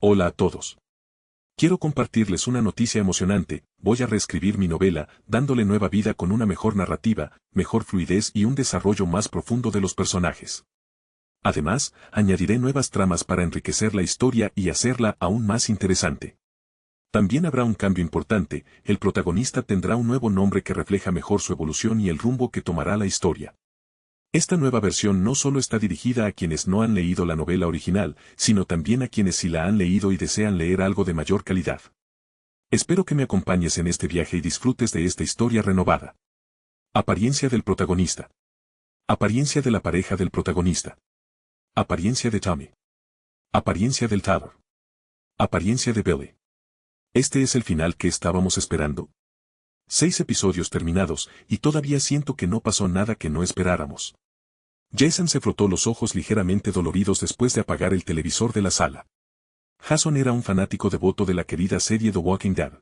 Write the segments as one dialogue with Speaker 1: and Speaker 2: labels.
Speaker 1: Hola a todos. Quiero compartirles una noticia emocionante. Voy a reescribir mi novela, dándole nueva vida con una mejor narrativa, mejor fluidez y un desarrollo más profundo de los personajes. Además, añadiré nuevas tramas para enriquecer la historia y hacerla aún más interesante. También habrá un cambio importante, el protagonista tendrá un nuevo nombre que refleja mejor su evolución y el rumbo que tomará la historia. Esta nueva versión no solo está dirigida a quienes no han leído la novela original, sino también a quienes sí la han leído y desean leer algo de mayor calidad. Espero que me acompañes en este viaje y disfrutes de esta historia renovada. Apariencia del protagonista. Apariencia de la pareja del protagonista. Apariencia de Tommy. Apariencia del Tower. Apariencia de Billy. ¿Este es el final que estábamos esperando? 6 episodios terminados, y todavía siento que no pasó nada que no esperáramos. Jason se frotó los ojos ligeramente doloridos después de apagar el televisor de la sala. Jason era un fanático devoto de la querida serie The Walking Dead.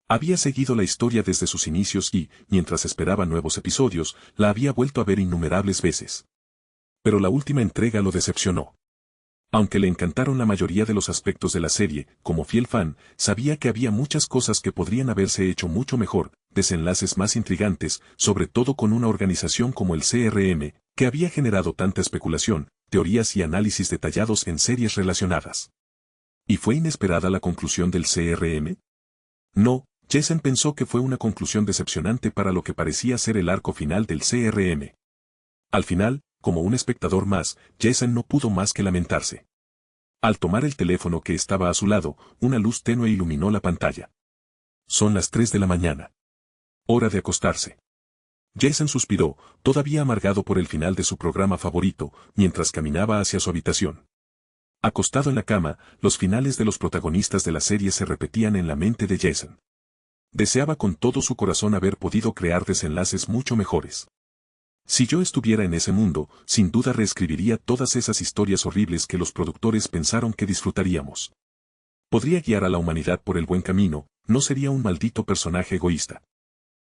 Speaker 1: Había seguido la historia desde sus inicios y, mientras esperaba nuevos episodios, la había vuelto a ver innumerables veces. Pero la última entrega lo decepcionó. Aunque le encantaron la mayoría de los aspectos de la serie, como fiel fan, sabía que había muchas cosas que podrían haberse hecho mucho mejor, desenlaces más intrigantes, sobre todo con una organización como el CRM, que había generado tanta especulación, teorías y análisis detallados en series relacionadas. ¿Y fue inesperada la conclusión del CRM? No, Jason pensó que fue una conclusión decepcionante para lo que parecía ser el arco final del CRM. Al final, como un espectador más, Jason no pudo más que lamentarse. Al tomar el teléfono que estaba a su lado, una luz tenue iluminó la pantalla. Son las 3 de la mañana. Hora de acostarse. Jason suspiró, todavía amargado por el final de su programa favorito, mientras caminaba hacia su habitación. Acostado en la cama, los finales de los protagonistas de la serie se repetían en la mente de Jason. Deseaba con todo su corazón haber podido crear desenlaces mucho mejores. Si yo estuviera en ese mundo, sin duda reescribiría todas esas historias horribles que los productores pensaron que disfrutaríamos. Podría guiar a la humanidad por el buen camino, no sería un maldito personaje egoísta.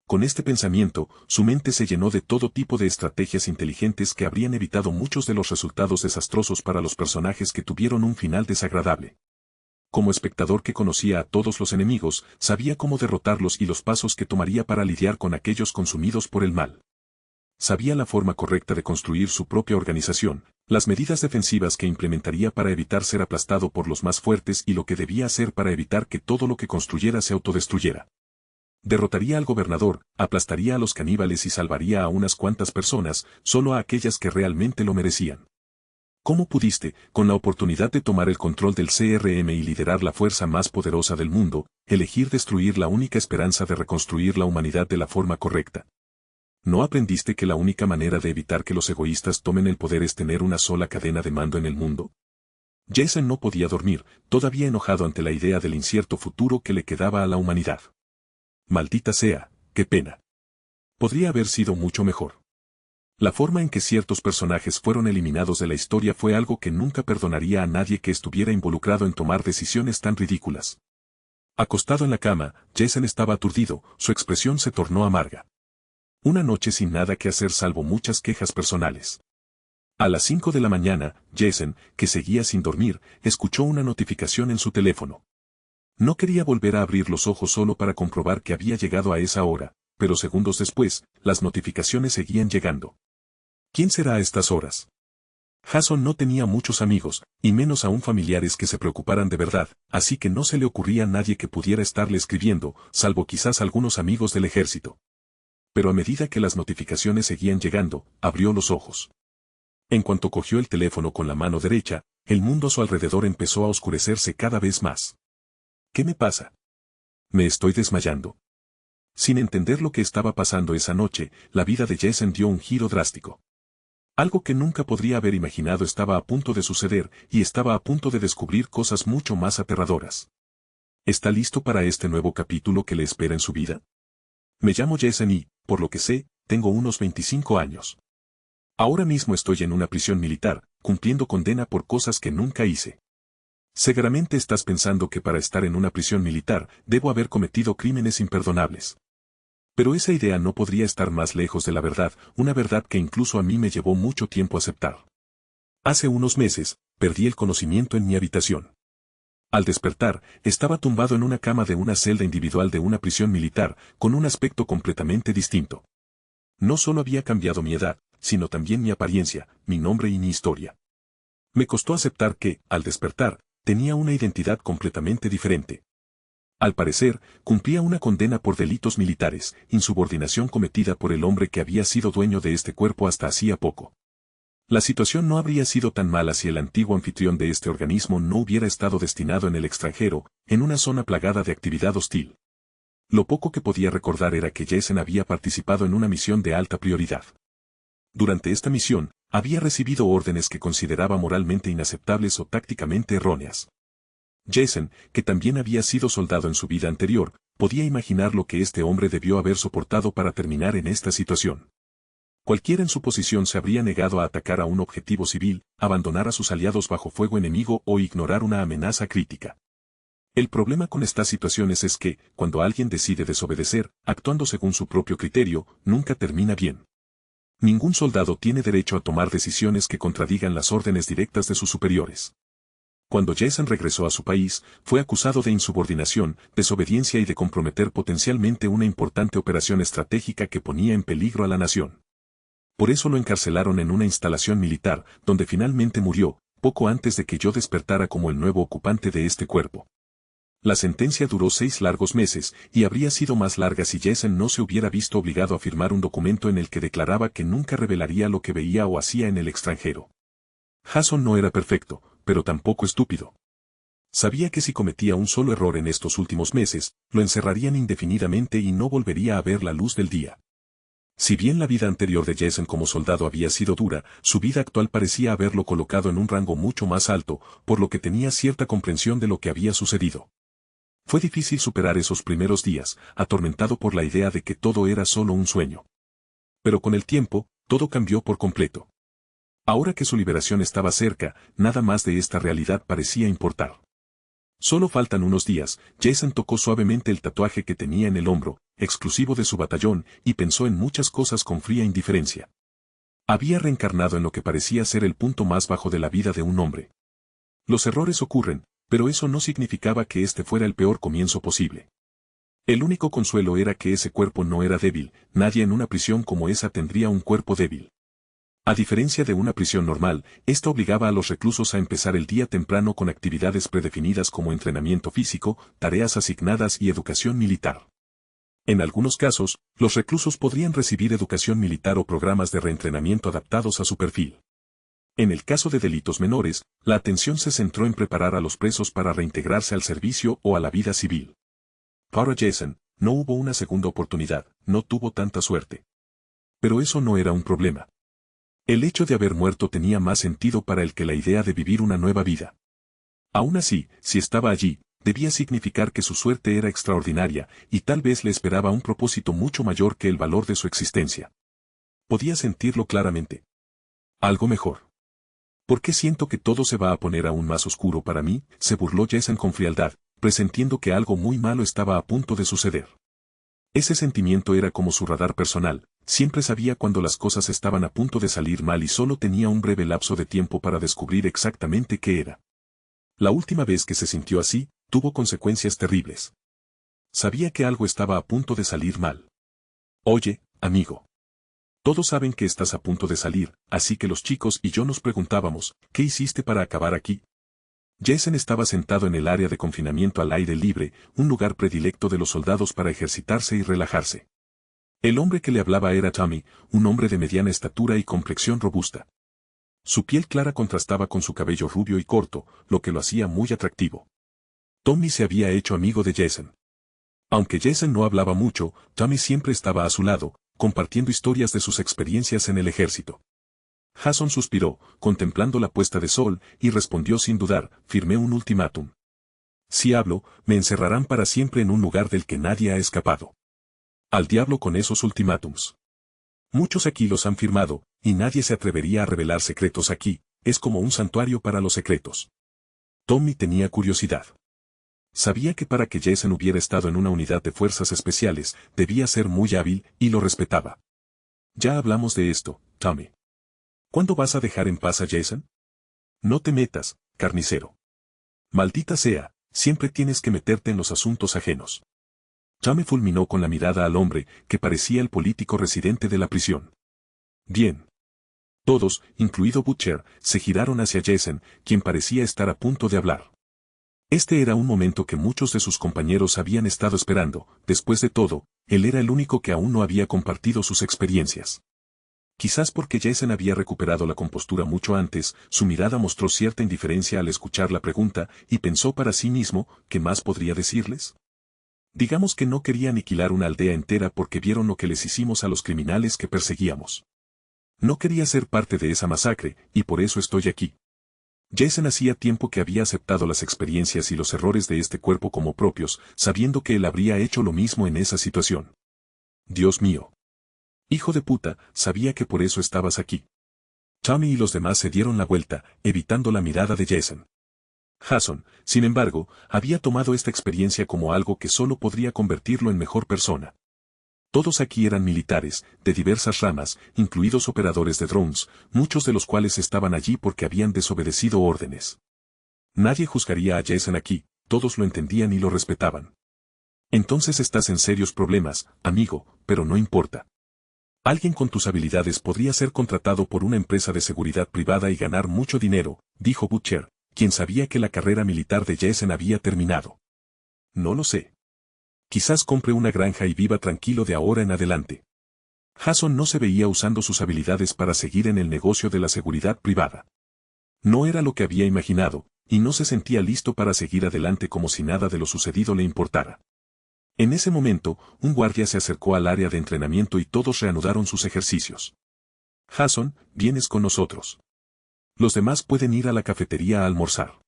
Speaker 1: Con este pensamiento, su mente se llenó de todo tipo de estrategias inteligentes que habrían evitado muchos de los resultados desastrosos para los personajes que tuvieron un final desagradable. Como espectador que conocía a todos los enemigos, sabía cómo derrotarlos y los pasos que tomaría para lidiar con aquellos consumidos por el mal. Sabía la forma correcta de construir su propia organización, las medidas defensivas que implementaría para evitar ser aplastado por los más fuertes y lo que debía hacer para evitar que todo lo que construyera se autodestruyera. Derrotaría al gobernador, aplastaría a los caníbales y salvaría a unas cuantas personas, solo a aquellas que realmente lo merecían. ¿Cómo pudiste, con la oportunidad de tomar el control del CRM y liderar la fuerza más poderosa del mundo, elegir destruir la única esperanza de reconstruir la humanidad de la forma correcta? ¿No aprendiste que la única manera de evitar que los egoístas tomen el poder es tener una sola cadena de mando en el mundo? Jason no podía dormir, todavía enojado ante la idea del incierto futuro que le quedaba a la humanidad. Maldita sea, qué pena. Podría haber sido mucho mejor. La forma en que ciertos personajes fueron eliminados de la historia fue algo que nunca perdonaría a nadie que estuviera involucrado en tomar decisiones tan ridículas. Acostado en la cama, Jason estaba aturdido, su expresión se tornó amarga. Una noche sin nada que hacer salvo muchas quejas personales. A las 5 de la mañana, Jason, que seguía sin dormir, escuchó una notificación en su teléfono. No quería volver a abrir los ojos solo para comprobar que había llegado a esa hora, pero segundos después, las notificaciones seguían llegando. ¿Quién será a estas horas? Jason no tenía muchos amigos, y menos aún familiares que se preocuparan de verdad, así que no se le ocurría a nadie que pudiera estarle escribiendo, salvo quizás algunos amigos del ejército. Pero a medida que las notificaciones seguían llegando, abrió los ojos. En cuanto cogió el teléfono con la mano derecha, el mundo a su alrededor empezó a oscurecerse cada vez más. ¿Qué me pasa? ¿Me estoy desmayando? Sin entender lo que estaba pasando esa noche, la vida de Jason dio un giro drástico. Algo que nunca podría haber imaginado estaba a punto de suceder, y estaba a punto de descubrir cosas mucho más aterradoras. ¿Está listo para este nuevo capítulo que le espera en su vida? Me llamo Jason y, por lo que sé, tengo unos 25 años. Ahora mismo estoy en una prisión militar, cumpliendo condena por cosas que nunca hice. Seguramente estás pensando que para estar en una prisión militar, debo haber cometido crímenes imperdonables. Pero esa idea no podría estar más lejos de la verdad, una verdad que incluso a mí me llevó mucho tiempo aceptar. Hace unos meses, perdí el conocimiento en mi habitación. Al despertar, estaba tumbado en una cama de una celda individual de una prisión militar, con un aspecto completamente distinto. No solo había cambiado mi edad, sino también mi apariencia, mi nombre y mi historia. Me costó aceptar que, al despertar, tenía una identidad completamente diferente. Al parecer, cumplía una condena por delitos militares, insubordinación cometida por el hombre que había sido dueño de este cuerpo hasta hacía poco. La situación no habría sido tan mala si el antiguo anfitrión de este organismo no hubiera estado destinado en el extranjero, en una zona plagada de actividad hostil. Lo poco que podía recordar era que Jason había participado en una misión de alta prioridad. Durante esta misión, había recibido órdenes que consideraba moralmente inaceptables o tácticamente erróneas. Jason, que también había sido soldado en su vida anterior, podía imaginar lo que este hombre debió haber soportado para terminar en esta situación. Cualquiera en su posición se habría negado a atacar a un objetivo civil, abandonar a sus aliados bajo fuego enemigo o ignorar una amenaza crítica. El problema con estas situaciones es que, cuando alguien decide desobedecer, actuando según su propio criterio, nunca termina bien. Ningún soldado tiene derecho a tomar decisiones que contradigan las órdenes directas de sus superiores. Cuando Jason regresó a su país, fue acusado de insubordinación, desobediencia y de comprometer potencialmente una importante operación estratégica que ponía en peligro a la nación. Por eso lo encarcelaron en una instalación militar, donde finalmente murió, poco antes de que yo despertara como el nuevo ocupante de este cuerpo. La sentencia duró 6 largos meses, y habría sido más larga si Jason no se hubiera visto obligado a firmar un documento en el que declaraba que nunca revelaría lo que veía o hacía en el extranjero. Jason no era perfecto, pero tampoco estúpido. Sabía que si cometía un solo error en estos últimos meses, lo encerrarían indefinidamente y no volvería a ver la luz del día. Si bien la vida anterior de Jason como soldado había sido dura, su vida actual parecía haberlo colocado en un rango mucho más alto, por lo que tenía cierta comprensión de lo que había sucedido. Fue difícil superar esos primeros días, atormentado por la idea de que todo era solo un sueño. Pero con el tiempo, todo cambió por completo. Ahora que su liberación estaba cerca, nada más de esta realidad parecía importar. Solo faltan unos días, Jason tocó suavemente el tatuaje que tenía en el hombro, exclusivo de su batallón, y pensó en muchas cosas con fría indiferencia. Había reencarnado en lo que parecía ser el punto más bajo de la vida de un hombre. Los errores ocurren, pero eso no significaba que este fuera el peor comienzo posible. El único consuelo era que ese cuerpo no era débil, nadie en una prisión como esa tendría un cuerpo débil. A diferencia de una prisión normal, esta obligaba a los reclusos a empezar el día temprano con actividades predefinidas como entrenamiento físico, tareas asignadas y educación militar. En algunos casos, los reclusos podrían recibir educación militar o programas de reentrenamiento adaptados a su perfil. En el caso de delitos menores, la atención se centró en preparar a los presos para reintegrarse al servicio o a la vida civil. Para Jason, no hubo una segunda oportunidad, no tuvo tanta suerte. Pero eso no era un problema. El hecho de haber muerto tenía más sentido para él que la idea de vivir una nueva vida. Aún así, si estaba allí, debía significar que su suerte era extraordinaria, y tal vez le esperaba un propósito mucho mayor que el valor de su existencia. Podía sentirlo claramente. Algo mejor. ¿Por qué siento que todo se va a poner aún más oscuro para mí?, se burló Jason con frialdad, presintiendo que algo muy malo estaba a punto de suceder. Ese sentimiento era como su radar personal, siempre sabía cuando las cosas estaban a punto de salir mal y solo tenía un breve lapso de tiempo para descubrir exactamente qué era. La última vez que se sintió así, tuvo consecuencias terribles. Sabía que algo estaba a punto de salir mal. Oye, amigo. Todos saben que estás a punto de salir, así que los chicos y yo nos preguntábamos, ¿qué hiciste para acabar aquí? Jason estaba sentado en el área de confinamiento al aire libre, un lugar predilecto de los soldados para ejercitarse y relajarse. El hombre que le hablaba era Tommy, un hombre de mediana estatura y complexión robusta. Su piel clara contrastaba con su cabello rubio y corto, lo que lo hacía muy atractivo. Tommy se había hecho amigo de Jason. Aunque Jason no hablaba mucho, Tommy siempre estaba a su lado, compartiendo historias de sus experiencias en el ejército. Jason suspiró, contemplando la puesta de sol, y respondió sin dudar, firmé un ultimátum. Si hablo, me encerrarán para siempre en un lugar del que nadie ha escapado. Al diablo con esos ultimátums. Muchos aquí los han firmado, y nadie se atrevería a revelar secretos aquí, es como un santuario para los secretos. Tommy tenía curiosidad. Sabía que para que Jason hubiera estado en una unidad de fuerzas especiales, debía ser muy hábil, y lo respetaba. Ya hablamos de esto, Tommy. ¿Cuándo vas a dejar en paz a Jason? No te metas, carnicero. Maldita sea, Siempre tienes que meterte en los asuntos ajenos. Chame fulminó con la mirada al hombre, que parecía el político residente de la prisión. Bien. Todos, incluido Butcher, se giraron hacia Jason, quien parecía estar a punto de hablar. Este era un momento que muchos de sus compañeros habían estado esperando. Después de todo, él era el único que aún no había compartido sus experiencias. Quizás porque Jason había recuperado la compostura mucho antes, su mirada mostró cierta indiferencia al escuchar la pregunta, y pensó para sí mismo, ¿qué más podría decirles? Digamos que no quería aniquilar una aldea entera porque vieron lo que les hicimos a los criminales que perseguíamos. No quería ser parte de esa masacre, y por eso estoy aquí. Jason hacía tiempo que había aceptado las experiencias y los errores de este cuerpo como propios, sabiendo que él habría hecho lo mismo en esa situación. Dios mío. Hijo de puta, sabía que por eso estabas aquí. Tommy y los demás se dieron la vuelta, evitando la mirada de Jason. Jason, sin embargo, había tomado esta experiencia como algo que solo podría convertirlo en mejor persona. Todos aquí eran militares, de diversas ramas, incluidos operadores de drones, muchos de los cuales estaban allí porque habían desobedecido órdenes. Nadie juzgaría a Jason aquí, todos lo entendían y lo respetaban. Entonces estás en serios problemas, amigo, pero no importa. Alguien con tus habilidades podría ser contratado por una empresa de seguridad privada y ganar mucho dinero, dijo Butcher, quien sabía que la carrera militar de Jason había terminado. No lo sé. Quizás compre una granja y viva tranquilo de ahora en adelante. Jason no se veía usando sus habilidades para seguir en el negocio de la seguridad privada. No era lo que había imaginado, y no se sentía listo para seguir adelante como si nada de lo sucedido le importara. En ese momento, un guardia se acercó al área de entrenamiento y todos reanudaron sus ejercicios. Jason, vienes con nosotros. Los demás pueden ir a la cafetería a almorzar.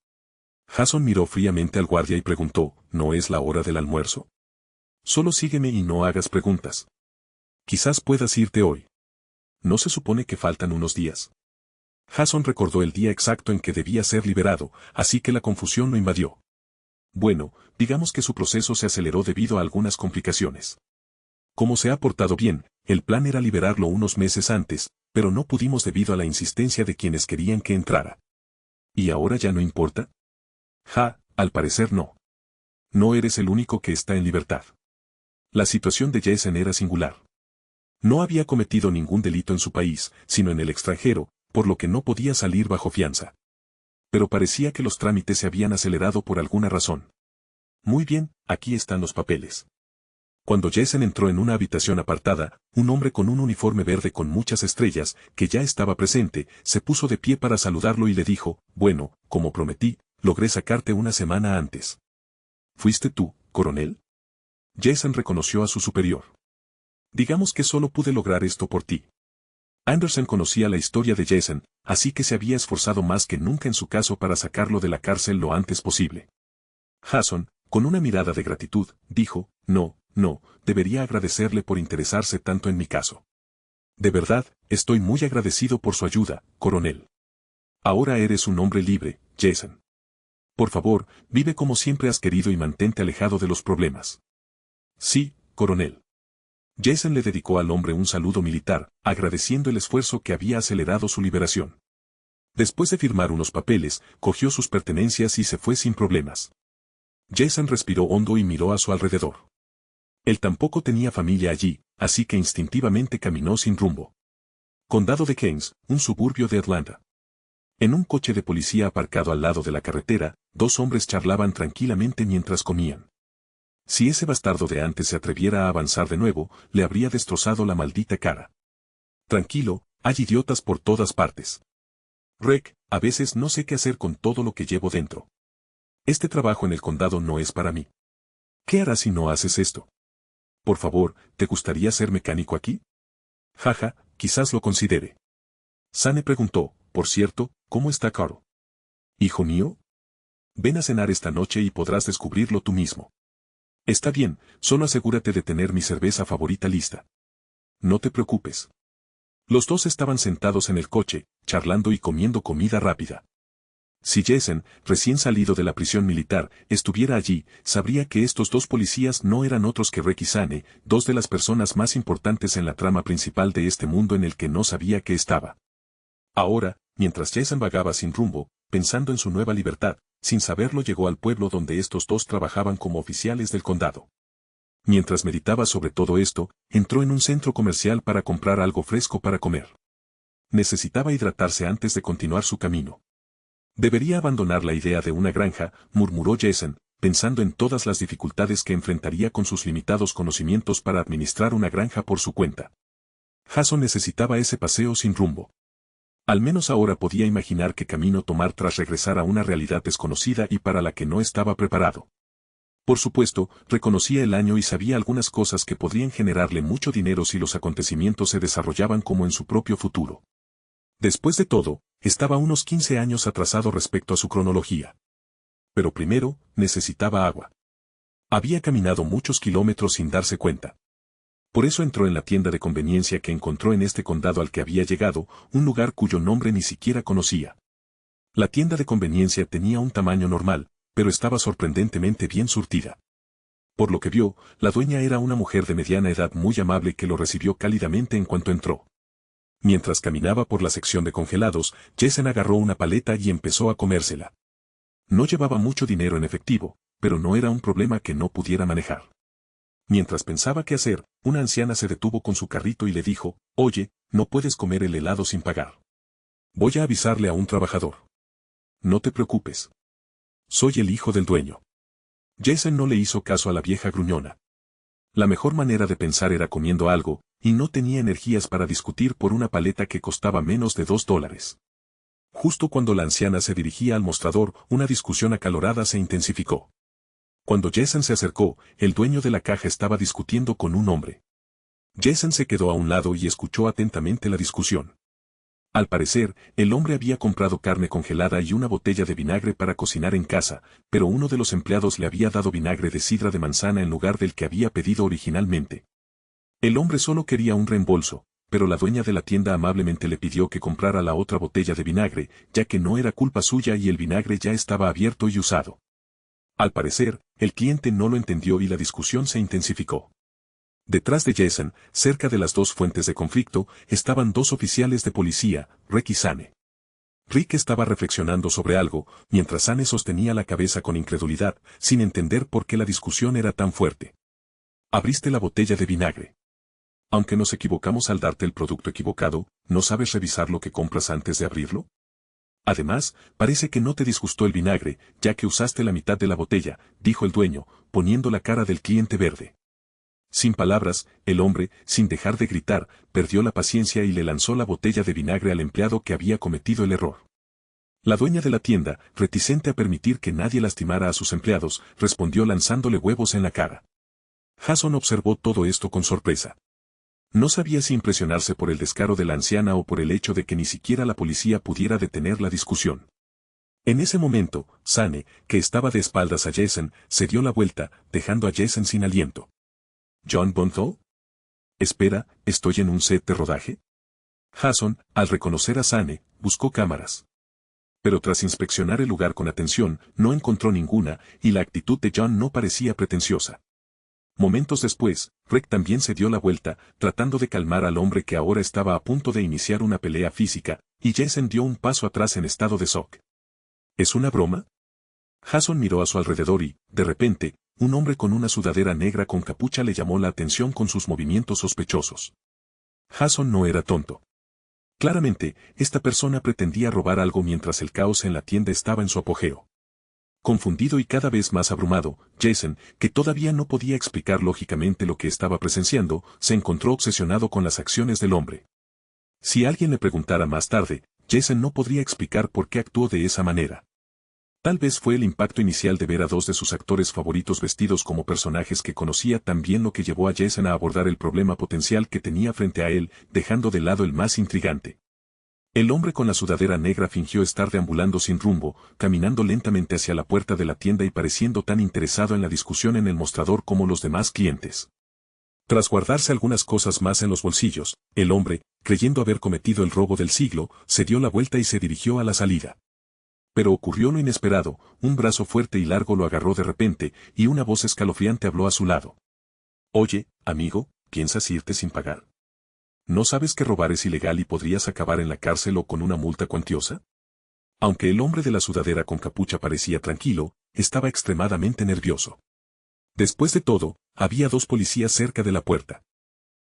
Speaker 1: Jason miró fríamente al guardia y preguntó, ¿no es la hora del almuerzo? Solo sígueme y no hagas preguntas. Quizás puedas irte hoy. ¿No se supone que faltan unos días? Jason recordó el día exacto en que debía ser liberado, así que la confusión lo invadió. Bueno, digamos que su proceso se aceleró debido a algunas complicaciones. Como se ha portado bien, el plan era liberarlo unos meses antes, pero no pudimos debido a la insistencia de quienes querían que entrara. ¿Y ahora ya no importa? Al parecer no. No eres el único que está en libertad. La situación de Jason era singular. No había cometido ningún delito en su país, sino en el extranjero, por lo que no podía salir bajo fianza. Pero parecía que los trámites se habían acelerado por alguna razón. Muy bien, aquí están los papeles. Cuando Jason entró en una habitación apartada, un hombre con un uniforme verde con muchas estrellas, que ya estaba presente, se puso de pie para saludarlo y le dijo, bueno, como prometí, logré sacarte una semana antes. ¿Fuiste tú, coronel? Jason reconoció a su superior. Digamos que solo pude lograr esto por ti. Anderson conocía la historia de Jason, así que se había esforzado más que nunca en su caso para sacarlo de la cárcel lo antes posible. Jason, con una mirada de gratitud, dijo, no, debería agradecerle por interesarse tanto en mi caso. De verdad, estoy muy agradecido por su ayuda, coronel. Ahora eres un hombre libre, Jason. Por favor, vive como siempre has querido y mantente alejado de los problemas. Sí, coronel. Jason le dedicó al hombre un saludo militar, agradeciendo el esfuerzo que había acelerado su liberación. Después de firmar unos papeles, cogió sus pertenencias y se fue sin problemas. Jason respiró hondo y miró a su alrededor. Él tampoco tenía familia allí, así que instintivamente caminó sin rumbo. Condado de Keynes, un suburbio de Atlanta. En un coche de policía aparcado al lado de la carretera, dos hombres charlaban tranquilamente mientras comían. Si ese bastardo de antes se atreviera a avanzar de nuevo, le habría destrozado la maldita cara. Tranquilo, hay idiotas por todas partes. Rick, a veces no sé qué hacer con todo lo que llevo dentro. Este trabajo en el condado no es para mí. ¿Qué harás si no haces esto? Por favor, ¿te gustaría ser mecánico aquí? Quizás lo considere. Sane preguntó, por cierto, ¿cómo está Carl? Hijo mío. Ven a cenar esta noche y podrás descubrirlo tú mismo. Está bien, solo asegúrate de tener mi cerveza favorita lista. No te preocupes. Los dos estaban sentados en el coche, charlando y comiendo comida rápida. Si Jason, recién salido de la prisión militar, estuviera allí, sabría que estos dos policías no eran otros que Rick y Sane, dos de las personas más importantes en la trama principal de este mundo en el que no sabía que estaba. Ahora, mientras Jason vagaba sin rumbo, pensando en su nueva libertad, Sin saberlo llegó al pueblo donde estos dos trabajaban como oficiales del condado. Mientras meditaba sobre todo esto, entró en un centro comercial para comprar algo fresco para comer. Necesitaba hidratarse antes de continuar su camino. Debería abandonar la idea de una granja, murmuró Jason, pensando en todas las dificultades que enfrentaría con sus limitados conocimientos para administrar una granja por su cuenta. Jason necesitaba ese paseo sin rumbo. Al menos ahora podía imaginar qué camino tomar tras regresar a una realidad desconocida y para la que no estaba preparado. Por supuesto, reconocía el año y sabía algunas cosas que podrían generarle mucho dinero si los acontecimientos se desarrollaban como en su propio futuro. Después de todo, estaba unos 15 años atrasado respecto a su cronología. Pero primero, necesitaba agua. Había caminado muchos kilómetros sin darse cuenta. Por eso entró en la tienda de conveniencia que encontró en este condado al que había llegado, un lugar cuyo nombre ni siquiera conocía. La tienda de conveniencia tenía un tamaño normal, pero estaba sorprendentemente bien surtida. Por lo que vio, la dueña era una mujer de mediana edad muy amable que lo recibió cálidamente en cuanto entró. Mientras caminaba por la sección de congelados, Jason agarró una paleta y empezó a comérsela. No llevaba mucho dinero en efectivo, pero no era un problema que no pudiera manejar. Mientras pensaba qué hacer, una anciana se detuvo con su carrito y le dijo, «Oye, no puedes comer el helado sin pagar. Voy a avisarle a un trabajador». «No te preocupes. Soy el hijo del dueño». Jason no le hizo caso a la vieja gruñona. La mejor manera de pensar era comiendo algo, y no tenía energías para discutir por una paleta que costaba menos de $2. Justo cuando la anciana se dirigía al mostrador, una discusión acalorada se intensificó. Cuando Jason se acercó, el dueño de la caja estaba discutiendo con un hombre. Jason se quedó a un lado y escuchó atentamente la discusión. Al parecer, el hombre había comprado carne congelada y una botella de vinagre para cocinar en casa, pero uno de los empleados le había dado vinagre de sidra de manzana en lugar del que había pedido originalmente. El hombre solo quería un reembolso, pero la dueña de la tienda amablemente le pidió que comprara la otra botella de vinagre, ya que no era culpa suya y el vinagre ya estaba abierto y usado. Al parecer, el cliente no lo entendió y la discusión se intensificó. Detrás de Jason, cerca de las dos fuentes de conflicto, estaban dos oficiales de policía, Rick y Sane. Rick estaba reflexionando sobre algo, mientras Sane sostenía la cabeza con incredulidad, sin entender por qué la discusión era tan fuerte. Abriste la botella de vinagre. Aunque nos equivocamos al darte el producto equivocado, ¿no sabes revisar lo que compras antes de abrirlo? Además, parece que no te disgustó el vinagre, ya que usaste la mitad de la botella, dijo el dueño, poniendo la cara del cliente verde. Sin palabras, el hombre, sin dejar de gritar, perdió la paciencia y le lanzó la botella de vinagre al empleado que había cometido el error. La dueña de la tienda, reticente a permitir que nadie lastimara a sus empleados, respondió lanzándole huevos en la cara. Jason observó todo esto con sorpresa. No sabía si impresionarse por el descaro de la anciana o por el hecho de que ni siquiera la policía pudiera detener la discusión. En ese momento, Sane, que estaba de espaldas a Jason, se dio la vuelta, dejando a Jason sin aliento. ¿John Bonzo? Espera, ¿estoy en un set de rodaje? Jason, al reconocer a Sane, buscó cámaras. Pero tras inspeccionar el lugar con atención, no encontró ninguna, y la actitud de John no parecía pretenciosa. Momentos después, Rick también se dio la vuelta, tratando de calmar al hombre que ahora estaba a punto de iniciar una pelea física, y Jason dio un paso atrás en estado de shock. ¿Es una broma? Jason miró a su alrededor y, de repente, un hombre con una sudadera negra con capucha le llamó la atención con sus movimientos sospechosos. Jason no era tonto. Claramente, esta persona pretendía robar algo mientras el caos en la tienda estaba en su apogeo. Confundido y cada vez más abrumado, Jason, que todavía no podía explicar lógicamente lo que estaba presenciando, se encontró obsesionado con las acciones del hombre. Si alguien le preguntara más tarde, Jason no podría explicar por qué actuó de esa manera. Tal vez fue el impacto inicial de ver a dos de sus actores favoritos vestidos como personajes que conocía tan bien lo que llevó a Jason a abordar el problema potencial que tenía frente a él, dejando de lado el más intrigante. El hombre con la sudadera negra fingió estar deambulando sin rumbo, caminando lentamente hacia la puerta de la tienda y pareciendo tan interesado en la discusión en el mostrador como los demás clientes. Tras guardarse algunas cosas más en los bolsillos, el hombre, creyendo haber cometido el robo del siglo, se dio la vuelta y se dirigió a la salida. Pero ocurrió lo inesperado, un brazo fuerte y largo lo agarró de repente, y una voz escalofriante habló a su lado. «Oye, amigo, ¿piensas irte sin pagar? ¿No sabes que robar es ilegal y podrías acabar en la cárcel o con una multa cuantiosa? Aunque el hombre de la sudadera con capucha parecía tranquilo, estaba extremadamente nervioso. Después de todo, había 2 policías cerca de la puerta.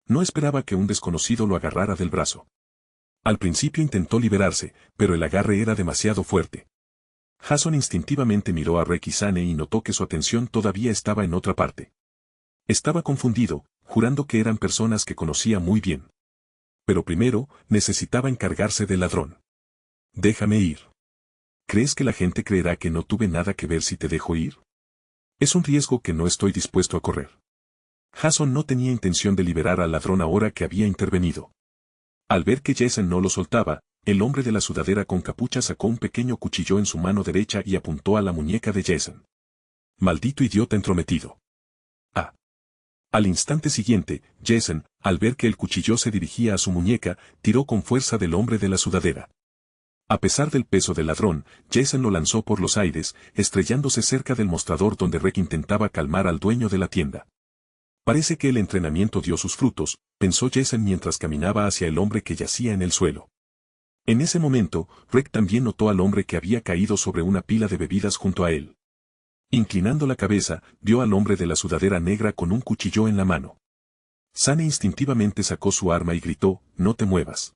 Speaker 1: No esperaba que un desconocido lo agarrara del brazo. Al principio intentó liberarse, pero el agarre era demasiado fuerte. Jason instintivamente miró a Rek y Sane y notó que su atención todavía estaba en otra parte. Estaba confundido, jurando que eran personas que conocía muy bien. Pero primero, necesitaba encargarse del ladrón. Déjame ir. ¿Crees que la gente creerá que no tuve nada que ver si te dejo ir? Es un riesgo que no estoy dispuesto a correr. Jason no tenía intención de liberar al ladrón ahora que había intervenido. Al ver que Jason no lo soltaba, el hombre de la sudadera con capucha sacó un pequeño cuchillo en su mano derecha y apuntó a la muñeca de Jason. Maldito idiota entrometido. Ah. Al instante siguiente, Jason, al ver que el cuchillo se dirigía a su muñeca, tiró con fuerza del hombre de la sudadera. A pesar del peso del ladrón, Jason lo lanzó por los aires, estrellándose cerca del mostrador donde Rek intentaba calmar al dueño de la tienda. Parece que el entrenamiento dio sus frutos, pensó Jason mientras caminaba hacia el hombre que yacía en el suelo. En ese momento, Rek también notó al hombre que había caído sobre una pila de bebidas junto a él. Inclinando la cabeza, vio al hombre de la sudadera negra con un cuchillo en la mano. Sane instintivamente sacó su arma y gritó, «No te muevas.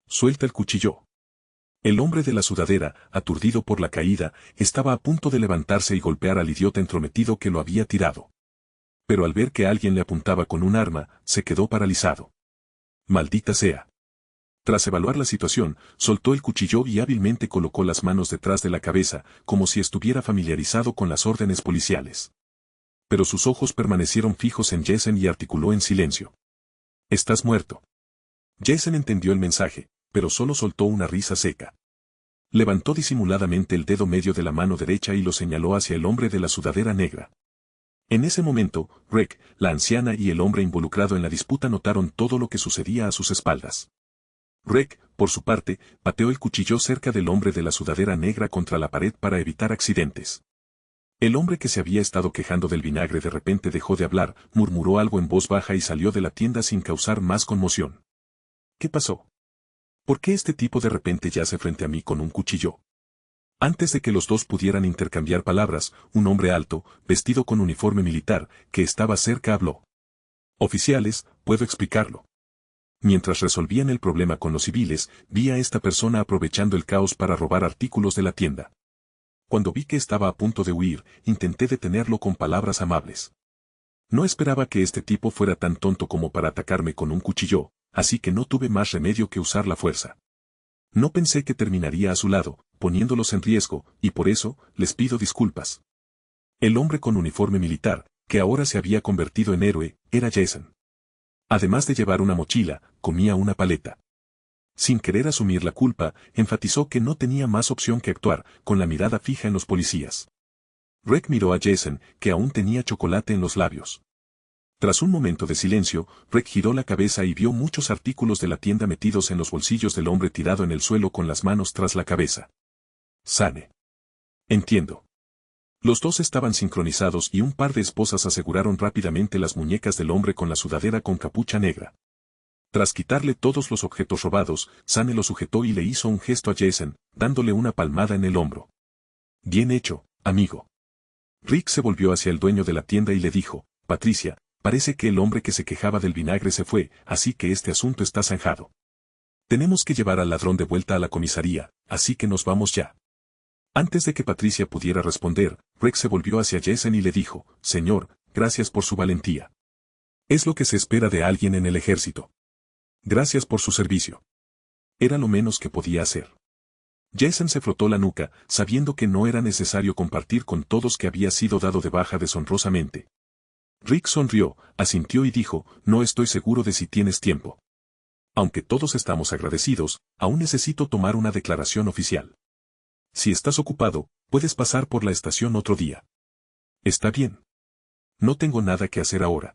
Speaker 1: Suelta el cuchillo». El hombre de la sudadera, aturdido por la caída, estaba a punto de levantarse y golpear al idiota entrometido que lo había tirado. Pero al ver que alguien le apuntaba con un arma, se quedó paralizado. «Maldita sea». Tras evaluar la situación, soltó el cuchillo y hábilmente colocó las manos detrás de la cabeza, como si estuviera familiarizado con las órdenes policiales. Pero sus ojos permanecieron fijos en Jason y articuló en silencio. «Estás muerto». Jason entendió el mensaje, pero solo soltó una risa seca. Levantó disimuladamente el dedo medio de la mano derecha y lo señaló hacia el hombre de la sudadera negra. En ese momento, Rek, la anciana y el hombre involucrado en la disputa notaron todo lo que sucedía a sus espaldas. Rek, por su parte, pateó el cuchillo cerca del hombre de la sudadera negra contra la pared para evitar accidentes. El hombre que se había estado quejando del vinagre de repente dejó de hablar, murmuró algo en voz baja y salió de la tienda sin causar más conmoción. ¿Qué pasó? ¿Por qué este tipo de repente yace frente a mí con un cuchillo? Antes de que los dos pudieran intercambiar palabras, un hombre alto, vestido con uniforme militar, que estaba cerca habló. «Oficiales, puedo explicarlo». Mientras resolvían el problema con los civiles, vi a esta persona aprovechando el caos para robar artículos de la tienda. Cuando vi que estaba a punto de huir, intenté detenerlo con palabras amables. No esperaba que este tipo fuera tan tonto como para atacarme con un cuchillo, así que no tuve más remedio que usar la fuerza. No pensé que terminaría a su lado, poniéndolos en riesgo, y por eso, les pido disculpas. El hombre con uniforme militar, que ahora se había convertido en héroe, era Jason. Además de llevar una mochila, comía una paleta. Sin querer asumir la culpa, enfatizó que no tenía más opción que actuar, con la mirada fija en los policías. Rek miró a Jason, que aún tenía chocolate en los labios. Tras un momento de silencio, Rek giró la cabeza y vio muchos artículos de la tienda metidos en los bolsillos del hombre tirado en el suelo con las manos tras la cabeza. «Sane. Entiendo». Los dos estaban sincronizados y un par de esposas aseguraron rápidamente las muñecas del hombre con la sudadera con capucha negra. Tras quitarle todos los objetos robados, Sane lo sujetó y le hizo un gesto a Jason, dándole una palmada en el hombro. «Bien hecho, amigo». Rick se volvió hacia el dueño de la tienda y le dijo, «Patricia, parece que el hombre que se quejaba del vinagre se fue, así que este asunto está zanjado. Tenemos que llevar al ladrón de vuelta a la comisaría, así que nos vamos ya». Antes de que Patricia pudiera responder, Rick se volvió hacia Jason y le dijo, «Señor, gracias por su valentía. Es lo que se espera de alguien en el ejército. Gracias por su servicio». Era lo menos que podía hacer. Jason se frotó la nuca, sabiendo que no era necesario compartir con todos que había sido dado de baja deshonrosamente. Rick sonrió, asintió y dijo, «No estoy seguro de si tienes tiempo. Aunque todos estamos agradecidos, aún necesito tomar una declaración oficial. Si estás ocupado, puedes pasar por la estación otro día». «Está bien. No tengo nada que hacer ahora».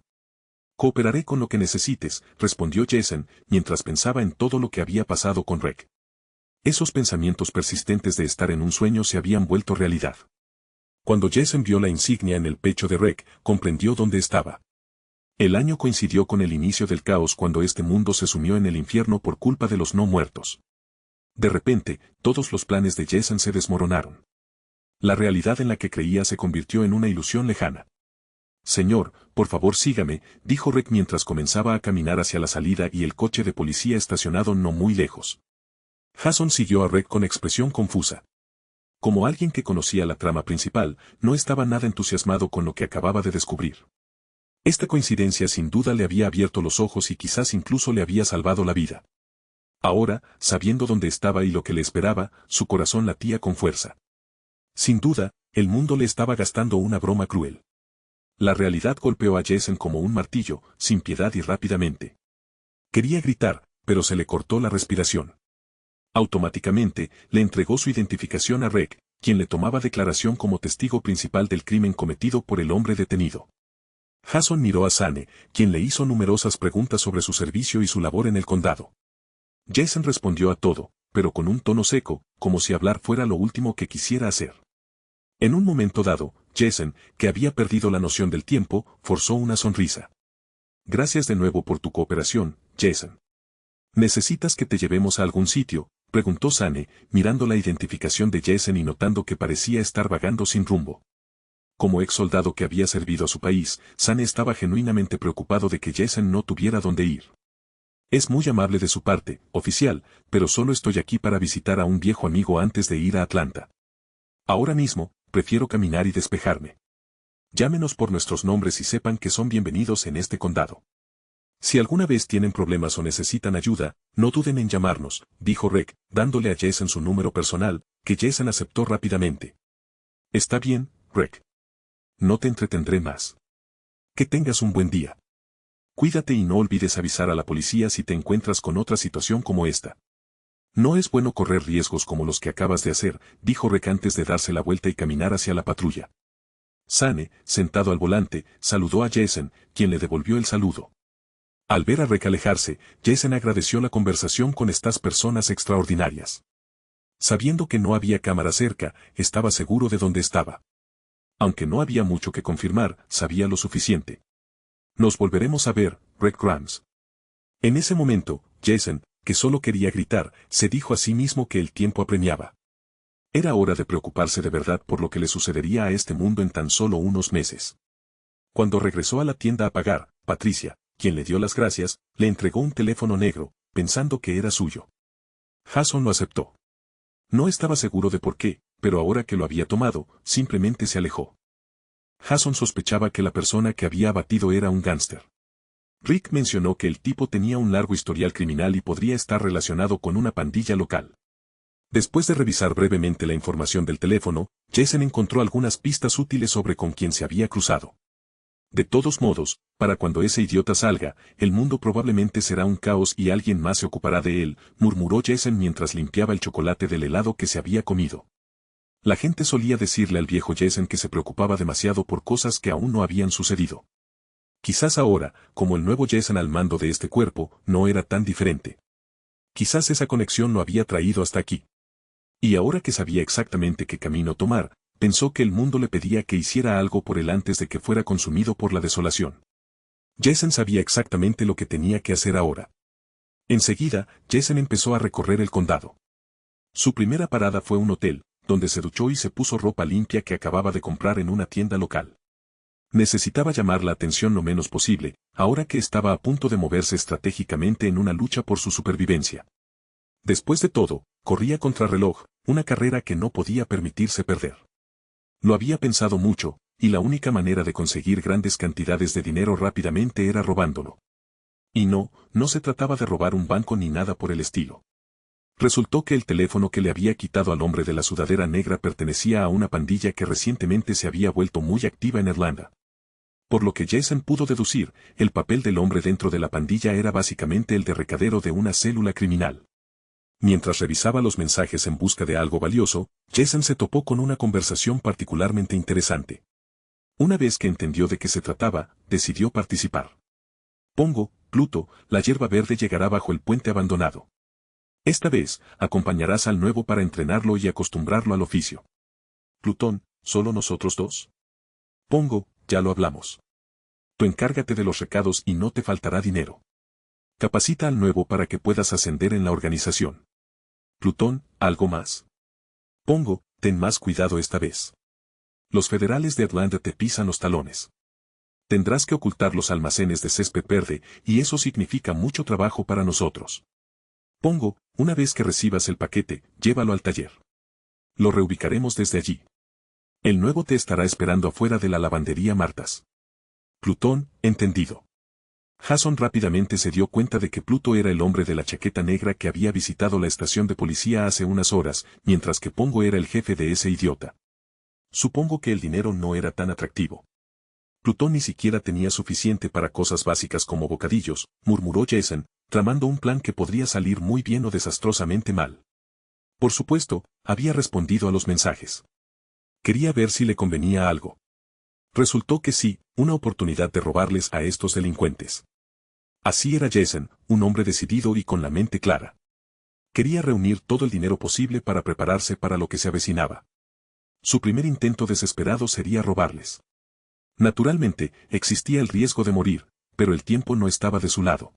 Speaker 1: «Cooperaré con lo que necesites», respondió Jason, mientras pensaba en todo lo que había pasado con Rick. Esos pensamientos persistentes de estar en un sueño se habían vuelto realidad. Cuando Jason vio la insignia en el pecho de Rick, comprendió dónde estaba. El año coincidió con el inicio del caos cuando este mundo se sumió en el infierno por culpa de los no muertos. De repente, todos los planes de Jason se desmoronaron. La realidad en la que creía se convirtió en una ilusión lejana. Señor, por favor sígame, dijo Rick mientras comenzaba a caminar hacia la salida y el coche de policía estacionado no muy lejos. Jason siguió a Rick con expresión confusa. Como alguien que conocía la trama principal, no estaba nada entusiasmado con lo que acababa de descubrir. Esta coincidencia sin duda le había abierto los ojos y quizás incluso le había salvado la vida. Ahora, sabiendo dónde estaba y lo que le esperaba, su corazón latía con fuerza. Sin duda, el mundo le estaba gastando una broma cruel. La realidad golpeó a Jason como un martillo, sin piedad y rápidamente. Quería gritar, pero se le cortó la respiración. Automáticamente, le entregó su identificación a Rick, quien le tomaba declaración como testigo principal del crimen cometido por el hombre detenido. Jason miró a Sane, quien le hizo numerosas preguntas sobre su servicio y su labor en el condado. Jason respondió a todo, pero con un tono seco, como si hablar fuera lo último que quisiera hacer. En un momento dado, Jason, que había perdido la noción del tiempo, forzó una sonrisa. Gracias de nuevo por tu cooperación, Jason. ¿Necesitas que te llevemos a algún sitio?, preguntó Sane, mirando la identificación de Jason y notando que parecía estar vagando sin rumbo. Como ex soldado que había servido a su país, Sane estaba genuinamente preocupado de que Jason no tuviera dónde ir. Es muy amable de su parte, oficial, pero solo estoy aquí para visitar a un viejo amigo antes de ir a Atlanta. Ahora mismo, prefiero caminar y despejarme. Llámenos por nuestros nombres y sepan que son bienvenidos en este condado. Si alguna vez tienen problemas o necesitan ayuda, no duden en llamarnos, dijo Rick, dándole a Jason su número personal, que Jason aceptó rápidamente. Está bien, Rick. No te entretendré más. Que tengas un buen día. Cuídate y no olvides avisar a la policía si te encuentras con otra situación como esta. No es bueno correr riesgos como los que acabas de hacer, dijo Rick antes de darse la vuelta y caminar hacia la patrulla. Sane, sentado al volante, saludó a Jason, quien le devolvió el saludo. Al ver a Rick alejarse, Jason agradeció la conversación con estas personas extraordinarias. Sabiendo que no había cámara cerca, estaba seguro de dónde estaba. Aunque no había mucho que confirmar, sabía lo suficiente. Nos volveremos a ver, Rick Grimes. En ese momento, Jason, que solo quería gritar, se dijo a sí mismo que el tiempo apremiaba. Era hora de preocuparse de verdad por lo que le sucedería a este mundo en tan solo unos meses. Cuando regresó a la tienda a pagar, Patricia, quien le dio las gracias, le entregó un teléfono negro, pensando que era suyo. Jason lo aceptó. No estaba seguro de por qué, pero ahora que lo había tomado, simplemente se alejó. Jason sospechaba que la persona que había abatido era un gángster. Rick mencionó que el tipo tenía un largo historial criminal y podría estar relacionado con una pandilla local. Después de revisar brevemente la información del teléfono, Jason encontró algunas pistas útiles sobre con quién se había cruzado. De todos modos, para cuando ese idiota salga, el mundo probablemente será un caos y alguien más se ocupará de él, murmuró Jason mientras limpiaba el chocolate del helado que se había comido. La gente solía decirle al viejo Jason que se preocupaba demasiado por cosas que aún no habían sucedido. Quizás ahora, como el nuevo Jason al mando de este cuerpo, no era tan diferente. Quizás esa conexión lo había traído hasta aquí. Y ahora que sabía exactamente qué camino tomar, pensó que el mundo le pedía que hiciera algo por él antes de que fuera consumido por la desolación. Jason sabía exactamente lo que tenía que hacer ahora. Enseguida, Jason empezó a recorrer el condado. Su primera parada fue un hotel, donde se duchó y se puso ropa limpia que acababa de comprar en una tienda local. Necesitaba llamar la atención lo menos posible, ahora que estaba a punto de moverse estratégicamente en una lucha por su supervivencia. Después de todo, corría contrarreloj, una carrera que no podía permitirse perder. Lo había pensado mucho, y la única manera de conseguir grandes cantidades de dinero rápidamente era robándolo. Y no se trataba de robar un banco ni nada por el estilo. Resultó que el teléfono que le había quitado al hombre de la sudadera negra pertenecía a una pandilla que recientemente se había vuelto muy activa en Irlanda. Por lo que Jason pudo deducir, el papel del hombre dentro de la pandilla era básicamente el de recadero de una célula criminal. Mientras revisaba los mensajes en busca de algo valioso, Jason se topó con una conversación particularmente interesante. Una vez que entendió de qué se trataba, decidió participar. Pongo, Pluto, la hierba verde llegará bajo el puente abandonado. Esta vez, acompañarás al nuevo para entrenarlo y acostumbrarlo al oficio. Plutón, ¿solo nosotros dos? Pongo, ya lo hablamos. Tú encárgate de los recados y no te faltará dinero. Capacita al nuevo para que puedas ascender en la organización. Plutón, ¿algo más? Pongo, ten más cuidado esta vez. Los federales de Atlanta te pisan los talones. Tendrás que ocultar los almacenes de césped verde, y eso significa mucho trabajo para nosotros. Pongo, una vez que recibas el paquete, llévalo al taller. Lo reubicaremos desde allí. El nuevo te estará esperando afuera de la lavandería Martas. Plutón, entendido. Jason rápidamente se dio cuenta de que Pluto era el hombre de la chaqueta negra que había visitado la estación de policía hace unas horas, mientras que Pongo era el jefe de ese idiota. Supongo que el dinero no era tan atractivo. Plutón ni siquiera tenía suficiente para cosas básicas como bocadillos, murmuró Jason, tramando un plan que podría salir muy bien o desastrosamente mal. Por supuesto, había respondido a los mensajes. Quería ver si le convenía algo. Resultó que sí, una oportunidad de robarles a estos delincuentes. Así era Jason, un hombre decidido y con la mente clara. Quería reunir todo el dinero posible para prepararse para lo que se avecinaba. Su primer intento desesperado sería robarles. Naturalmente, existía el riesgo de morir, pero el tiempo no estaba de su lado.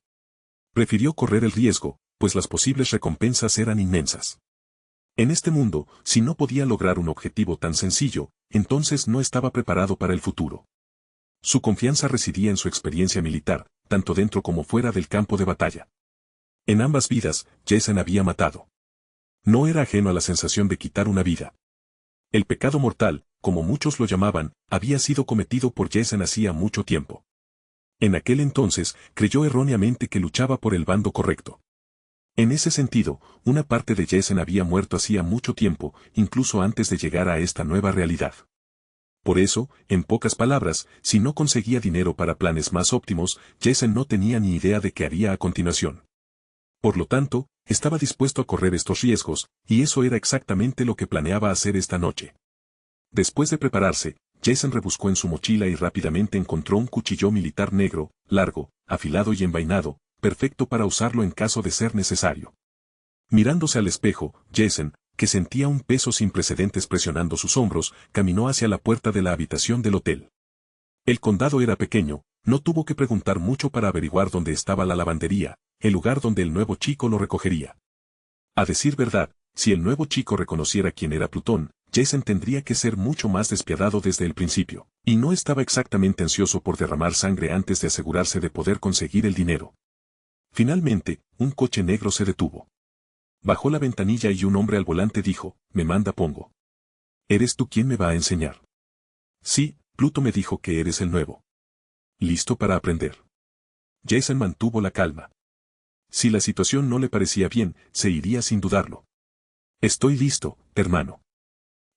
Speaker 1: Prefirió correr el riesgo, pues las posibles recompensas eran inmensas. En este mundo, si no podía lograr un objetivo tan sencillo, entonces no estaba preparado para el futuro. Su confianza residía en su experiencia militar, tanto dentro como fuera del campo de batalla. En ambas vidas, Jason había matado. No era ajeno a la sensación de quitar una vida. El pecado mortal, como muchos lo llamaban, había sido cometido por Jason hacía mucho tiempo. En aquel entonces, creyó erróneamente que luchaba por el bando correcto. En ese sentido, una parte de Jason había muerto hacía mucho tiempo, incluso antes de llegar a esta nueva realidad. Por eso, en pocas palabras, si no conseguía dinero para planes más óptimos, Jason no tenía ni idea de qué haría a continuación. Por lo tanto, estaba dispuesto a correr estos riesgos, y eso era exactamente lo que planeaba hacer esta noche. Después de prepararse, Jason rebuscó en su mochila y rápidamente encontró un cuchillo militar negro, largo, afilado y envainado, perfecto para usarlo en caso de ser necesario. Mirándose al espejo, Jason, que sentía un peso sin precedentes presionando sus hombros, caminó hacia la puerta de la habitación del hotel. El condado era pequeño, no tuvo que preguntar mucho para averiguar dónde estaba la lavandería, el lugar donde el nuevo chico lo recogería. A decir verdad, si el nuevo chico reconociera quién era Plutón, Jason tendría que ser mucho más despiadado desde el principio, y no estaba exactamente ansioso por derramar sangre antes de asegurarse de poder conseguir el dinero. Finalmente, un coche negro se detuvo. Bajó la ventanilla y un hombre al volante dijo, «Me manda Pongo. ¿Eres tú quien me va a enseñar?» «Sí, Pluto me dijo que eres el nuevo». «¿Listo para aprender?» Jason mantuvo la calma. Si la situación no le parecía bien, se iría sin dudarlo. «Estoy listo, hermano.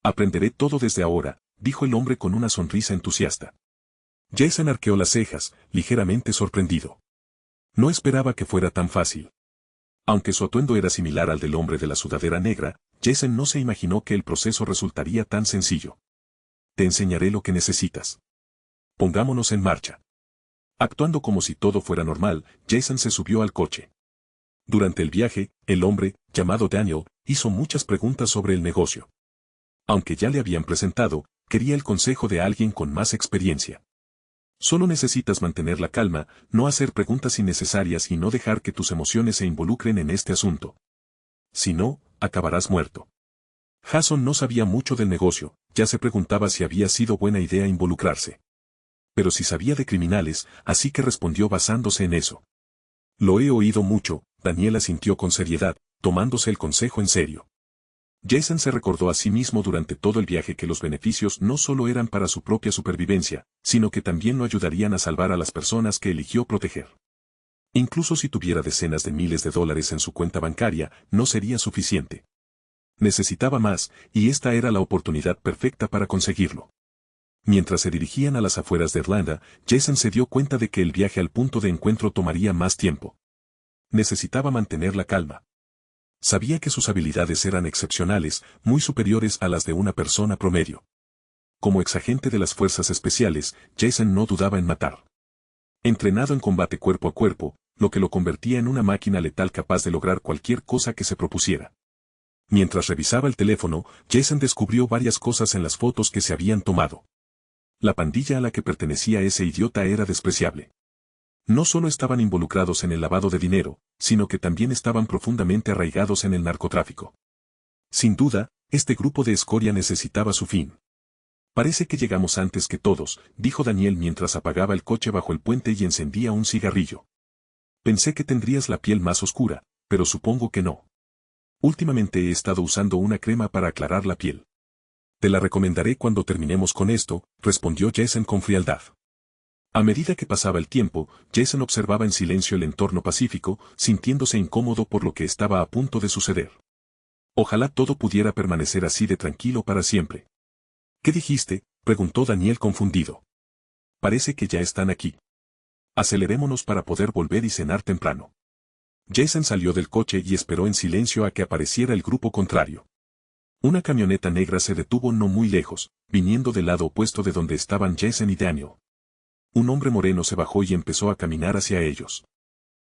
Speaker 1: Aprenderé todo desde ahora», dijo el hombre con una sonrisa entusiasta. Jason arqueó las cejas, ligeramente sorprendido. No esperaba que fuera tan fácil. Aunque su atuendo era similar al del hombre de la sudadera negra, Jason no se imaginó que el proceso resultaría tan sencillo. «Te enseñaré lo que necesitas. Pongámonos en marcha». Actuando como si todo fuera normal, Jason se subió al coche. Durante el viaje, el hombre, llamado Daniel, hizo muchas preguntas sobre el negocio. Aunque ya le habían presentado, quería el consejo de alguien con más experiencia. Solo necesitas mantener la calma, no hacer preguntas innecesarias y no dejar que tus emociones se involucren en este asunto. Si no, acabarás muerto. Jason no sabía mucho del negocio, ya se preguntaba si había sido buena idea involucrarse. Pero sí sabía de criminales, así que respondió basándose en eso. «Lo he oído mucho», Daniel asintió con seriedad, tomándose el consejo en serio. Jason se recordó a sí mismo durante todo el viaje que los beneficios no solo eran para su propia supervivencia, sino que también lo ayudarían a salvar a las personas que eligió proteger. Incluso si tuviera decenas de miles de dólares en su cuenta bancaria, no sería suficiente. Necesitaba más, y esta era la oportunidad perfecta para conseguirlo. Mientras se dirigían a las afueras de Atlanta, Jason se dio cuenta de que el viaje al punto de encuentro tomaría más tiempo. Necesitaba mantener la calma. Sabía que sus habilidades eran excepcionales, muy superiores a las de una persona promedio. Como exagente de las fuerzas especiales, Jason no dudaba en matar. Entrenado en combate cuerpo a cuerpo, lo que lo convertía en una máquina letal capaz de lograr cualquier cosa que se propusiera. Mientras revisaba el teléfono, Jason descubrió varias cosas en las fotos que se habían tomado. La pandilla a la que pertenecía ese idiota era despreciable. No solo estaban involucrados en el lavado de dinero, sino que también estaban profundamente arraigados en el narcotráfico. Sin duda, este grupo de escoria necesitaba su fin. Parece que llegamos antes que todos, dijo Daniel mientras apagaba el coche bajo el puente y encendía un cigarrillo. Pensé que tendrías la piel más oscura, pero supongo que no. Últimamente he estado usando una crema para aclarar la piel. Te la recomendaré cuando terminemos con esto, respondió Jason con frialdad. A medida que pasaba el tiempo, Jason observaba en silencio el entorno pacífico, sintiéndose incómodo por lo que estaba a punto de suceder. Ojalá todo pudiera permanecer así de tranquilo para siempre. ¿Qué dijiste?, preguntó Daniel confundido. Parece que ya están aquí. Acelerémonos para poder volver y cenar temprano. Jason salió del coche y esperó en silencio a que apareciera el grupo contrario. Una camioneta negra se detuvo no muy lejos, viniendo del lado opuesto de donde estaban Jason y Daniel. Un hombre moreno se bajó y empezó a caminar hacia ellos.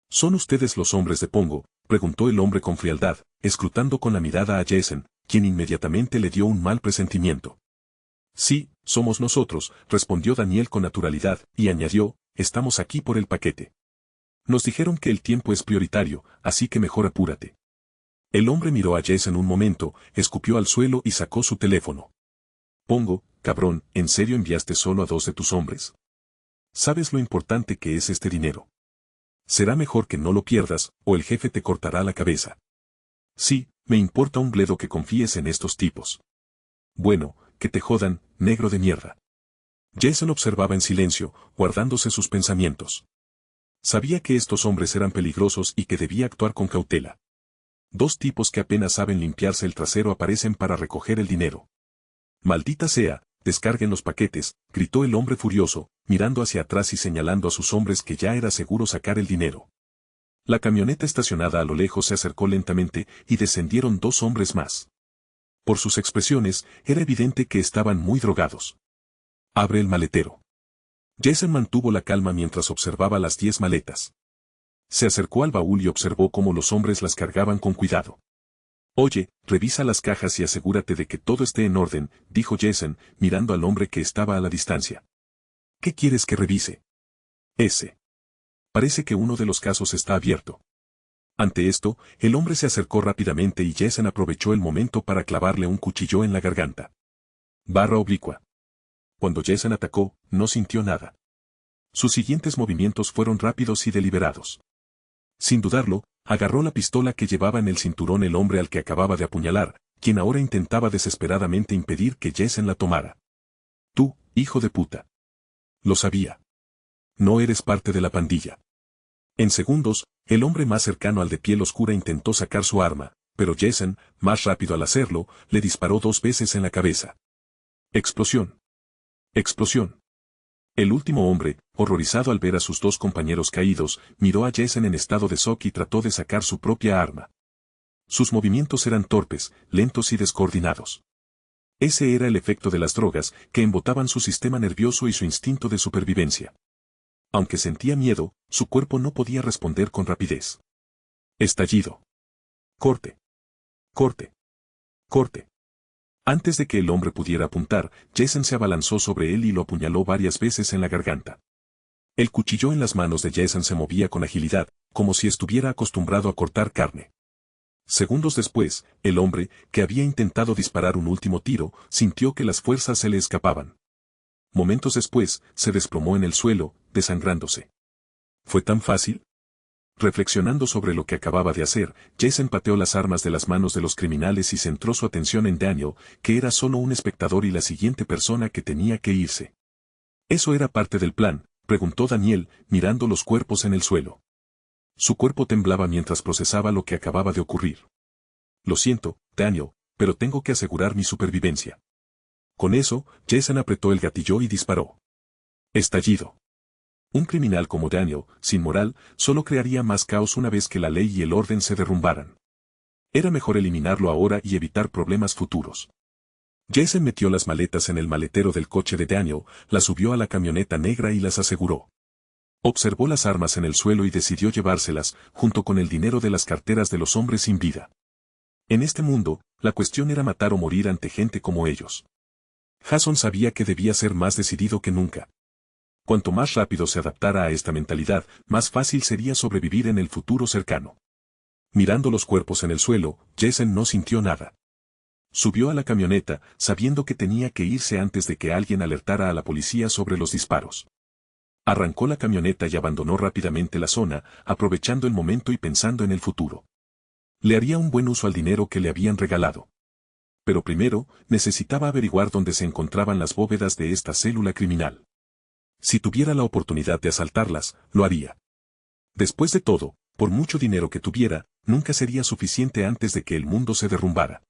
Speaker 1: ¿Son ustedes los hombres de Pongo?, preguntó el hombre con frialdad, escrutando con la mirada a Jason, quien inmediatamente le dio un mal presentimiento. Sí, somos nosotros, respondió Daniel con naturalidad, y añadió, estamos aquí por el paquete. Nos dijeron que el tiempo es prioritario, así que mejor apúrate. El hombre miró a Jason un momento, escupió al suelo y sacó su teléfono. Pongo, cabrón, ¿en serio enviaste solo a 2 de tus hombres? ¿Sabes lo importante que es este dinero? Será mejor que no lo pierdas, o el jefe te cortará la cabeza. Sí, me importa un bledo que confíes en estos tipos. Bueno, que te jodan, negro de mierda. Jason observaba en silencio, guardándose sus pensamientos. Sabía que estos hombres eran peligrosos y que debía actuar con cautela. 2 tipos que apenas saben limpiarse el trasero aparecen para recoger el dinero. Maldita sea, descarguen los paquetes, gritó el hombre furioso, mirando hacia atrás y señalando a sus hombres que ya era seguro sacar el dinero. La camioneta estacionada a lo lejos se acercó lentamente y descendieron 2 hombres más. Por sus expresiones, era evidente que estaban muy drogados. Abre el maletero. Jason mantuvo la calma mientras observaba las 10 maletas. Se acercó al baúl y observó cómo los hombres las cargaban con cuidado. Oye, revisa las cajas y asegúrate de que todo esté en orden, dijo Jason, mirando al hombre que estaba a la distancia. ¿Qué quieres que revise? Ese. Parece que uno de los casos está abierto. Ante esto, el hombre se acercó rápidamente y Jason aprovechó el momento para clavarle un cuchillo en la garganta. Barra oblicua. Cuando Jason atacó, no sintió nada. Sus siguientes movimientos fueron rápidos y deliberados. Sin dudarlo, agarró la pistola que llevaba en el cinturón el hombre al que acababa de apuñalar, quien ahora intentaba desesperadamente impedir que Jason la tomara. Tú, hijo de puta. Lo sabía. No eres parte de la pandilla. En segundos, el hombre más cercano al de piel oscura intentó sacar su arma, pero Jason, más rápido al hacerlo, le disparó 2 veces en la cabeza. Explosión. Explosión. El último hombre, horrorizado al ver a sus 2 compañeros caídos, miró a Jason en estado de shock y trató de sacar su propia arma. Sus movimientos eran torpes, lentos y descoordinados. Ese era el efecto de las drogas, que embotaban su sistema nervioso y su instinto de supervivencia. Aunque sentía miedo, su cuerpo no podía responder con rapidez. Estallido. Corte. Corte. Corte. Antes de que el hombre pudiera apuntar, Jason se abalanzó sobre él y lo apuñaló varias veces en la garganta. El cuchillo en las manos de Jason se movía con agilidad, como si estuviera acostumbrado a cortar carne. Segundos después, el hombre, que había intentado disparar un último tiro, sintió que las fuerzas se le escapaban. Momentos después, se desplomó en el suelo, desangrándose. ¿Fue tan fácil? Reflexionando sobre lo que acababa de hacer, Jason pateó las armas de las manos de los criminales y centró su atención en Daniel, que era solo un espectador y la siguiente persona que tenía que irse. ¿Eso era parte del plan?, preguntó Daniel, mirando los cuerpos en el suelo. Su cuerpo temblaba mientras procesaba lo que acababa de ocurrir. Lo siento, Daniel, pero tengo que asegurar mi supervivencia. Con eso, Jason apretó el gatillo y disparó. Estallido. Un criminal como Daniel, sin moral, solo crearía más caos una vez que la ley y el orden se derrumbaran. Era mejor eliminarlo ahora y evitar problemas futuros. Jason metió las maletas en el maletero del coche de Daniel, las subió a la camioneta negra y las aseguró. Observó las armas en el suelo y decidió llevárselas, junto con el dinero de las carteras de los hombres sin vida. En este mundo, la cuestión era matar o morir ante gente como ellos. Jason sabía que debía ser más decidido que nunca. Cuanto más rápido se adaptara a esta mentalidad, más fácil sería sobrevivir en el futuro cercano. Mirando los cuerpos en el suelo, Jason no sintió nada. Subió a la camioneta, sabiendo que tenía que irse antes de que alguien alertara a la policía sobre los disparos. Arrancó la camioneta y abandonó rápidamente la zona, aprovechando el momento y pensando en el futuro. Le haría un buen uso al dinero que le habían regalado. Pero primero, necesitaba averiguar dónde se encontraban las bóvedas de esta célula criminal. Si tuviera la oportunidad de asaltarlas, lo haría. Después de todo, por mucho dinero que tuviera, nunca sería suficiente antes de que el mundo se derrumbara.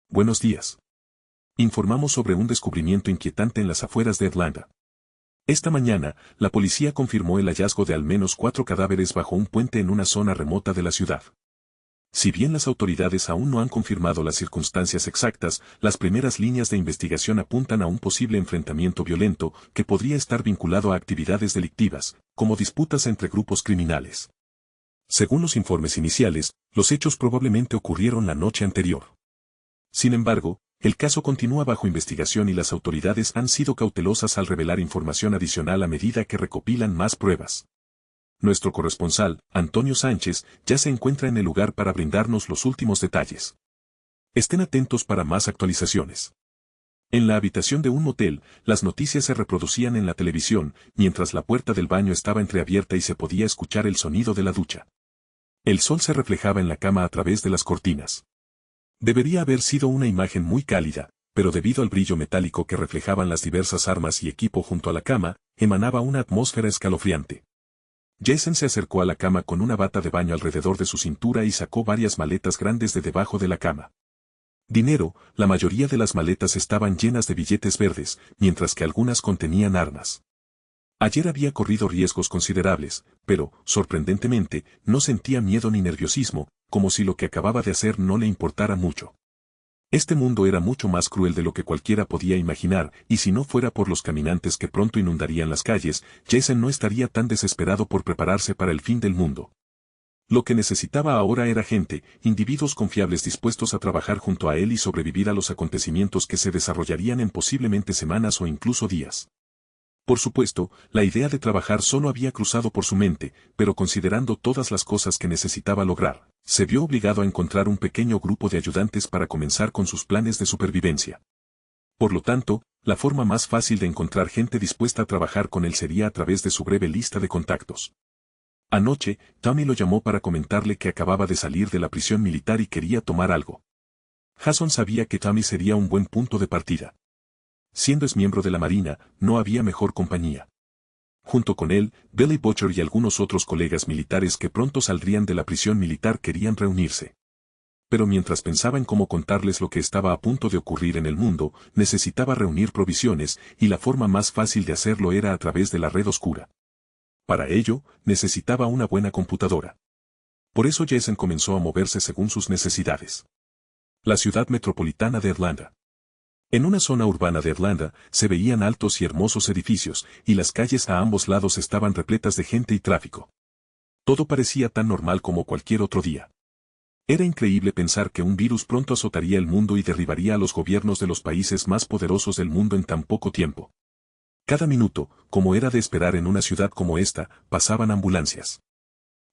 Speaker 1: Buenos días. Informamos sobre un descubrimiento inquietante en las afueras de Atlanta. Esta mañana, la policía confirmó el hallazgo de al menos 4 cadáveres bajo un puente en una zona remota de la ciudad. Si bien las autoridades aún no han confirmado las circunstancias exactas, las primeras líneas de investigación apuntan a un posible enfrentamiento violento que podría estar vinculado a actividades delictivas, como disputas entre grupos criminales. Según los informes iniciales, los hechos probablemente ocurrieron la noche anterior. Sin embargo, el caso continúa bajo investigación y las autoridades han sido cautelosas al revelar información adicional a medida que recopilan más pruebas. Nuestro corresponsal, Antonio Sánchez, ya se encuentra en el lugar para brindarnos los últimos detalles. Estén atentos para más actualizaciones. En la habitación de un motel, las noticias se reproducían en la televisión, mientras la puerta del baño estaba entreabierta y se podía escuchar el sonido de la ducha. El sol se reflejaba en la cama a través de las cortinas. Debería haber sido una imagen muy cálida, pero debido al brillo metálico que reflejaban las diversas armas y equipo junto a la cama, emanaba una atmósfera escalofriante. Jason se acercó a la cama con una bata de baño alrededor de su cintura y sacó varias maletas grandes de debajo de la cama. Dinero, la mayoría de las maletas estaban llenas de billetes verdes, mientras que algunas contenían armas. Ayer había corrido riesgos considerables, pero, sorprendentemente, no sentía miedo ni nerviosismo, como si lo que acababa de hacer no le importara mucho. Este mundo era mucho más cruel de lo que cualquiera podía imaginar, y si no fuera por los caminantes que pronto inundarían las calles, Jason no estaría tan desesperado por prepararse para el fin del mundo. Lo que necesitaba ahora era gente, individuos confiables dispuestos a trabajar junto a él y sobrevivir a los acontecimientos que se desarrollarían en posiblemente semanas o incluso días. Por supuesto, la idea de trabajar solo había cruzado por su mente, pero considerando todas las cosas que necesitaba lograr, se vio obligado a encontrar un pequeño grupo de ayudantes para comenzar con sus planes de supervivencia. Por lo tanto, la forma más fácil de encontrar gente dispuesta a trabajar con él sería a través de su breve lista de contactos. Anoche, Tommy lo llamó para comentarle que acababa de salir de la prisión militar y quería tomar algo. Jason sabía que Tommy sería un buen punto de partida. Siendo miembro de la Marina, no había mejor compañía. Junto con él, Billy Butcher y algunos otros colegas militares que pronto saldrían de la prisión militar querían reunirse. Pero mientras pensaba en cómo contarles lo que estaba a punto de ocurrir en el mundo, necesitaba reunir provisiones, y la forma más fácil de hacerlo era a través de la red oscura. Para ello, necesitaba una buena computadora. Por eso Jason comenzó a moverse según sus necesidades. La ciudad metropolitana de Atlanta. En una zona urbana de Atlanta, se veían altos y hermosos edificios, y las calles a ambos lados estaban repletas de gente y tráfico. Todo parecía tan normal como cualquier otro día. Era increíble pensar que un virus pronto azotaría el mundo y derribaría a los gobiernos de los países más poderosos del mundo en tan poco tiempo. Cada minuto, como era de esperar en una ciudad como esta, pasaban ambulancias.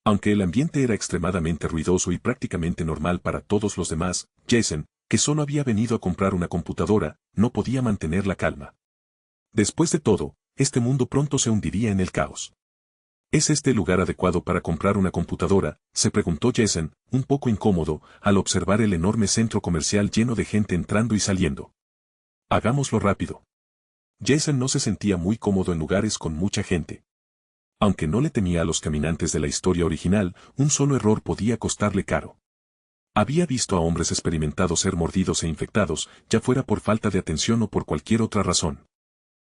Speaker 1: Aunque el ambiente era extremadamente ruidoso y prácticamente normal para todos los demás, Jason, que solo había venido a comprar una computadora, no podía mantener la calma. Después de todo, este mundo pronto se hundiría en el caos. ¿Es este el lugar adecuado para comprar una computadora?, se preguntó Jason, un poco incómodo, al observar el enorme centro comercial lleno de gente entrando y saliendo. Hagámoslo rápido. Jason no se sentía muy cómodo en lugares con mucha gente. Aunque no le temía a los caminantes de la historia original, un solo error podía costarle caro. Había visto a hombres experimentados ser mordidos e infectados, ya fuera por falta de atención o por cualquier otra razón.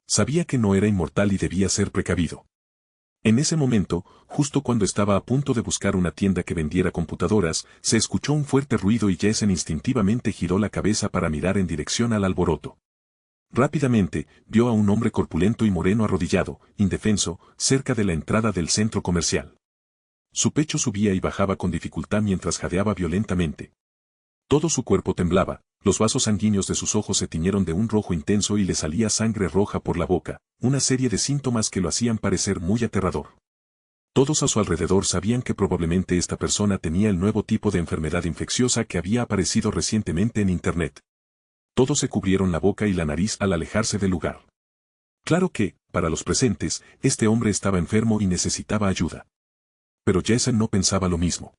Speaker 1: Sabía que no era inmortal y debía ser precavido. En ese momento, justo cuando estaba a punto de buscar una tienda que vendiera computadoras, se escuchó un fuerte ruido y Jason instintivamente giró la cabeza para mirar en dirección al alboroto. Rápidamente, vio a un hombre corpulento y moreno arrodillado, indefenso, cerca de la entrada del centro comercial. Su pecho subía y bajaba con dificultad mientras jadeaba violentamente. Todo su cuerpo temblaba, Los vasos sanguíneos de sus ojos se tiñeron de un rojo intenso y le salía sangre roja por la boca, una serie de síntomas que lo hacían parecer muy aterrador. Todos a su alrededor sabían que probablemente esta persona tenía el nuevo tipo de enfermedad infecciosa que había aparecido recientemente en Internet. Todos se cubrieron la boca y la nariz al alejarse del lugar. Claro que, para los presentes, este hombre estaba enfermo y necesitaba ayuda. Pero Jason no pensaba lo mismo.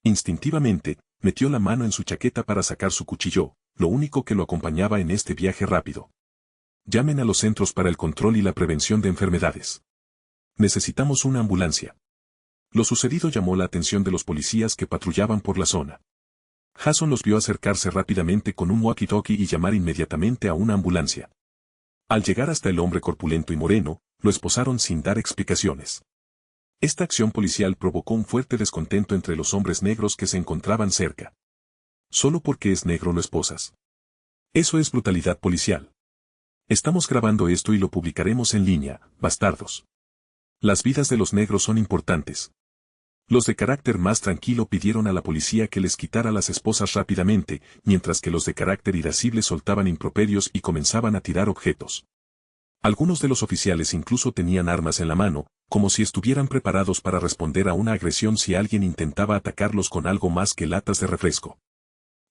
Speaker 1: Instintivamente, metió la mano en su chaqueta para sacar su cuchillo, lo único que lo acompañaba en este viaje rápido. Llamen a los Centros para el Control y la Prevención de Enfermedades. Necesitamos una ambulancia. Lo sucedido llamó la atención de los policías que patrullaban por la zona. Jason los vio acercarse rápidamente con un walkie-talkie y llamar inmediatamente a una ambulancia. Al llegar hasta el hombre corpulento y moreno, lo esposaron sin dar explicaciones. Esta acción policial provocó un fuerte descontento entre los hombres negros que se encontraban cerca. Solo porque es negro lo esposas. Eso es brutalidad policial. Estamos grabando esto y lo publicaremos en línea, bastardos. Las vidas de los negros son importantes. Los de carácter más tranquilo pidieron a la policía que les quitara las esposas rápidamente, mientras que los de carácter irascible soltaban improperios y comenzaban a tirar objetos. Algunos de los oficiales incluso tenían armas en la mano, como si estuvieran preparados para responder a una agresión si alguien intentaba atacarlos con algo más que latas de refresco.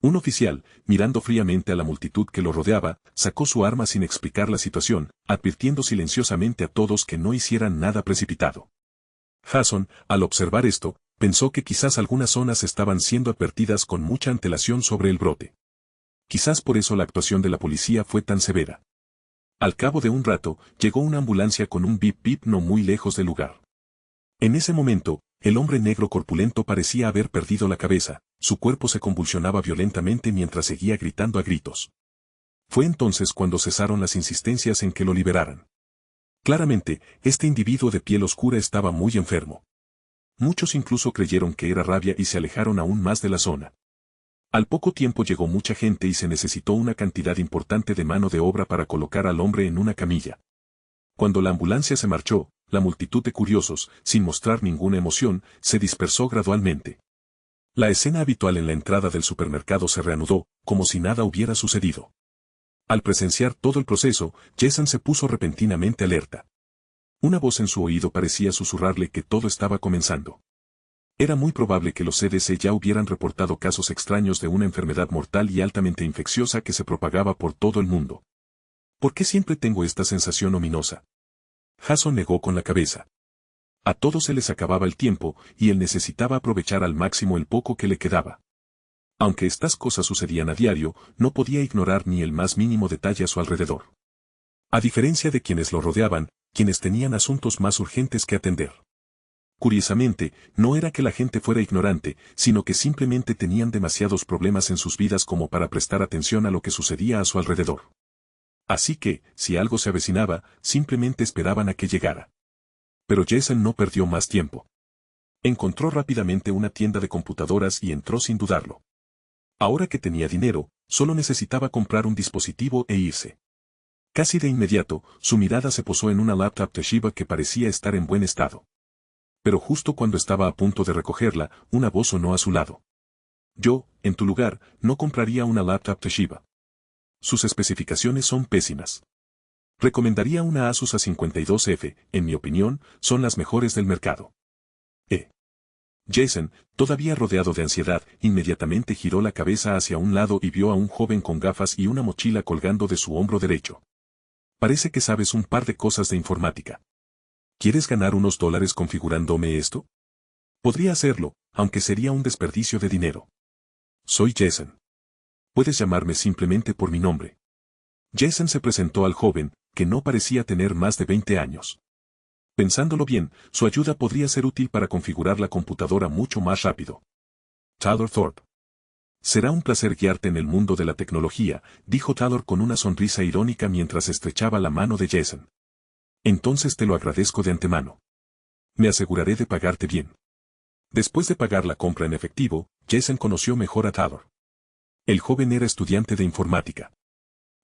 Speaker 1: Un oficial, mirando fríamente a la multitud que lo rodeaba, sacó su arma sin explicar la situación, advirtiendo silenciosamente a todos que no hicieran nada precipitado. Jason, al observar esto, pensó que quizás algunas zonas estaban siendo advertidas con mucha antelación sobre el brote. Quizás por eso la actuación de la policía fue tan severa. Al cabo de un rato, llegó una ambulancia con un bip bip no muy lejos del lugar. En ese momento, el hombre negro corpulento parecía haber perdido la cabeza, su cuerpo se convulsionaba violentamente mientras seguía gritando a gritos. Fue entonces cuando cesaron las insistencias en que lo liberaran. Claramente, este individuo de piel oscura estaba muy enfermo. Muchos incluso creyeron que era rabia y se alejaron aún más de la zona. Al poco tiempo llegó mucha gente y se necesitó una cantidad importante de mano de obra para colocar al hombre en una camilla. Cuando la ambulancia se marchó, la multitud de curiosos, sin mostrar ninguna emoción, se dispersó gradualmente. La escena habitual en la entrada del supermercado se reanudó, como si nada hubiera sucedido. Al presenciar todo el proceso, Jason se puso repentinamente alerta. Una voz en su oído parecía susurrarle que todo estaba comenzando. Era muy probable que los CDC ya hubieran reportado casos extraños de una enfermedad mortal y altamente infecciosa que se propagaba por todo el mundo. ¿Por qué siempre tengo esta sensación ominosa? Jason negó con la cabeza. A todos se les acababa el tiempo, y él necesitaba aprovechar al máximo el poco que le quedaba. Aunque estas cosas sucedían a diario, no podía ignorar ni el más mínimo detalle a su alrededor. A diferencia de quienes lo rodeaban, quienes tenían asuntos más urgentes que atender. Curiosamente, no era que la gente fuera ignorante, sino que simplemente tenían demasiados problemas en sus vidas como para prestar atención a lo que sucedía a su alrededor. Así que, si algo se avecinaba, simplemente esperaban a que llegara. Pero Jason no perdió más tiempo. Encontró rápidamente una tienda de computadoras y entró sin dudarlo. Ahora que tenía dinero, solo necesitaba comprar un dispositivo e irse. Casi de inmediato, su mirada se posó en una laptop Toshiba que parecía estar en buen estado. Pero justo cuando estaba a punto de recogerla, una voz sonó a su lado. Yo, en tu lugar, no compraría una laptop Toshiba. Sus especificaciones son pésimas. Recomendaría una Asus A52F, en mi opinión, son las mejores del mercado. Jason, todavía rodeado de ansiedad, inmediatamente giró la cabeza hacia un lado y vio a un joven con gafas y una mochila colgando de su hombro derecho. Parece que sabes un par de cosas de informática. ¿Quieres ganar unos dólares configurándome esto? Podría hacerlo, aunque sería un desperdicio de dinero. Soy Jason. Puedes llamarme simplemente por mi nombre. Jason se presentó al joven, que no parecía tener más de 20 años. Pensándolo bien, su ayuda podría ser útil para configurar la computadora mucho más rápido. Taylor Thorpe. Será un placer guiarte en el mundo de la tecnología, dijo Taylor con una sonrisa irónica mientras estrechaba la mano de Jason. Entonces te lo agradezco de antemano. Me aseguraré de pagarte bien. Después de pagar la compra en efectivo, Jason conoció mejor a Taylor. El joven era estudiante de informática.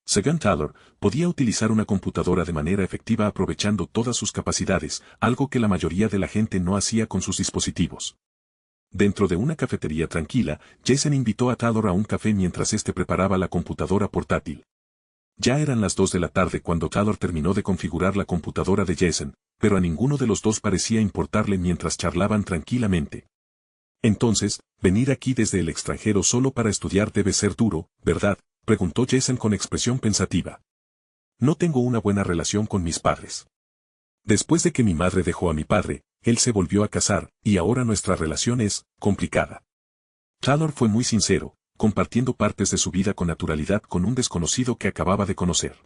Speaker 1: Según Taylor, podía utilizar una computadora de manera efectiva aprovechando todas sus capacidades, algo que la mayoría de la gente no hacía con sus dispositivos. Dentro de una cafetería tranquila, Jason invitó a Taylor a un café mientras éste preparaba la computadora portátil. Ya eran las 2 de la tarde cuando Taylor terminó de configurar la computadora de Jason, pero a ninguno de los dos parecía importarle mientras charlaban tranquilamente. Entonces, venir aquí desde el extranjero solo para estudiar debe ser duro, ¿verdad?, preguntó Jason con expresión pensativa. No tengo una buena relación con mis padres. Después de que mi madre dejó a mi padre, él se volvió a casar, y ahora nuestra relación es complicada. Taylor fue muy sincero, compartiendo partes de su vida con naturalidad con un desconocido que acababa de conocer.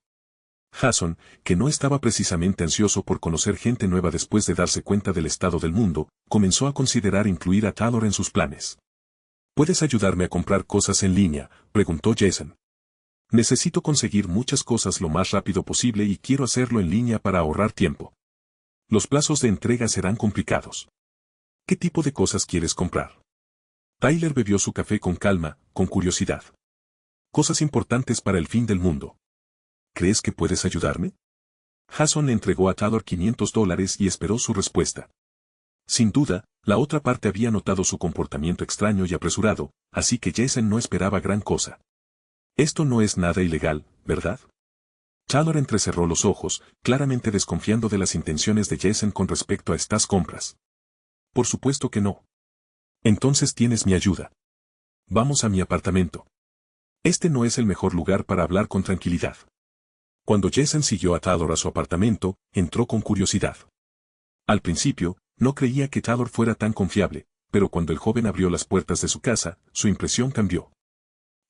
Speaker 1: Jason, que no estaba precisamente ansioso por conocer gente nueva después de darse cuenta del estado del mundo, comenzó a considerar incluir a Taylor en sus planes. ¿Puedes ayudarme a comprar cosas en línea?, preguntó Jason. Necesito conseguir muchas cosas lo más rápido posible y quiero hacerlo en línea para ahorrar tiempo. Los plazos de entrega serán complicados. ¿Qué tipo de cosas quieres comprar? Tyler bebió su café con calma, con curiosidad. Cosas importantes para el fin del mundo. ¿Crees que puedes ayudarme? Jason le entregó a Taylor $500 y esperó su respuesta. Sin duda, la otra parte había notado su comportamiento extraño y apresurado, así que Jason no esperaba gran cosa. Esto no es nada ilegal, ¿verdad? Taylor entrecerró los ojos, claramente desconfiando de las intenciones de Jason con respecto a estas compras. Por supuesto que no. Entonces tienes mi ayuda. Vamos a mi apartamento. Este no es el mejor lugar para hablar con tranquilidad. Cuando Jason siguió a Taylor a su apartamento, entró con curiosidad. Al principio, no creía que Taylor fuera tan confiable, pero cuando el joven abrió las puertas de su casa, su impresión cambió.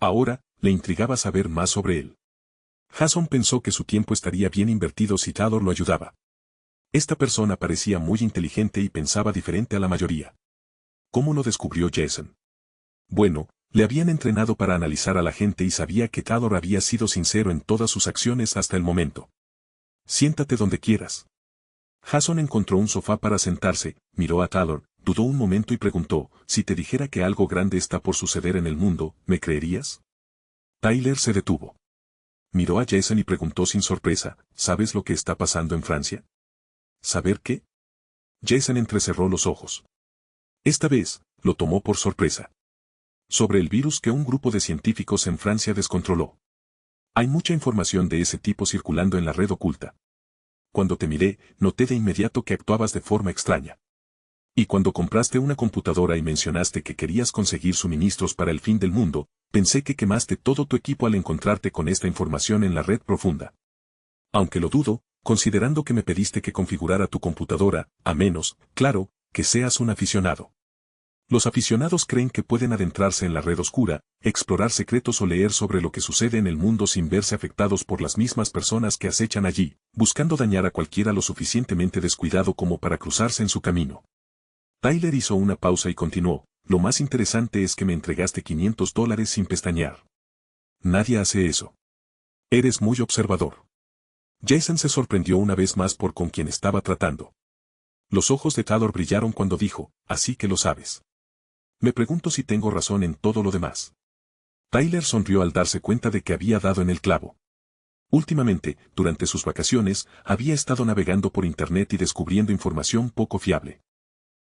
Speaker 1: Ahora, le intrigaba saber más sobre él. Jason pensó que su tiempo estaría bien invertido si Taylor lo ayudaba. Esta persona parecía muy inteligente y pensaba diferente a la mayoría. ¿Cómo lo descubrió Jason? Bueno, le habían entrenado para analizar a la gente y sabía que Taylor había sido sincero en todas sus acciones hasta el momento. Siéntate donde quieras. Jason encontró un sofá para sentarse, miró a Taylor, dudó un momento y preguntó, si te dijera que algo grande está por suceder en el mundo, ¿me creerías? Tyler se detuvo. Miró a Jason y preguntó sin sorpresa, ¿sabes lo que está pasando en Francia? ¿Saber qué? Jason entrecerró los ojos. Esta vez, lo tomó por sorpresa. Sobre el virus que un grupo de científicos en Francia descontroló. Hay mucha información de ese tipo circulando en la red oculta. Cuando te miré, noté de inmediato que actuabas de forma extraña. Y cuando compraste una computadora y mencionaste que querías conseguir suministros para el fin del mundo, pensé que quemaste todo tu equipo al encontrarte con esta información en la red profunda. Aunque lo dudo, considerando que me pediste que configurara tu computadora, a menos, claro, que seas un aficionado. Los aficionados creen que pueden adentrarse en la red oscura, explorar secretos o leer sobre lo que sucede en el mundo sin verse afectados por las mismas personas que acechan allí, buscando dañar a cualquiera lo suficientemente descuidado como para cruzarse en su camino. Tyler hizo una pausa y continuó, lo más interesante es que me entregaste $500 sin pestañear. Nadie hace eso. Eres muy observador. Jason se sorprendió una vez más por con quien estaba tratando. Los ojos de Taylor brillaron cuando dijo, así que lo sabes. Me pregunto si tengo razón en todo lo demás. Tyler sonrió al darse cuenta de que había dado en el clavo. Últimamente, durante sus vacaciones, había estado navegando por internet y descubriendo información poco fiable.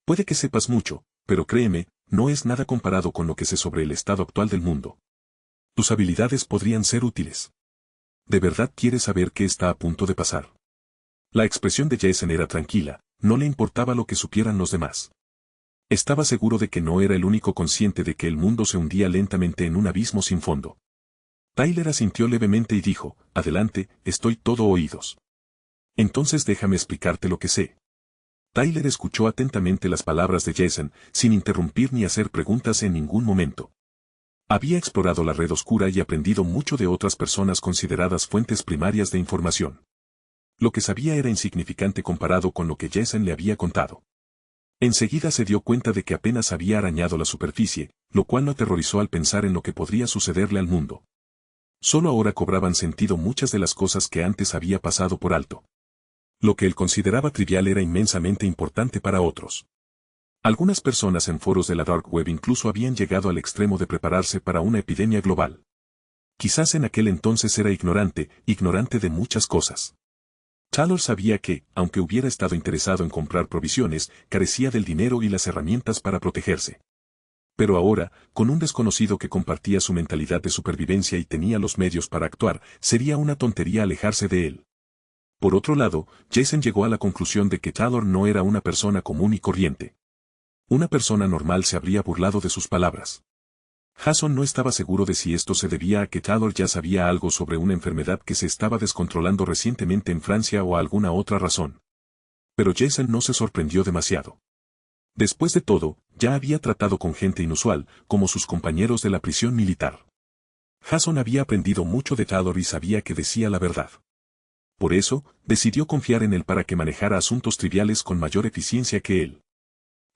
Speaker 1: Puede que sepas mucho, pero créeme, no es nada comparado con lo que sé sobre el estado actual del mundo. Tus habilidades podrían ser útiles. ¿De verdad quieres saber qué está a punto de pasar? La expresión de Jason era tranquila, no le importaba lo que supieran los demás. Estaba seguro de que no era el único consciente de que el mundo se hundía lentamente en un abismo sin fondo. Tyler asintió levemente y dijo, adelante, estoy todo oídos. Entonces déjame explicarte lo que sé. Tyler escuchó atentamente las palabras de Jason, sin interrumpir ni hacer preguntas en ningún momento. Había explorado la red oscura y aprendido mucho de otras personas consideradas fuentes primarias de información. Lo que sabía era insignificante comparado con lo que Jason le había contado. Enseguida se dio cuenta de que apenas había arañado la superficie, lo cual lo aterrorizó al pensar en lo que podría sucederle al mundo. Solo ahora cobraban sentido muchas de las cosas que antes había pasado por alto. Lo que él consideraba trivial era inmensamente importante para otros. Algunas personas en foros de la Dark Web incluso habían llegado al extremo de prepararse para una epidemia global. Quizás en aquel entonces era ignorante de muchas cosas. Taylor sabía que, aunque hubiera estado interesado en comprar provisiones, carecía del dinero y las herramientas para protegerse. Pero ahora, con un desconocido que compartía su mentalidad de supervivencia y tenía los medios para actuar, sería una tontería alejarse de él. Por otro lado, Jason llegó a la conclusión de que Taylor no era una persona común y corriente. Una persona normal se habría burlado de sus palabras. Jason no estaba seguro de si esto se debía a que Taylor ya sabía algo sobre una enfermedad que se estaba descontrolando recientemente en Francia o a alguna otra razón. Pero Jason no se sorprendió demasiado. Después de todo, ya había tratado con gente inusual, como sus compañeros de la prisión militar. Jason había aprendido mucho de Taylor y sabía que decía la verdad. Por eso, decidió confiar en él para que manejara asuntos triviales con mayor eficiencia que él.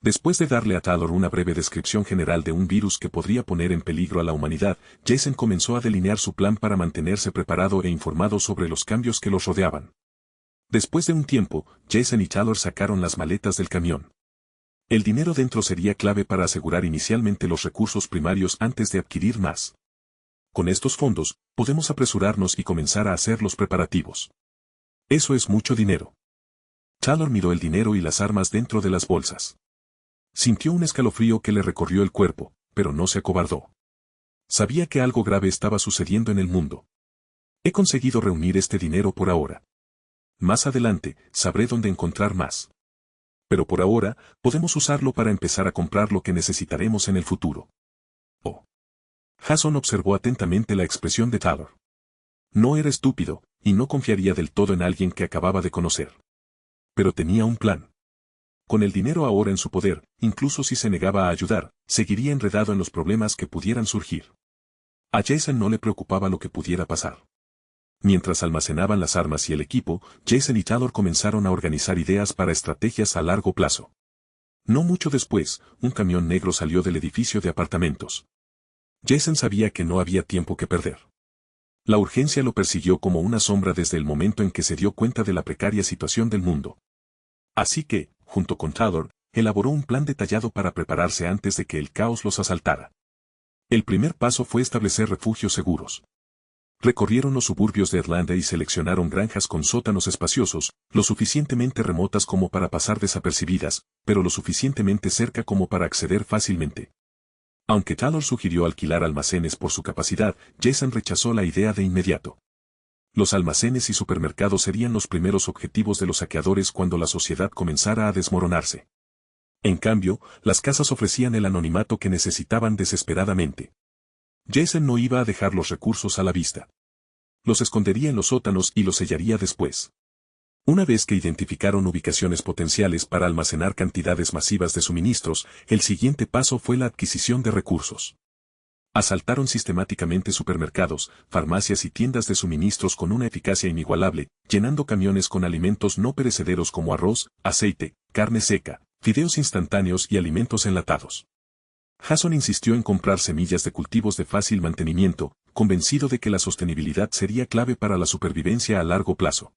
Speaker 1: Después de darle a Taylor una breve descripción general de un virus que podría poner en peligro a la humanidad, Jason comenzó a delinear su plan para mantenerse preparado e informado sobre los cambios que los rodeaban. Después de un tiempo, Jason y Taylor sacaron las maletas del camión. El dinero dentro sería clave para asegurar inicialmente los recursos primarios antes de adquirir más. Con estos fondos, podemos apresurarnos y comenzar a hacer los preparativos. Eso es mucho dinero. Taylor miró el dinero y las armas dentro de las bolsas. Sintió un escalofrío que le recorrió el cuerpo, pero no se acobardó. Sabía que algo grave estaba sucediendo en el mundo. He conseguido reunir este dinero por ahora. Más adelante, sabré dónde encontrar más. Pero por ahora, podemos usarlo para empezar a comprar lo que necesitaremos en el futuro. Oh. Jason observó atentamente la expresión de Taylor. No era estúpido, y no confiaría del todo en alguien que acababa de conocer. Pero tenía un plan. Con el dinero ahora en su poder, incluso si se negaba a ayudar, seguiría enredado en los problemas que pudieran surgir. A Jason no le preocupaba lo que pudiera pasar. Mientras almacenaban las armas y el equipo, Jason y Taylor comenzaron a organizar ideas para estrategias a largo plazo. No mucho después, un camión negro salió del edificio de apartamentos. Jason sabía que no había tiempo que perder. La urgencia lo persiguió como una sombra desde el momento en que se dio cuenta de la precaria situación del mundo. Así que, junto con Taylor, elaboró un plan detallado para prepararse antes de que el caos los asaltara. El primer paso fue establecer refugios seguros. Recorrieron los suburbios de Atlanta y seleccionaron granjas con sótanos espaciosos, lo suficientemente remotas como para pasar desapercibidas, pero lo suficientemente cerca como para acceder fácilmente. Aunque Taylor sugirió alquilar almacenes por su capacidad, Jason rechazó la idea de inmediato. Los almacenes y supermercados serían los primeros objetivos de los saqueadores cuando la sociedad comenzara a desmoronarse. En cambio, las casas ofrecían el anonimato que necesitaban desesperadamente. Jason no iba a dejar los recursos a la vista. Los escondería en los sótanos y los sellaría después. Una vez que identificaron ubicaciones potenciales para almacenar cantidades masivas de suministros, el siguiente paso fue la adquisición de recursos. Asaltaron sistemáticamente supermercados, farmacias y tiendas de suministros con una eficacia inigualable, llenando camiones con alimentos no perecederos como arroz, aceite, carne seca, fideos instantáneos y alimentos enlatados. Jason insistió en comprar semillas de cultivos de fácil mantenimiento, convencido de que la sostenibilidad sería clave para la supervivencia a largo plazo.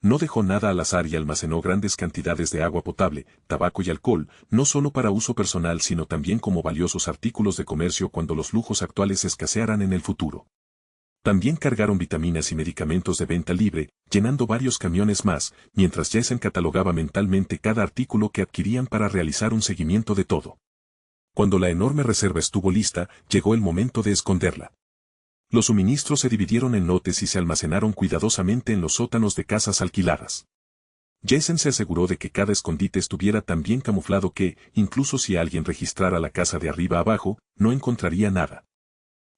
Speaker 1: No dejó nada al azar y almacenó grandes cantidades de agua potable, tabaco y alcohol, no solo para uso personal sino también como valiosos artículos de comercio cuando los lujos actuales escasearan en el futuro. También cargaron vitaminas y medicamentos de venta libre, llenando varios camiones más, mientras Jason catalogaba mentalmente cada artículo que adquirían para realizar un seguimiento de todo. Cuando la enorme reserva estuvo lista, llegó el momento de esconderla. Los suministros se dividieron en lotes y se almacenaron cuidadosamente en los sótanos de casas alquiladas. Jason se aseguró de que cada escondite estuviera tan bien camuflado que, incluso si alguien registrara la casa de arriba abajo, no encontraría nada.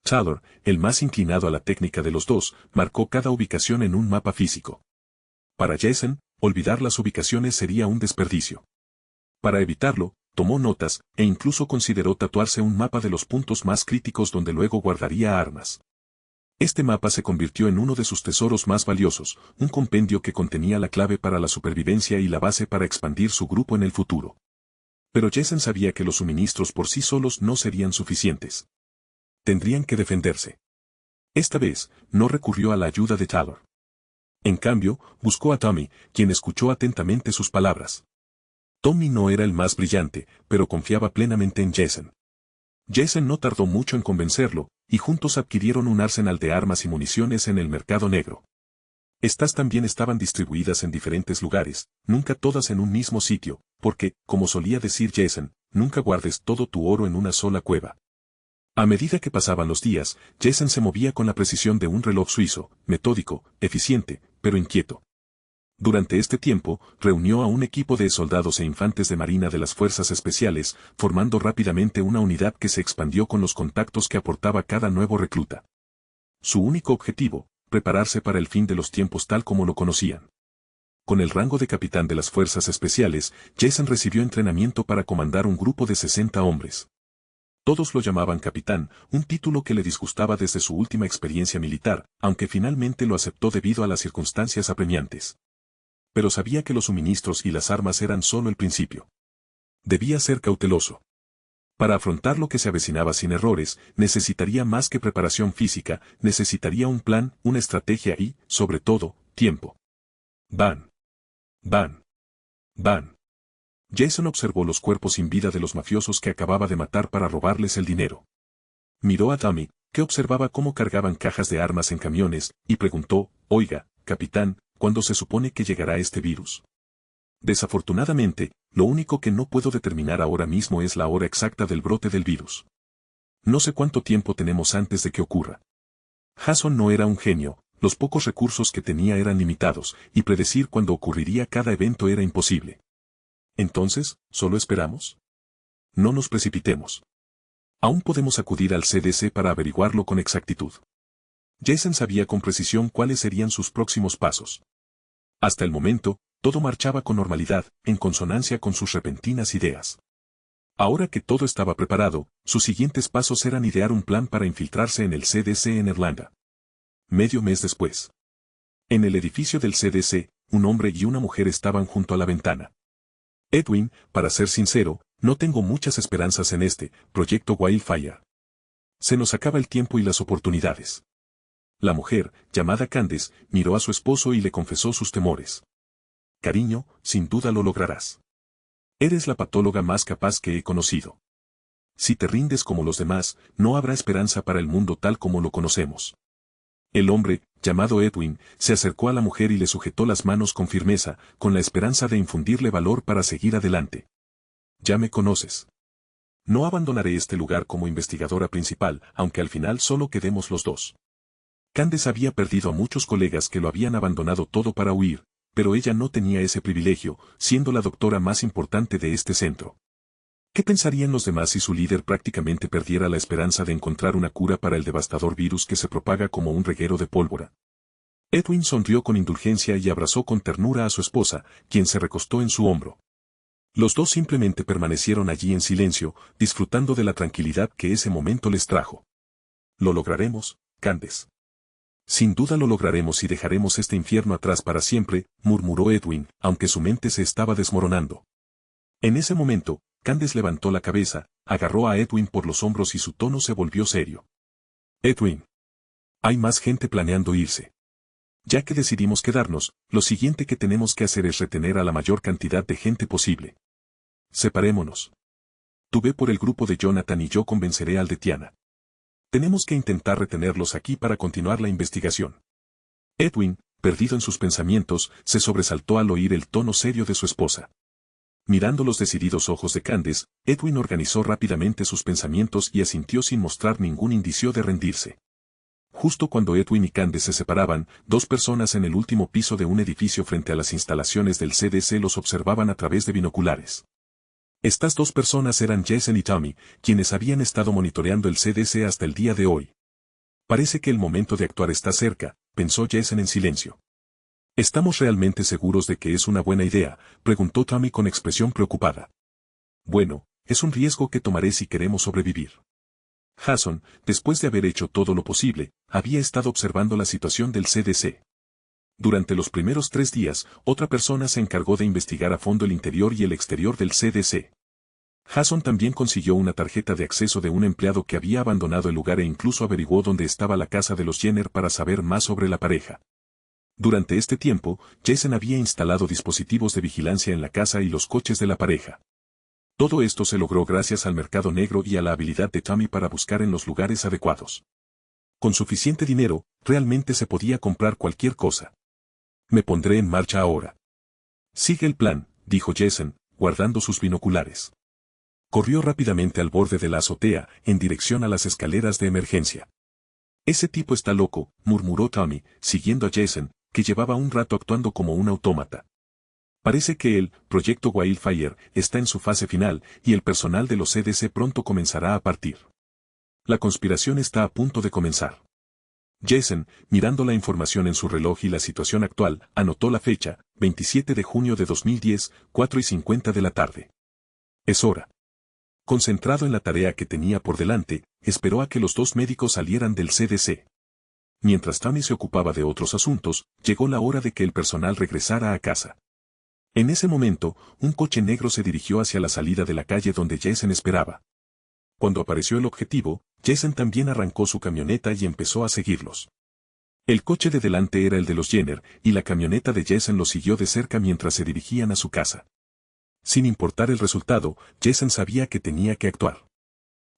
Speaker 1: Taylor, el más inclinado a la técnica de los dos, marcó cada ubicación en un mapa físico. Para Jason, olvidar las ubicaciones sería un desperdicio. Para evitarlo, tomó notas, e incluso consideró tatuarse un mapa de los puntos más críticos donde luego guardaría armas. Este mapa se convirtió en uno de sus tesoros más valiosos, un compendio que contenía la clave para la supervivencia y la base para expandir su grupo en el futuro. Pero Jason sabía que los suministros por sí solos no serían suficientes. Tendrían que defenderse. Esta vez, no recurrió a la ayuda de Taylor. En cambio, buscó a Tommy, quien escuchó atentamente sus palabras. Tommy no era el más brillante, pero confiaba plenamente en Jason. Jason no tardó mucho en convencerlo, y juntos adquirieron un arsenal de armas y municiones en el mercado negro. Estas también estaban distribuidas en diferentes lugares, nunca todas en un mismo sitio, porque, como solía decir Jason, nunca guardes todo tu oro en una sola cueva. A medida que pasaban los días, Jason se movía con la precisión de un reloj suizo, metódico, eficiente, pero inquieto. Durante este tiempo, reunió a un equipo de soldados e infantes de marina de las fuerzas especiales, formando rápidamente una unidad que se expandió con los contactos que aportaba cada nuevo recluta. Su único objetivo, prepararse para el fin de los tiempos tal como lo conocían. Con el rango de capitán de las fuerzas especiales, Jason recibió entrenamiento para comandar un grupo de 60 hombres. Todos lo llamaban capitán, un título que le disgustaba desde su última experiencia militar, aunque finalmente lo aceptó debido a las circunstancias apremiantes. Pero sabía que los suministros y las armas eran solo el principio. Debía ser cauteloso. Para afrontar lo que se avecinaba sin errores, necesitaría más que preparación física, necesitaría un plan, una estrategia y, sobre todo, tiempo. Van. Van. Van. Jason observó los cuerpos sin vida de los mafiosos que acababa de matar para robarles el dinero. Miró a Tommy, que observaba cómo cargaban cajas de armas en camiones, y preguntó, «Oiga, capitán, ¿cuándo se supone que llegará este virus?» Desafortunadamente, lo único que no puedo determinar ahora mismo es la hora exacta del brote del virus. No sé cuánto tiempo tenemos antes de que ocurra. Jason no era un genio, los pocos recursos que tenía eran limitados, y predecir cuándo ocurriría cada evento era imposible. Entonces, ¿solo esperamos? No nos precipitemos. Aún podemos acudir al CDC para averiguarlo con exactitud. Jason sabía con precisión cuáles serían sus próximos pasos. Hasta el momento, todo marchaba con normalidad, en consonancia con sus repentinas ideas. Ahora que todo estaba preparado, sus siguientes pasos eran idear un plan para infiltrarse en el CDC en Irlanda. Medio mes después. En el edificio del CDC, un hombre y una mujer estaban junto a la ventana. Edwin, para ser sincero, no tengo muchas esperanzas en este proyecto Wildfire. Se nos acaba el tiempo y las oportunidades. La mujer, llamada Candace, miró a su esposo y le confesó sus temores. Cariño, sin duda lo lograrás. Eres la patóloga más capaz que he conocido. Si te rindes como los demás, no habrá esperanza para el mundo tal como lo conocemos. El hombre, llamado Edwin, se acercó a la mujer y le sujetó las manos con firmeza, con la esperanza de infundirle valor para seguir adelante. Ya me conoces. No abandonaré este lugar como investigadora principal, aunque al final solo quedemos los dos. Candace había perdido a muchos colegas que lo habían abandonado todo para huir, pero ella no tenía ese privilegio, siendo la doctora más importante de este centro. ¿Qué pensarían los demás si su líder prácticamente perdiera la esperanza de encontrar una cura para el devastador virus que se propaga como un reguero de pólvora? Edwin sonrió con indulgencia y abrazó con ternura a su esposa, quien se recostó en su hombro. Los dos simplemente permanecieron allí en silencio, disfrutando de la tranquilidad que ese momento les trajo. Lo lograremos, Candace. Sin duda lo lograremos y dejaremos este infierno atrás para siempre, murmuró Edwin, aunque su mente se estaba desmoronando. En ese momento, Candace levantó la cabeza, agarró a Edwin por los hombros y su tono se volvió serio. Edwin. Hay más gente planeando irse. Ya que decidimos quedarnos, lo siguiente que tenemos que hacer es retener a la mayor cantidad de gente posible. Separémonos. Tú ve por el grupo de Jonathan y yo convenceré al de Tiana. Tenemos que intentar retenerlos aquí para continuar la investigación. Edwin, perdido en sus pensamientos, se sobresaltó al oír el tono serio de su esposa. Mirando los decididos ojos de Candace, Edwin organizó rápidamente sus pensamientos y asintió sin mostrar ningún indicio de rendirse. Justo cuando Edwin y Candace se separaban, dos personas en el último piso de un edificio frente a las instalaciones del CDC los observaban a través de binoculares. Estas dos personas eran Jason y Tommy, quienes habían estado monitoreando el CDC hasta el día de hoy. Parece que el momento de actuar está cerca, pensó Jason en silencio. ¿Estamos realmente seguros de que es una buena idea?, preguntó Tommy con expresión preocupada. Bueno, es un riesgo que tomaré si queremos sobrevivir. Jason, después de haber hecho todo lo posible, había estado observando la situación del CDC. Durante los primeros 3 días, otra persona se encargó de investigar a fondo el interior y el exterior del CDC. Jason también consiguió una tarjeta de acceso de un empleado que había abandonado el lugar e incluso averiguó dónde estaba la casa de los Jenner para saber más sobre la pareja. Durante este tiempo, Jason había instalado dispositivos de vigilancia en la casa y los coches de la pareja. Todo esto se logró gracias al mercado negro y a la habilidad de Tommy para buscar en los lugares adecuados. Con suficiente dinero, realmente se podía comprar cualquier cosa. Me pondré en marcha ahora. Sigue el plan, dijo Jason, guardando sus binoculares. Corrió rápidamente al borde de la azotea, en dirección a las escaleras de emergencia. Ese tipo está loco, murmuró Tommy, siguiendo a Jason, que llevaba un rato actuando como un autómata. Parece que el proyecto Wildfire está en su fase final y el personal de los CDC pronto comenzará a partir. La conspiración está a punto de comenzar. Jason, mirando la información en su reloj y la situación actual, anotó la fecha, 27 de junio de 2010, 4:50 de la tarde. Es hora. Concentrado en la tarea que tenía por delante, esperó a que los dos médicos salieran del CDC. Mientras Tommy se ocupaba de otros asuntos, llegó la hora de que el personal regresara a casa. En ese momento, un coche negro se dirigió hacia la salida de la calle donde Jason esperaba. Cuando apareció el objetivo, Jason también arrancó su camioneta y empezó a seguirlos. El coche de delante era el de los Jenner, y la camioneta de Jason lo siguió de cerca mientras se dirigían a su casa. Sin importar el resultado, Jason sabía que tenía que actuar.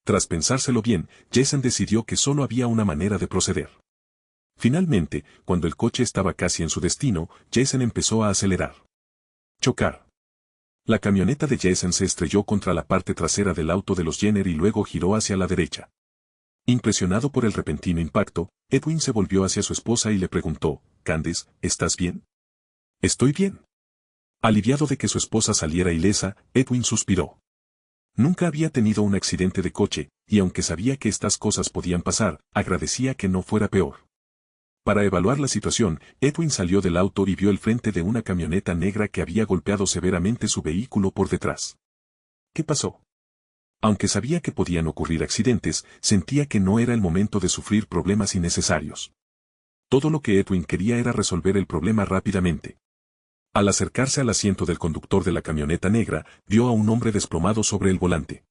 Speaker 1: Tras pensárselo bien, Jason decidió que solo había una manera de proceder. Finalmente, cuando el coche estaba casi en su destino, Jason empezó a acelerar. Chocar. La camioneta de Jason se estrelló contra la parte trasera del auto de los Jenner y luego giró hacia la derecha. Impresionado por el repentino impacto, Edwin se volvió hacia su esposa y le preguntó, «Candace, ¿estás bien?» «Estoy bien». Aliviado de que su esposa saliera ilesa, Edwin suspiró. Nunca había tenido un accidente de coche, y aunque sabía que estas cosas podían pasar, agradecía que no fuera peor. Para evaluar la situación, Edwin salió del auto y vio el frente de una camioneta negra que había golpeado severamente su vehículo por detrás. ¿Qué pasó? Aunque sabía que podían ocurrir accidentes, sentía que no era el momento de sufrir problemas innecesarios. Todo lo que Edwin quería era resolver el problema rápidamente. Al acercarse al asiento del conductor de la camioneta negra, vio a un hombre desplomado sobre el volante.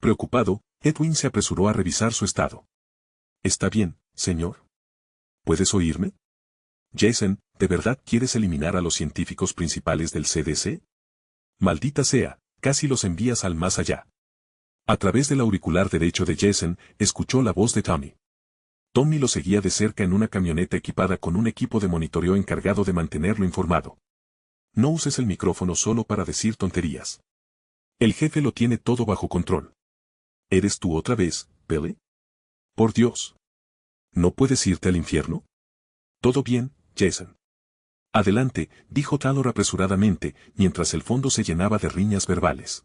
Speaker 1: Preocupado, Edwin se apresuró a revisar su estado. «¿Está bien, señor? ¿Puedes oírme?» «Jason, ¿de verdad quieres eliminar a los científicos principales del CDC? Maldita sea, casi los envías al más allá». A través del auricular derecho de Jason, escuchó la voz de Tommy. Tommy lo seguía de cerca en una camioneta equipada con un equipo de monitoreo encargado de mantenerlo informado. «No uses el micrófono solo para decir tonterías. El jefe lo tiene todo bajo control». «¿Eres tú otra vez, Billy? Por Dios. ¿No puedes irte al infierno?» «Todo bien, Jason». «Adelante», dijo Taylor apresuradamente, mientras el fondo se llenaba de riñas verbales.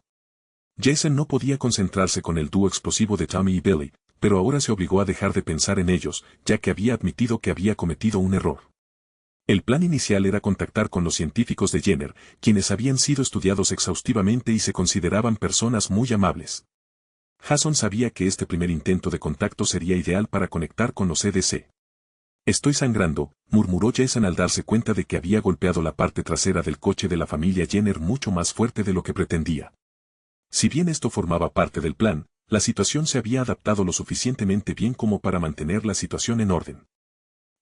Speaker 1: Jason no podía concentrarse con el dúo explosivo de Tommy y Billy, pero ahora se obligó a dejar de pensar en ellos, ya que había admitido que había cometido un error. El plan inicial era contactar con los científicos de Jenner, quienes habían sido estudiados exhaustivamente y se consideraban personas muy amables. Jason sabía que este primer intento de contacto sería ideal para conectar con los CDC. «Estoy sangrando», murmuró Jason al darse cuenta de que había golpeado la parte trasera del coche de la familia Jenner mucho más fuerte de lo que pretendía. Si bien esto formaba parte del plan, la situación se había adaptado lo suficientemente bien como para mantener la situación en orden.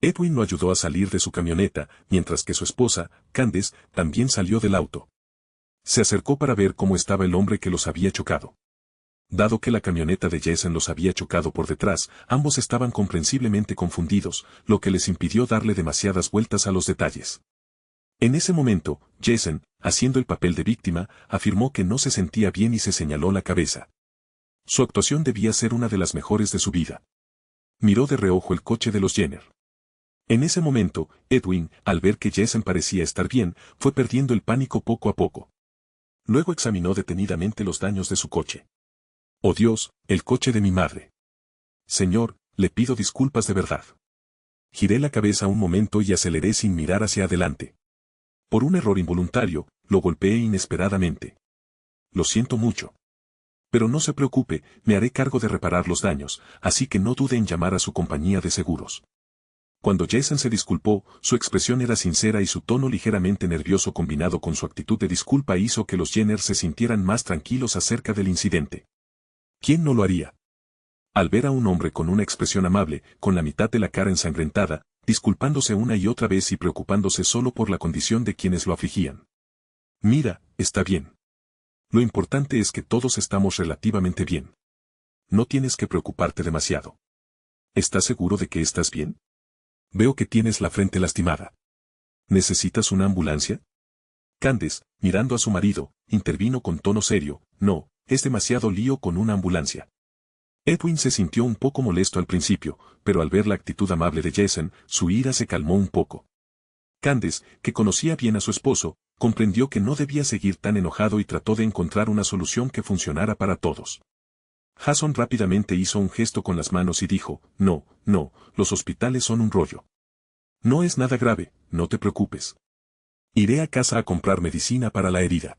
Speaker 1: Edwin lo ayudó a salir de su camioneta, mientras que su esposa, Candace, también salió del auto. Se acercó para ver cómo estaba el hombre que los había chocado. Dado que la camioneta de Jason los había chocado por detrás, ambos estaban comprensiblemente confundidos, lo que les impidió darle demasiadas vueltas a los detalles. En ese momento, Jason, haciendo el papel de víctima, afirmó que no se sentía bien y se señaló la cabeza. Su actuación debía ser una de las mejores de su vida. Miró de reojo el coche de los Jenner. En ese momento, Edwin, al ver que Jason parecía estar bien, fue perdiendo el pánico poco a poco. Luego examinó detenidamente los daños de su coche. «Oh Dios, el coche de mi madre. Señor, le pido disculpas de verdad». Giré la cabeza un momento y aceleré sin mirar hacia adelante. Por un error involuntario, lo golpeé inesperadamente. «Lo siento mucho. Pero no se preocupe, me haré cargo de reparar los daños, así que no dude en llamar a su compañía de seguros». Cuando Jason se disculpó, su expresión era sincera y su tono ligeramente nervioso combinado con su actitud de disculpa hizo que los Jenner se sintieran más tranquilos acerca del incidente. ¿Quién no lo haría? Al ver a un hombre con una expresión amable, con la mitad de la cara ensangrentada, disculpándose una y otra vez y preocupándose solo por la condición de quienes lo afligían. «Mira, está bien. Lo importante es que todos estamos relativamente bien. No tienes que preocuparte demasiado. ¿Estás seguro de que estás bien? Veo que tienes la frente lastimada. ¿Necesitas una ambulancia?» Candace, mirando a su marido, intervino con tono serio. «No, es demasiado lío con una ambulancia. Edwin se sintió un poco molesto al principio, pero al ver la actitud amable de Jason, su ira se calmó un poco. Candace, que conocía bien a su esposo, comprendió que no debía seguir tan enojado y trató de encontrar una solución que funcionara para todos. Jason rápidamente hizo un gesto con las manos y dijo, no, no, los hospitales son un rollo. No es nada grave, no te preocupes. Iré a casa a comprar medicina para la herida.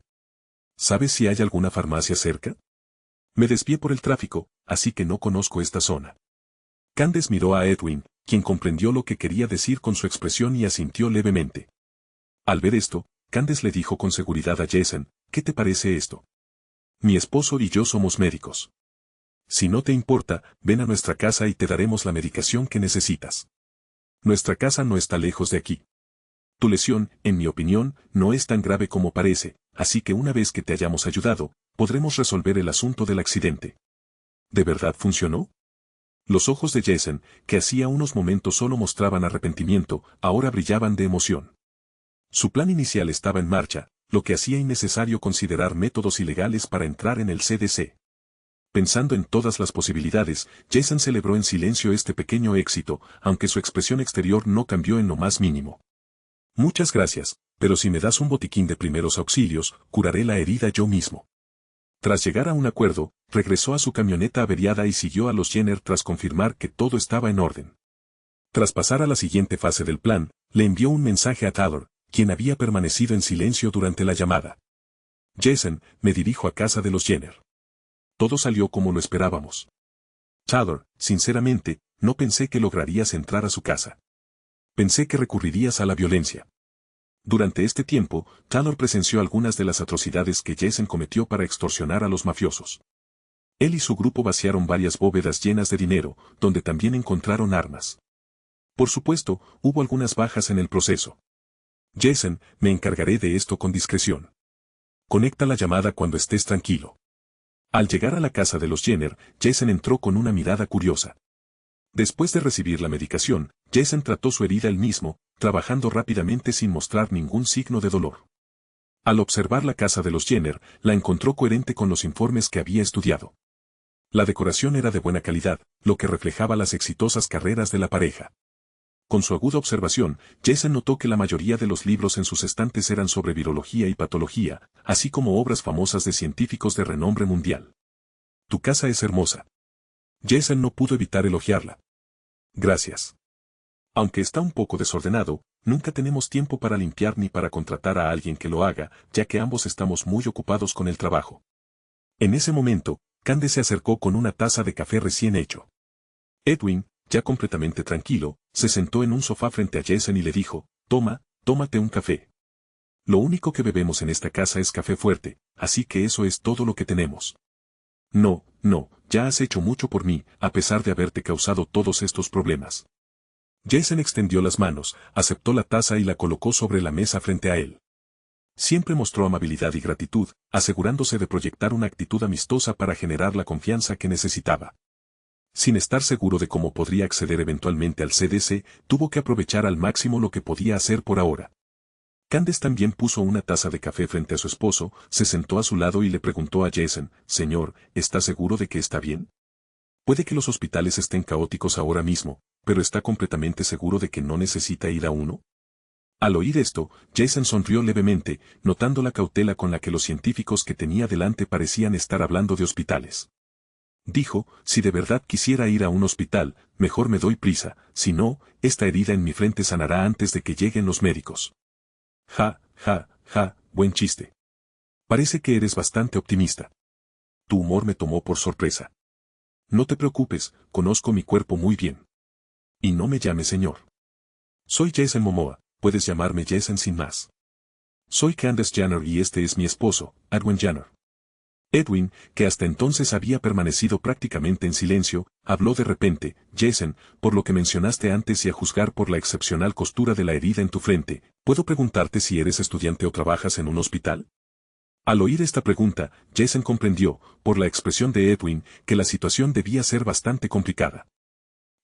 Speaker 1: ¿Sabes si hay alguna farmacia cerca? Me desvié por el tráfico, así que no conozco esta zona. Candace miró a Edwin, quien comprendió lo que quería decir con su expresión y asintió levemente. Al ver esto, Candace le dijo con seguridad a Jason, ¿qué te parece esto? Mi esposo y yo somos médicos. Si no te importa, ven a nuestra casa y te daremos la medicación que necesitas. Nuestra casa no está lejos de aquí. Tu lesión, en mi opinión, no es tan grave como parece, así que una vez que te hayamos ayudado, podremos resolver el asunto del accidente. ¿De verdad funcionó? Los ojos de Jason, que hacía unos momentos solo mostraban arrepentimiento, ahora brillaban de emoción. Su plan inicial estaba en marcha, lo que hacía innecesario considerar métodos ilegales para entrar en el CDC. Pensando en todas las posibilidades, Jason celebró en silencio este pequeño éxito, aunque su expresión exterior no cambió en lo más mínimo. Muchas gracias, pero si me das un botiquín de primeros auxilios, curaré la herida yo mismo. Tras llegar a un acuerdo, regresó a su camioneta averiada y siguió a los Jenner tras confirmar que todo estaba en orden. Tras pasar a la siguiente fase del plan, le envió un mensaje a Taylor, quien había permanecido en silencio durante la llamada. Jason, me dirijo a casa de los Jenner. Todo salió como lo esperábamos. Taylor, sinceramente, no pensé que lograrías entrar a su casa. Pensé que recurrirías a la violencia. Durante este tiempo, Taylor presenció algunas de las atrocidades que Jason cometió para extorsionar a los mafiosos. Él y su grupo vaciaron varias bóvedas llenas de dinero, donde también encontraron armas. Por supuesto, hubo algunas bajas en el proceso. Jason, me encargaré de esto con discreción. Conecta la llamada cuando estés tranquilo. Al llegar a la casa de los Jenner, Jason entró con una mirada curiosa. Después de recibir la medicación, Jason trató su herida él mismo, trabajando rápidamente sin mostrar ningún signo de dolor. Al observar la casa de los Jenner, la encontró coherente con los informes que había estudiado. La decoración era de buena calidad, lo que reflejaba las exitosas carreras de la pareja. Con su aguda observación, Jason notó que la mayoría de los libros en sus estantes eran sobre virología y patología, así como obras famosas de científicos de renombre mundial. Tu casa es hermosa. Jason no pudo evitar elogiarla. Gracias. Aunque está un poco desordenado, nunca tenemos tiempo para limpiar ni para contratar a alguien que lo haga, ya que ambos estamos muy ocupados con el trabajo. En ese momento, Candace se acercó con una taza de café recién hecho. Edwin, ya completamente tranquilo, se sentó en un sofá frente a Jason y le dijo, tómate un café. Lo único que bebemos en esta casa es café fuerte, así que eso es todo lo que tenemos. No, ya has hecho mucho por mí, a pesar de haberte causado todos estos problemas. Jason extendió las manos, aceptó la taza y la colocó sobre la mesa frente a él. Siempre mostró amabilidad y gratitud, asegurándose de proyectar una actitud amistosa para generar la confianza que necesitaba. Sin estar seguro de cómo podría acceder eventualmente al CDC, tuvo que aprovechar al máximo lo que podía hacer por ahora. Candace también puso una taza de café frente a su esposo, se sentó a su lado y le preguntó a Jason, Señor, ¿está seguro de que está bien? Puede que los hospitales estén caóticos ahora mismo, pero ¿está completamente seguro de que no necesita ir a uno? Al oír esto, Jason sonrió levemente, notando la cautela con la que los científicos que tenía delante parecían estar hablando de hospitales. Dijo, si de verdad quisiera ir a un hospital, mejor me doy prisa, si no, esta herida en mi frente sanará antes de que lleguen los médicos. Ja, buen chiste. Parece que eres bastante optimista. Tu humor me tomó por sorpresa. No te preocupes, conozco mi cuerpo muy bien. Y no me llames señor. Soy Jason Momoa, puedes llamarme Jason sin más. Soy Candace Jenner y este es mi esposo, Edwin Jenner. Edwin, que hasta entonces había permanecido prácticamente en silencio, habló de repente, Jason, por lo que mencionaste antes y a juzgar por la excepcional costura de la herida en tu frente, ¿puedo preguntarte si eres estudiante o trabajas en un hospital? Al oír esta pregunta, Jason comprendió, por la expresión de Edwin, que la situación debía ser bastante complicada.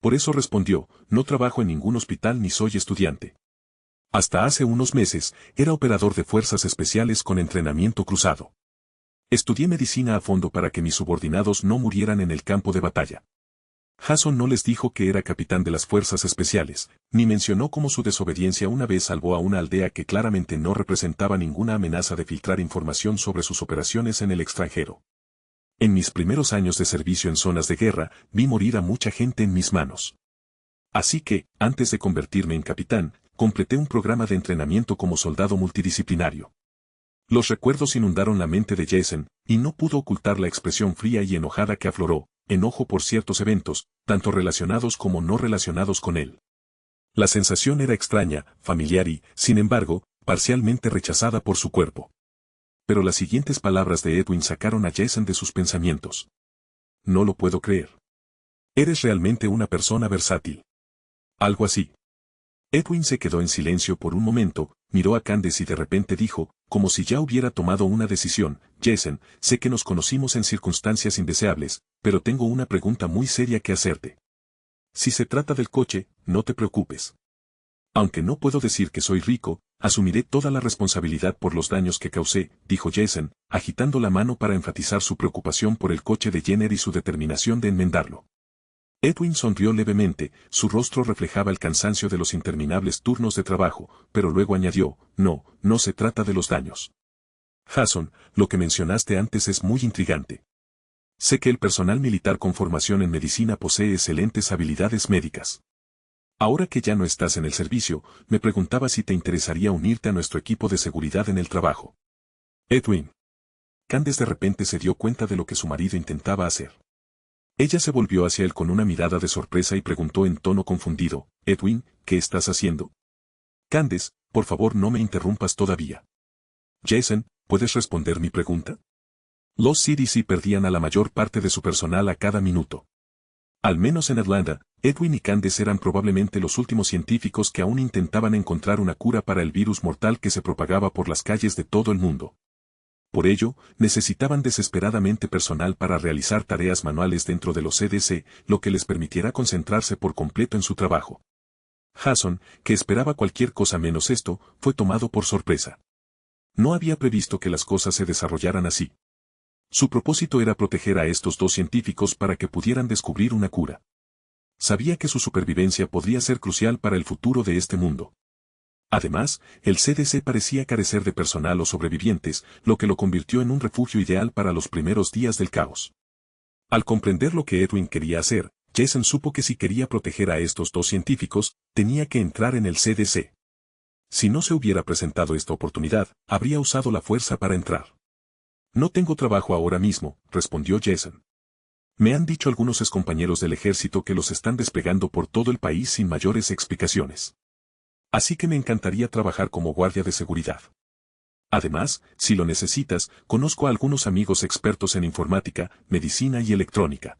Speaker 1: Por eso respondió, no trabajo en ningún hospital ni soy estudiante. Hasta hace unos meses, era operador de fuerzas especiales con entrenamiento cruzado. Estudié medicina a fondo para que mis subordinados no murieran en el campo de batalla. Jason no les dijo que era capitán de las fuerzas especiales, ni mencionó cómo su desobediencia una vez salvó a una aldea que claramente no representaba ninguna amenaza de filtrar información sobre sus operaciones en el extranjero. En mis primeros años de servicio en zonas de guerra, vi morir a mucha gente en mis manos. Así que, antes de convertirme en capitán, completé un programa de entrenamiento como soldado multidisciplinario. Los recuerdos inundaron la mente de Jason, y no pudo ocultar la expresión fría y enojada que afloró, enojo por ciertos eventos, tanto relacionados como no relacionados con él. La sensación era extraña, familiar y, sin embargo, parcialmente rechazada por su cuerpo. Pero las siguientes palabras de Edwin sacaron a Jason de sus pensamientos. No lo puedo creer. Eres realmente una persona versátil. Algo así. Edwin se quedó en silencio por un momento, miró a Candace y de repente dijo, como si ya hubiera tomado una decisión, Jason, sé que nos conocimos en circunstancias indeseables, pero tengo una pregunta muy seria que hacerte. Si se trata del coche, no te preocupes. Aunque no puedo decir que soy rico, asumiré toda la responsabilidad por los daños que causé, dijo Jason, agitando la mano para enfatizar su preocupación por el coche de Jenner y su determinación de enmendarlo. Edwin sonrió levemente, su rostro reflejaba el cansancio de los interminables turnos de trabajo, pero luego añadió, no se trata de los daños. Jason, lo que mencionaste antes es muy intrigante. Sé que el personal militar con formación en medicina posee excelentes habilidades médicas. Ahora que ya no estás en el servicio, me preguntaba si te interesaría unirte a nuestro equipo de seguridad en el trabajo. Edwin. Candace de repente se dio cuenta de lo que su marido intentaba hacer. Ella se volvió hacia él con una mirada de sorpresa y preguntó en tono confundido, Edwin, ¿qué estás haciendo? Candace, por favor no me interrumpas todavía. Jason, ¿puedes responder mi pregunta? Los CDC perdían a la mayor parte de su personal a cada minuto. Al menos en Atlanta, Edwin y Candace eran probablemente los últimos científicos que aún intentaban encontrar una cura para el virus mortal que se propagaba por las calles de todo el mundo. Por ello, necesitaban desesperadamente personal para realizar tareas manuales dentro de los CDC, lo que les permitiera concentrarse por completo en su trabajo. Jason, que esperaba cualquier cosa menos esto, fue tomado por sorpresa. No había previsto que las cosas se desarrollaran así. Su propósito era proteger a estos dos científicos para que pudieran descubrir una cura. Sabía que su supervivencia podría ser crucial para el futuro de este mundo. Además, el CDC parecía carecer de personal o sobrevivientes, lo que lo convirtió en un refugio ideal para los primeros días del caos. Al comprender lo que Edwin quería hacer, Jason supo que si quería proteger a estos dos científicos, tenía que entrar en el CDC. Si no se hubiera presentado esta oportunidad, habría usado la fuerza para entrar. No tengo trabajo ahora mismo, respondió Jason. Me han dicho algunos excompañeros del ejército que los están desplegando por todo el país sin mayores explicaciones. Así que me encantaría trabajar como guardia de seguridad. Además, si lo necesitas, conozco a algunos amigos expertos en informática, medicina y electrónica.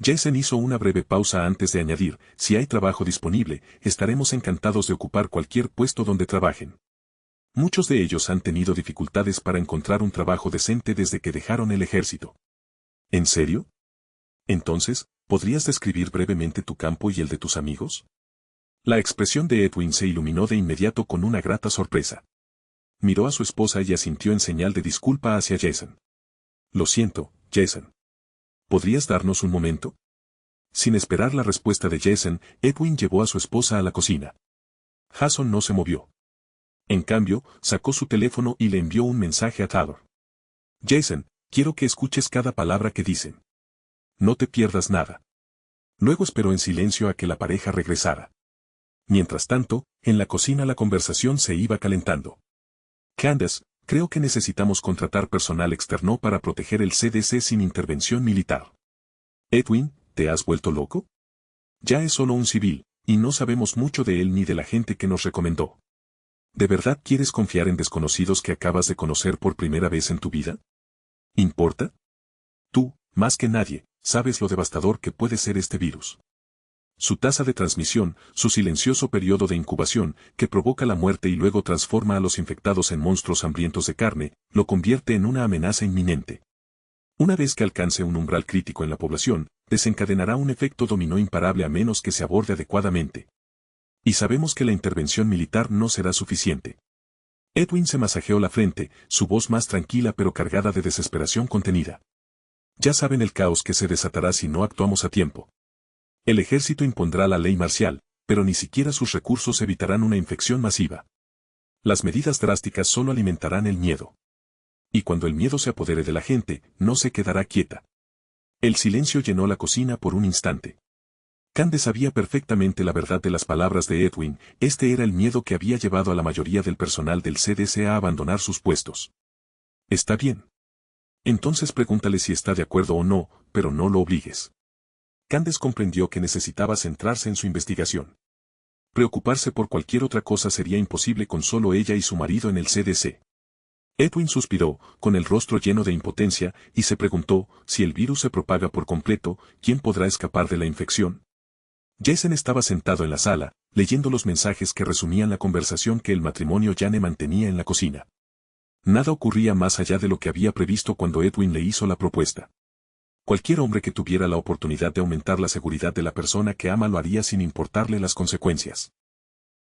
Speaker 1: Jason hizo una breve pausa antes de añadir, si hay trabajo disponible, estaremos encantados de ocupar cualquier puesto donde trabajen. Muchos de ellos han tenido dificultades para encontrar un trabajo decente desde que dejaron el ejército. ¿En serio? Entonces, ¿podrías describir brevemente tu campo y el de tus amigos? La expresión de Edwin se iluminó de inmediato con una grata sorpresa. Miró a su esposa y asintió en señal de disculpa hacia Jason. Lo siento, Jason. ¿Podrías darnos un momento? Sin esperar la respuesta de Jason, Edwin llevó a su esposa a la cocina. Jason no se movió. En cambio, sacó su teléfono y le envió un mensaje a Taylor. Jason, quiero que escuches cada palabra que dicen. No te pierdas nada. Luego esperó en silencio a que la pareja regresara. Mientras tanto, en la cocina la conversación se iba calentando. Candace, creo que necesitamos contratar personal externo para proteger el CDC sin intervención militar. Edwin, ¿te has vuelto loco? Ya es solo un civil, y no sabemos mucho de él ni de la gente que nos recomendó. ¿De verdad quieres confiar en desconocidos que acabas de conocer por primera vez en tu vida? ¿Importa? Tú, más que nadie, sabes lo devastador que puede ser este virus. Su tasa de transmisión, su silencioso periodo de incubación, que provoca la muerte y luego transforma a los infectados en monstruos hambrientos de carne, lo convierte en una amenaza inminente. Una vez que alcance un umbral crítico en la población, desencadenará un efecto dominó imparable a menos que se aborde adecuadamente. Y sabemos que la intervención militar no será suficiente. Edwin se masajeó la frente, su voz más tranquila pero cargada de desesperación contenida. Ya saben el caos que se desatará si no actuamos a tiempo. El ejército impondrá la ley marcial, pero ni siquiera sus recursos evitarán una infección masiva. Las medidas drásticas solo alimentarán el miedo. Y cuando el miedo se apodere de la gente, no se quedará quieta. El silencio llenó la cocina por un instante. Candace sabía perfectamente la verdad de las palabras de Edwin, este era el miedo que había llevado a la mayoría del personal del CDC a abandonar sus puestos. Está bien. Entonces pregúntale si está de acuerdo o no, pero no lo obligues. Candace comprendió que necesitaba centrarse en su investigación. Preocuparse por cualquier otra cosa sería imposible con solo ella y su marido en el CDC. Edwin suspiró, con el rostro lleno de impotencia, y se preguntó, si el virus se propaga por completo, ¿quién podrá escapar de la infección? Jason estaba sentado en la sala, leyendo los mensajes que resumían la conversación que el matrimonio Jane mantenía en la cocina. Nada ocurría más allá de lo que había previsto cuando Edwin le hizo la propuesta. Cualquier hombre que tuviera la oportunidad de aumentar la seguridad de la persona que ama lo haría sin importarle las consecuencias.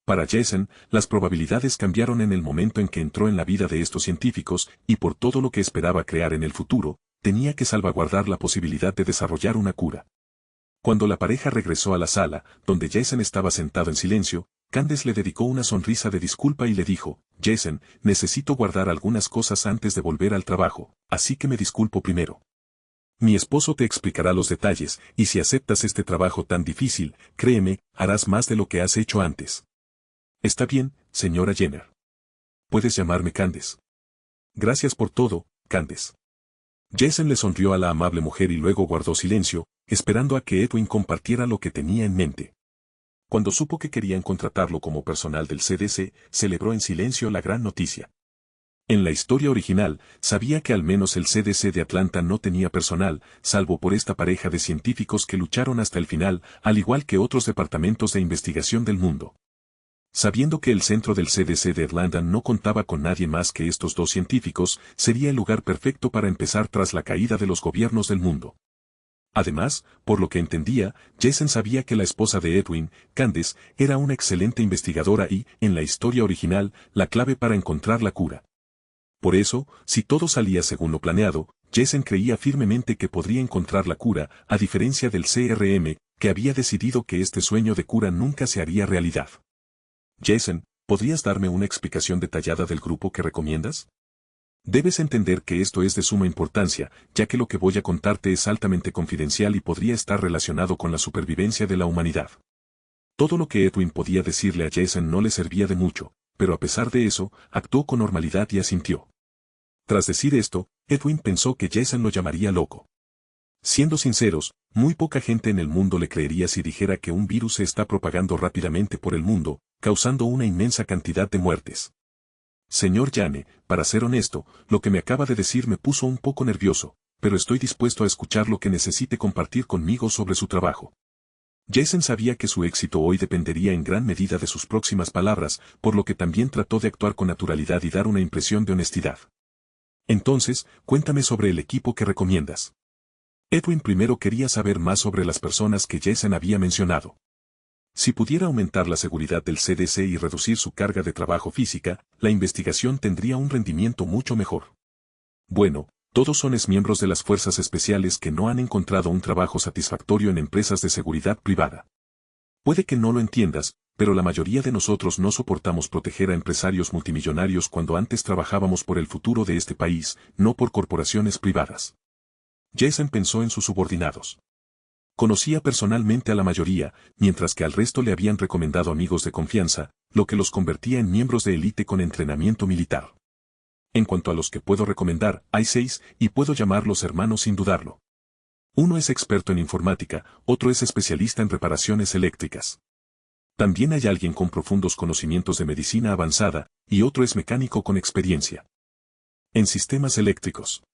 Speaker 1: Para Jason, las probabilidades cambiaron en el momento en que entró en la vida de estos científicos, y por todo lo que esperaba crear en el futuro, tenía que salvaguardar la posibilidad de desarrollar una cura. Cuando la pareja regresó a la sala, donde Jason estaba sentado en silencio, Candace le dedicó una sonrisa de disculpa y le dijo, Jason, necesito guardar algunas cosas antes de volver al trabajo, así que me disculpo primero. Mi esposo te explicará los detalles, y si aceptas este trabajo tan difícil, créeme, harás más de lo que has hecho antes. Está bien, señora Jenner. Puedes llamarme Candace. Gracias por todo, Candace. Jason le sonrió a la amable mujer y luego guardó silencio, esperando a que Edwin compartiera lo que tenía en mente. Cuando supo que querían contratarlo como personal del CDC, celebró en silencio la gran noticia. En la historia original, sabía que al menos el CDC de Atlanta no tenía personal, salvo por esta pareja de científicos que lucharon hasta el final, al igual que otros departamentos de investigación del mundo. Sabiendo que el centro del CDC de Atlanta no contaba con nadie más que estos dos científicos, sería el lugar perfecto para empezar tras la caída de los gobiernos del mundo. Además, por lo que entendía, Jason sabía que la esposa de Edwin, Candace, era una excelente investigadora y, en la historia original, la clave para encontrar la cura. Por eso, si todo salía según lo planeado, Jason creía firmemente que podría encontrar la cura, a diferencia del CRM, que había decidido que este sueño de cura nunca se haría realidad. Jason, ¿podrías darme una explicación detallada del grupo que recomiendas? Debes entender que esto es de suma importancia, ya que lo que voy a contarte es altamente confidencial y podría estar relacionado con la supervivencia de la humanidad. Todo lo que Edwin podía decirle a Jason no le servía de mucho, pero a pesar de eso, actuó con normalidad y asintió. Tras decir esto, Edwin pensó que Jason lo llamaría loco. Siendo sinceros, muy poca gente en el mundo le creería si dijera que un virus se está propagando rápidamente por el mundo, causando una inmensa cantidad de muertes. Señor Jane, para ser honesto, lo que me acaba de decir me puso un poco nervioso, pero estoy dispuesto a escuchar lo que necesite compartir conmigo sobre su trabajo. Jason sabía que su éxito hoy dependería en gran medida de sus próximas palabras, por lo que también trató de actuar con naturalidad y dar una impresión de honestidad. Entonces, cuéntame sobre el equipo que recomiendas. Edwin primero quería saber más sobre las personas que Jason había mencionado. Si pudiera aumentar la seguridad del CDC y reducir su carga de trabajo física, la investigación tendría un rendimiento mucho mejor. Bueno, todos son exmiembros de las fuerzas especiales que no han encontrado un trabajo satisfactorio en empresas de seguridad privada. Puede que no lo entiendas, pero la mayoría de nosotros no soportamos proteger a empresarios multimillonarios cuando antes trabajábamos por el futuro de este país, no por corporaciones privadas. Jason pensó en sus subordinados. Conocía personalmente a la mayoría, mientras que al resto le habían recomendado amigos de confianza, lo que los convertía en miembros de élite con entrenamiento militar. En cuanto a los que puedo recomendar, hay 6, y puedo llamarlos hermanos sin dudarlo. Uno es experto en informática, otro es especialista en reparaciones eléctricas. También hay alguien con profundos conocimientos de medicina avanzada, y otro es mecánico con experiencia en sistemas eléctricos.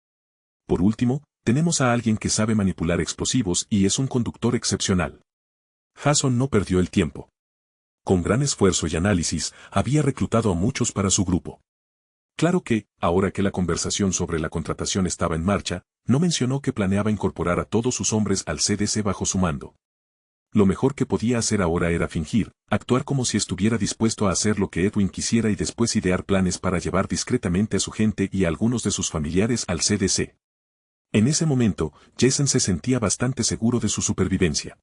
Speaker 1: Por último, tenemos a alguien que sabe manipular explosivos y es un conductor excepcional. Jason no perdió el tiempo. Con gran esfuerzo y análisis, había reclutado a muchos para su grupo. Claro que, ahora que la conversación sobre la contratación estaba en marcha, no mencionó que planeaba incorporar a todos sus hombres al CDC bajo su mando. Lo mejor que podía hacer ahora era fingir, actuar como si estuviera dispuesto a hacer lo que Edwin quisiera y después idear planes para llevar discretamente a su gente y a algunos de sus familiares al CDC. En ese momento, Jason se sentía bastante seguro de su supervivencia.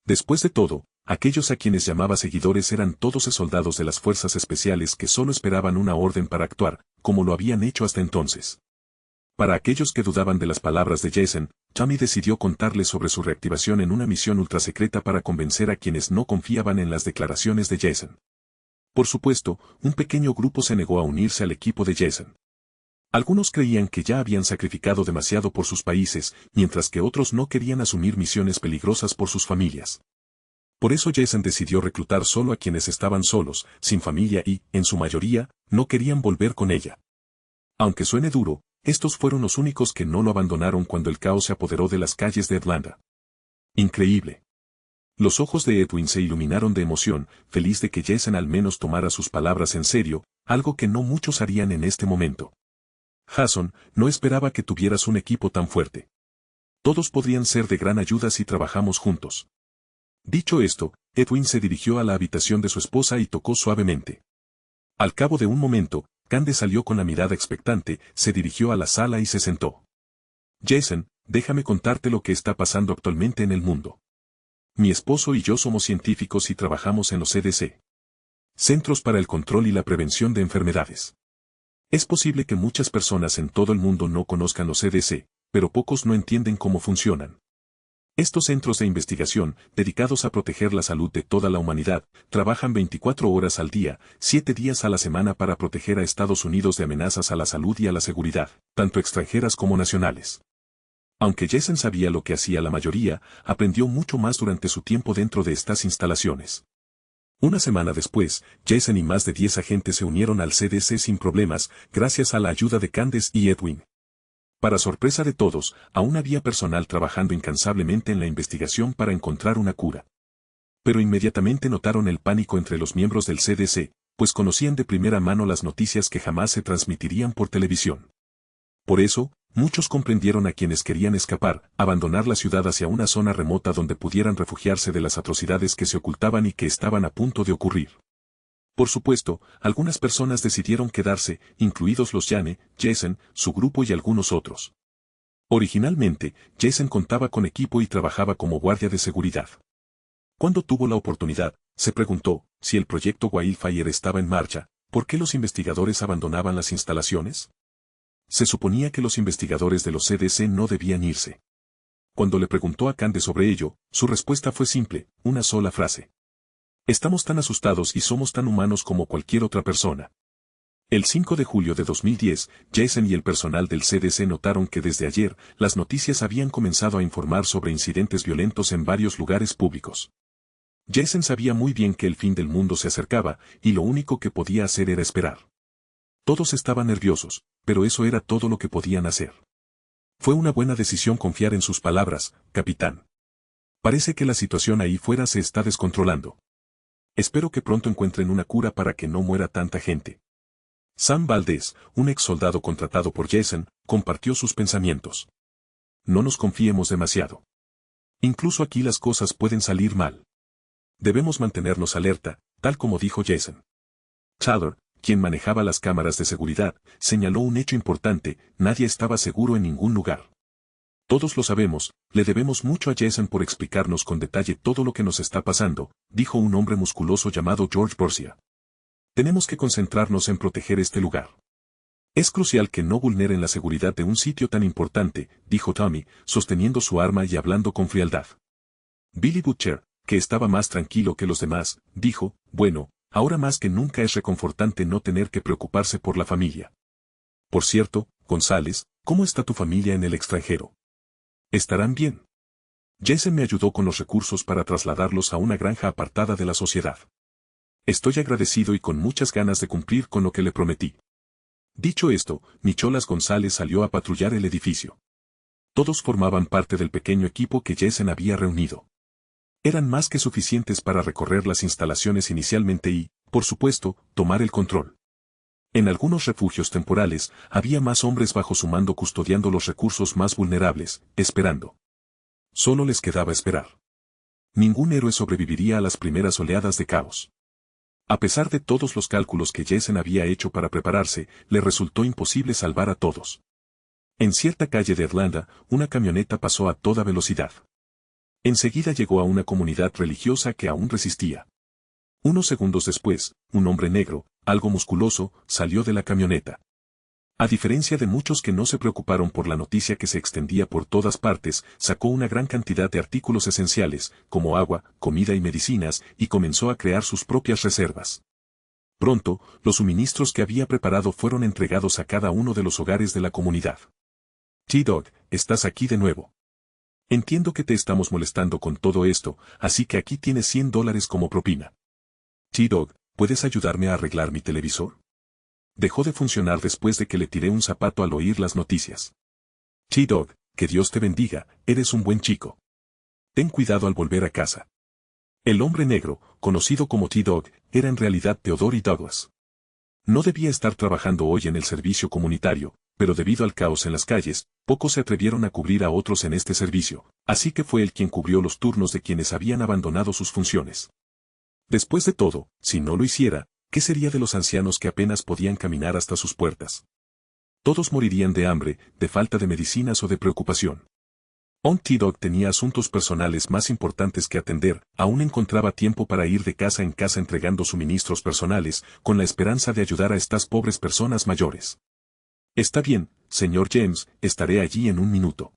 Speaker 1: Después de todo, aquellos a quienes llamaba seguidores eran todos soldados de las fuerzas especiales que solo esperaban una orden para actuar, como lo habían hecho hasta entonces. Para aquellos que dudaban de las palabras de Jason, Tommy decidió contarles sobre su reactivación en una misión ultrasecreta para convencer a quienes no confiaban en las declaraciones de Jason. Por supuesto, un pequeño grupo se negó a unirse al equipo de Jason. Algunos creían que ya habían sacrificado demasiado por sus países, mientras que otros no querían asumir misiones peligrosas por sus familias. Por eso Jason decidió reclutar solo a quienes estaban solos, sin familia y, en su mayoría, no querían volver con ella. Aunque suene duro, estos fueron los únicos que no lo abandonaron cuando el caos se apoderó de las calles de Atlanta. Increíble. Los ojos de Edwin se iluminaron de emoción, feliz de que Jason al menos tomara sus palabras en serio, algo que no muchos harían en este momento. Jason, no esperaba que tuvieras un equipo tan fuerte. Todos podrían ser de gran ayuda si trabajamos juntos. Dicho esto, Edwin se dirigió a la habitación de su esposa y tocó suavemente. Al cabo de un momento, Candace salió con la mirada expectante, se dirigió a la sala y se sentó. Jason, déjame contarte lo que está pasando actualmente en el mundo. Mi esposo y yo somos científicos y trabajamos en los CDC. Centros para el Control y la Prevención de Enfermedades. Es posible que muchas personas en todo el mundo no conozcan los CDC, pero pocos no entienden cómo funcionan. Estos centros de investigación, dedicados a proteger la salud de toda la humanidad, trabajan 24 horas al día, 7 días a la semana para proteger a Estados Unidos de amenazas a la salud y a la seguridad, tanto extranjeras como nacionales. Aunque Jason sabía lo que hacía la mayoría, aprendió mucho más durante su tiempo dentro de estas instalaciones. Una semana después, Jason y más de 10 agentes se unieron al CDC sin problemas, gracias a la ayuda de Candace y Edwin. Para sorpresa de todos, aún había personal trabajando incansablemente en la investigación para encontrar una cura. Pero inmediatamente notaron el pánico entre los miembros del CDC, pues conocían de primera mano las noticias que jamás se transmitirían por televisión. Por eso, muchos comprendieron a quienes querían escapar, abandonar la ciudad hacia una zona remota donde pudieran refugiarse de las atrocidades que se ocultaban y que estaban a punto de ocurrir. Por supuesto, algunas personas decidieron quedarse, incluidos los Jane, Jason, su grupo y algunos otros. Originalmente, Jason contaba con equipo y trabajaba como guardia de seguridad. Cuando tuvo la oportunidad, se preguntó, si el proyecto Wildfire estaba en marcha, ¿por qué los investigadores abandonaban las instalaciones? Se suponía que los investigadores de los CDC no debían irse. Cuando le preguntó a Candace sobre ello, su respuesta fue simple, una sola frase. Estamos tan asustados y somos tan humanos como cualquier otra persona. El 5 de julio de 2010, Jason y el personal del CDC notaron que desde ayer, las noticias habían comenzado a informar sobre incidentes violentos en varios lugares públicos. Jason sabía muy bien que el fin del mundo se acercaba, y lo único que podía hacer era esperar. Todos estaban nerviosos, pero eso era todo lo que podían hacer. Fue una buena decisión confiar en sus palabras, capitán. Parece que la situación ahí fuera se está descontrolando. Espero que pronto encuentren una cura para que no muera tanta gente. Sam Valdez, un ex soldado contratado por Jason, compartió sus pensamientos. No nos confiemos demasiado. Incluso aquí las cosas pueden salir mal. Debemos mantenernos alerta, tal como dijo Jason. Tyler, quien manejaba las cámaras de seguridad, señaló un hecho importante, nadie estaba seguro en ningún lugar. Todos lo sabemos, le debemos mucho a Jason por explicarnos con detalle todo lo que nos está pasando, dijo un hombre musculoso llamado George Borsia. Tenemos que concentrarnos en proteger este lugar. Es crucial que no vulneren la seguridad de un sitio tan importante, dijo Tommy, sosteniendo su arma y hablando con frialdad. Billy Butcher, que estaba más tranquilo que los demás, dijo, bueno, ahora más que nunca es reconfortante no tener que preocuparse por la familia. Por cierto, González, ¿cómo está tu familia en el extranjero? ¿Estarán bien? Jason me ayudó con los recursos para trasladarlos a una granja apartada de la sociedad. Estoy agradecido y con muchas ganas de cumplir con lo que le prometí. Dicho esto, Nicholas González salió a patrullar el edificio. Todos formaban parte del pequeño equipo que Jason había reunido. Eran más que suficientes para recorrer las instalaciones inicialmente y, por supuesto, tomar el control. En algunos refugios temporales, había más hombres bajo su mando custodiando los recursos más vulnerables, esperando. Solo les quedaba esperar. Ningún héroe sobreviviría a las primeras oleadas de caos. A pesar de todos los cálculos que Jessen había hecho para prepararse, le resultó imposible salvar a todos. En cierta calle de Irlanda, una camioneta pasó a toda velocidad. Enseguida llegó a una comunidad religiosa que aún resistía. Unos segundos después, un hombre negro, algo musculoso, salió de la camioneta. A diferencia de muchos que no se preocuparon por la noticia que se extendía por todas partes, sacó una gran cantidad de artículos esenciales, como agua, comida y medicinas, y comenzó a crear sus propias reservas. Pronto, los suministros que había preparado fueron entregados a cada uno de los hogares de la comunidad. T-Dog, estás aquí de nuevo. Entiendo que te estamos molestando con todo esto, así que aquí tienes $100 como propina. T-Dog, ¿puedes ayudarme a arreglar mi televisor? Dejó de funcionar después de que le tiré un zapato al oír las noticias. T-Dog, que Dios te bendiga, eres un buen chico. Ten cuidado al volver a casa. El hombre negro, conocido como T-Dog, era en realidad Theodore Douglas. No debía estar trabajando hoy en el servicio comunitario, pero debido al caos en las calles, pocos se atrevieron a cubrir a otros en este servicio, así que fue él quien cubrió los turnos de quienes habían abandonado sus funciones. Después de todo, si no lo hiciera, ¿qué sería de los ancianos que apenas podían caminar hasta sus puertas? Todos morirían de hambre, de falta de medicinas o de preocupación. T-Dog tenía asuntos personales más importantes que atender, aún encontraba tiempo para ir de casa en casa entregando suministros personales, con la esperanza de ayudar a estas pobres personas mayores. Está bien, señor James, estaré allí en un minuto.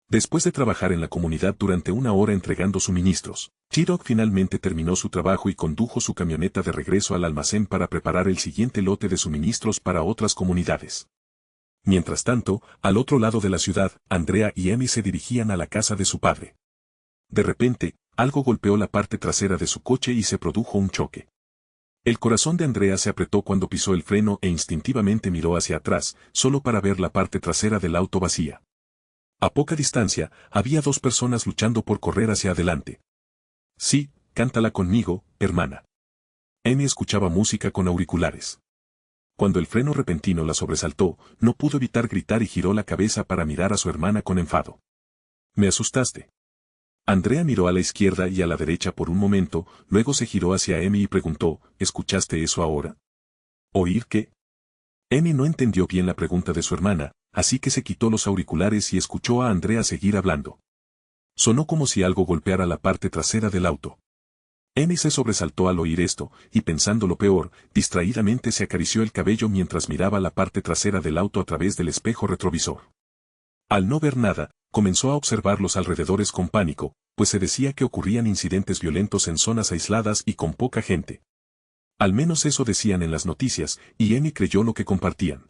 Speaker 1: Después de trabajar en la comunidad durante una hora entregando suministros, T-Dog finalmente terminó su trabajo y condujo su camioneta de regreso al almacén para preparar el siguiente lote de suministros para otras comunidades. Mientras tanto, al otro lado de la ciudad, Andrea y Amy se dirigían a la casa de su padre. De repente, algo golpeó la parte trasera de su coche y se produjo un choque. El corazón de Andrea se apretó cuando pisó el freno e instintivamente miró hacia atrás, solo para ver la parte trasera del auto vacía. A poca distancia, había dos personas luchando por correr hacia adelante. Sí, cántala conmigo, hermana. Amy escuchaba música con auriculares. Cuando el freno repentino la sobresaltó, no pudo evitar gritar y giró la cabeza para mirar a su hermana con enfado. Me asustaste. Andrea miró a la izquierda y a la derecha por un momento, luego se giró hacia Amy y preguntó, ¿escuchaste eso ahora? ¿Oír qué? Amy no entendió bien la pregunta de su hermana, así que se quitó los auriculares y escuchó a Andrea seguir hablando. Sonó como si algo golpeara la parte trasera del auto. Amy se sobresaltó al oír esto, y pensando lo peor, distraídamente se acarició el cabello mientras miraba la parte trasera del auto a través del espejo retrovisor. Al no ver nada, comenzó a observar los alrededores con pánico, pues se decía que ocurrían incidentes violentos en zonas aisladas y con poca gente. Al menos eso decían en las noticias, y Amy creyó lo que compartían.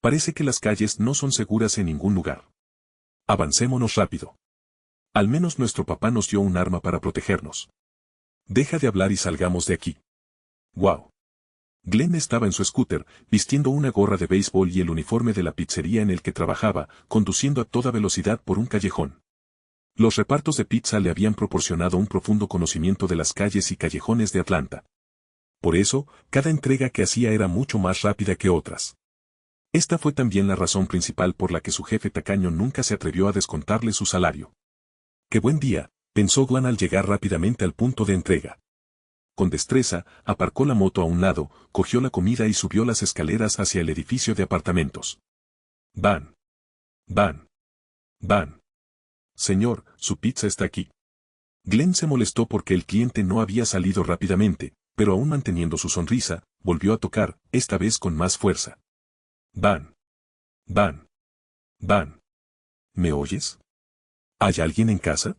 Speaker 1: Parece que las calles no son seguras en ningún lugar. Avancémonos rápido. Al menos nuestro papá nos dio un arma para protegernos. Deja de hablar y salgamos de aquí. ¡Wow! Glenn estaba en su scooter, vistiendo una gorra de béisbol y el uniforme de la pizzería en el que trabajaba, conduciendo a toda velocidad por un callejón. Los repartos de pizza le habían proporcionado un profundo conocimiento de las calles y callejones de Atlanta. Por eso, cada entrega que hacía era mucho más rápida que otras. Esta fue también la razón principal por la que su jefe tacaño nunca se atrevió a descontarle su salario. ¡Qué buen día!, pensó Glenn al llegar rápidamente al punto de entrega. Con destreza, aparcó la moto a un lado, cogió la comida y subió las escaleras hacia el edificio de apartamentos. Van. Van. Van. Señor, su pizza está aquí. Glenn se molestó porque el cliente no había salido rápidamente, pero aún manteniendo su sonrisa, volvió a tocar, esta vez con más fuerza. Van. Van. Van. ¿Me oyes? ¿Hay alguien en casa?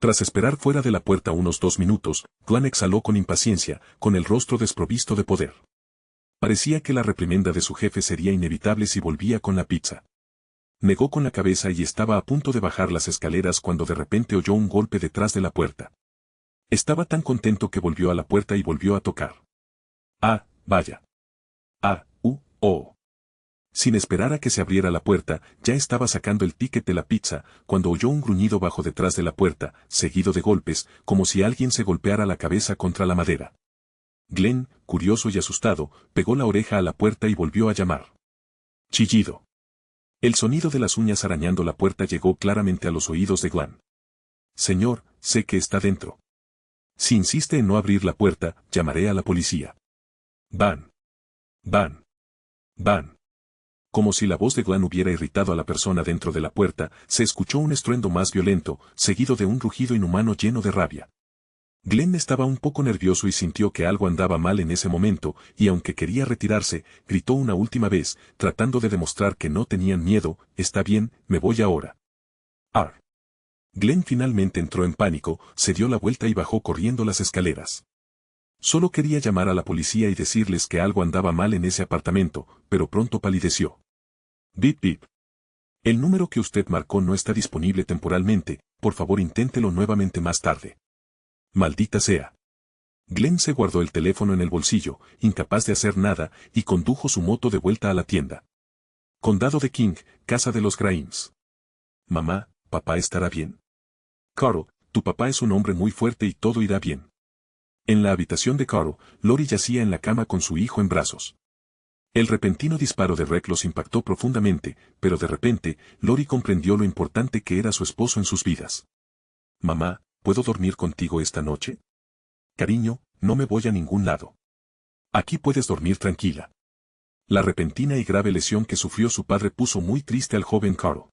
Speaker 1: Tras esperar fuera de la puerta unos 2 minutos, Glenn exhaló con impaciencia, con el rostro desprovisto de poder. Parecía que la reprimenda de su jefe sería inevitable si volvía con la pizza. Negó con la cabeza y estaba a punto de bajar las escaleras cuando de repente oyó un golpe detrás de la puerta. Estaba tan contento que volvió a la puerta y volvió a tocar. Ah, vaya. Ah, oh. Sin esperar a que se abriera la puerta, ya estaba sacando el ticket de la pizza, cuando oyó un gruñido bajo detrás de la puerta, seguido de golpes, como si alguien se golpeara la cabeza contra la madera. Glenn, curioso y asustado, pegó la oreja a la puerta y volvió a llamar. Chillido. El sonido de las uñas arañando la puerta llegó claramente a los oídos de Glenn. Señor, sé que está dentro. Si insiste en no abrir la puerta, llamaré a la policía. Van. Van. Van. Como si la voz de Glenn hubiera irritado a la persona dentro de la puerta, se escuchó un estruendo más violento, seguido de un rugido inhumano lleno de rabia. Glenn estaba un poco nervioso y sintió que algo andaba mal en ese momento, y aunque quería retirarse, gritó una última vez, tratando de demostrar que no tenían miedo: «Está bien, me voy ahora». Ar. Glenn finalmente entró en pánico, se dio la vuelta y bajó corriendo las escaleras. Solo quería llamar a la policía y decirles que algo andaba mal en ese apartamento, pero pronto palideció. Bip bip. El número que usted marcó no está disponible temporalmente, por favor inténtelo nuevamente más tarde. Maldita sea. Glenn se guardó el teléfono en el bolsillo, incapaz de hacer nada, y condujo su moto de vuelta a la tienda. Condado de King, casa de los Grimes. Mamá, papá estará bien. Carl, tu papá es un hombre muy fuerte y todo irá bien. En la habitación de Carl, Lori yacía en la cama con su hijo en brazos. El repentino disparo de Rec los impactó profundamente, pero de repente, Lori comprendió lo importante que era su esposo en sus vidas. Mamá, ¿puedo dormir contigo esta noche? Cariño, no me voy a ningún lado. Aquí puedes dormir tranquila. La repentina y grave lesión que sufrió su padre puso muy triste al joven Carl.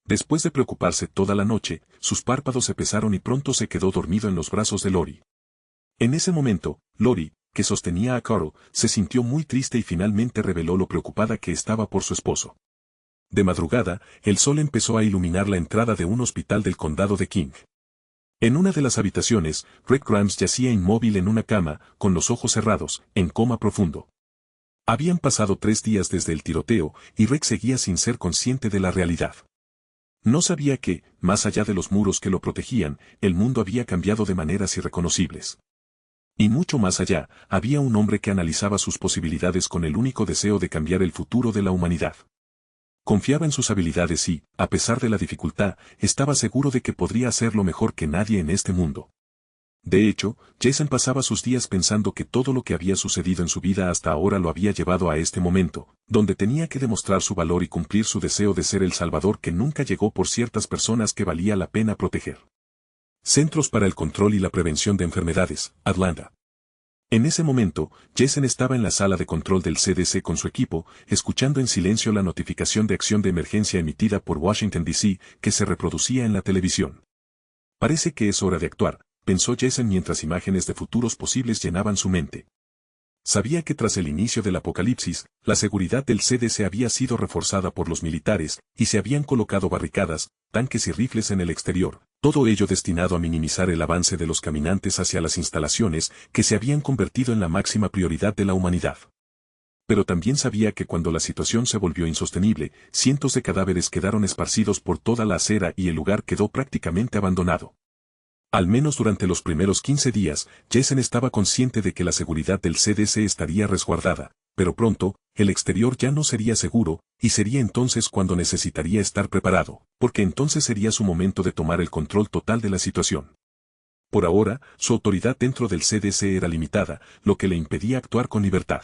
Speaker 1: Después de preocuparse toda la noche, sus párpados se pesaron y pronto se quedó dormido en los brazos de Lori. En ese momento, Lori, que sostenía a Carl, se sintió muy triste y finalmente reveló lo preocupada que estaba por su esposo. De madrugada, el sol empezó a iluminar la entrada de un hospital del condado de King. En una de las habitaciones, Rick Grimes yacía inmóvil en una cama, con los ojos cerrados, en coma profundo. Habían pasado 3 días desde el tiroteo, y Rick seguía sin ser consciente de la realidad. No sabía que, más allá de los muros que lo protegían, el mundo había cambiado de maneras irreconocibles. Y mucho más allá, había un hombre que analizaba sus posibilidades con el único deseo de cambiar el futuro de la humanidad. Confiaba en sus habilidades y, a pesar de la dificultad, estaba seguro de que podría hacerlo mejor que nadie en este mundo. De hecho, Jason pasaba sus días pensando que todo lo que había sucedido en su vida hasta ahora lo había llevado a este momento, donde tenía que demostrar su valor y cumplir su deseo de ser el salvador que nunca llegó por ciertas personas que valía la pena proteger. Centros para el Control y la Prevención de Enfermedades, Atlanta. En ese momento, Jason estaba en la sala de control del CDC con su equipo, escuchando en silencio la notificación de acción de emergencia emitida por Washington, D.C., que se reproducía en la televisión. Parece que es hora de actuar, pensó Jason mientras imágenes de futuros posibles llenaban su mente. Sabía que tras el inicio del apocalipsis, la seguridad del CDC había sido reforzada por los militares, y se habían colocado barricadas, tanques y rifles en el exterior, todo ello destinado a minimizar el avance de los caminantes hacia las instalaciones que se habían convertido en la máxima prioridad de la humanidad. Pero también sabía que cuando la situación se volvió insostenible, cientos de cadáveres quedaron esparcidos por toda la acera y el lugar quedó prácticamente abandonado. Al menos durante los primeros 15 días, Jason estaba consciente de que la seguridad del CDC estaría resguardada, pero pronto, el exterior ya no sería seguro, y sería entonces cuando necesitaría estar preparado, porque entonces sería su momento de tomar el control total de la situación. Por ahora, su autoridad dentro del CDC era limitada, lo que le impedía actuar con libertad.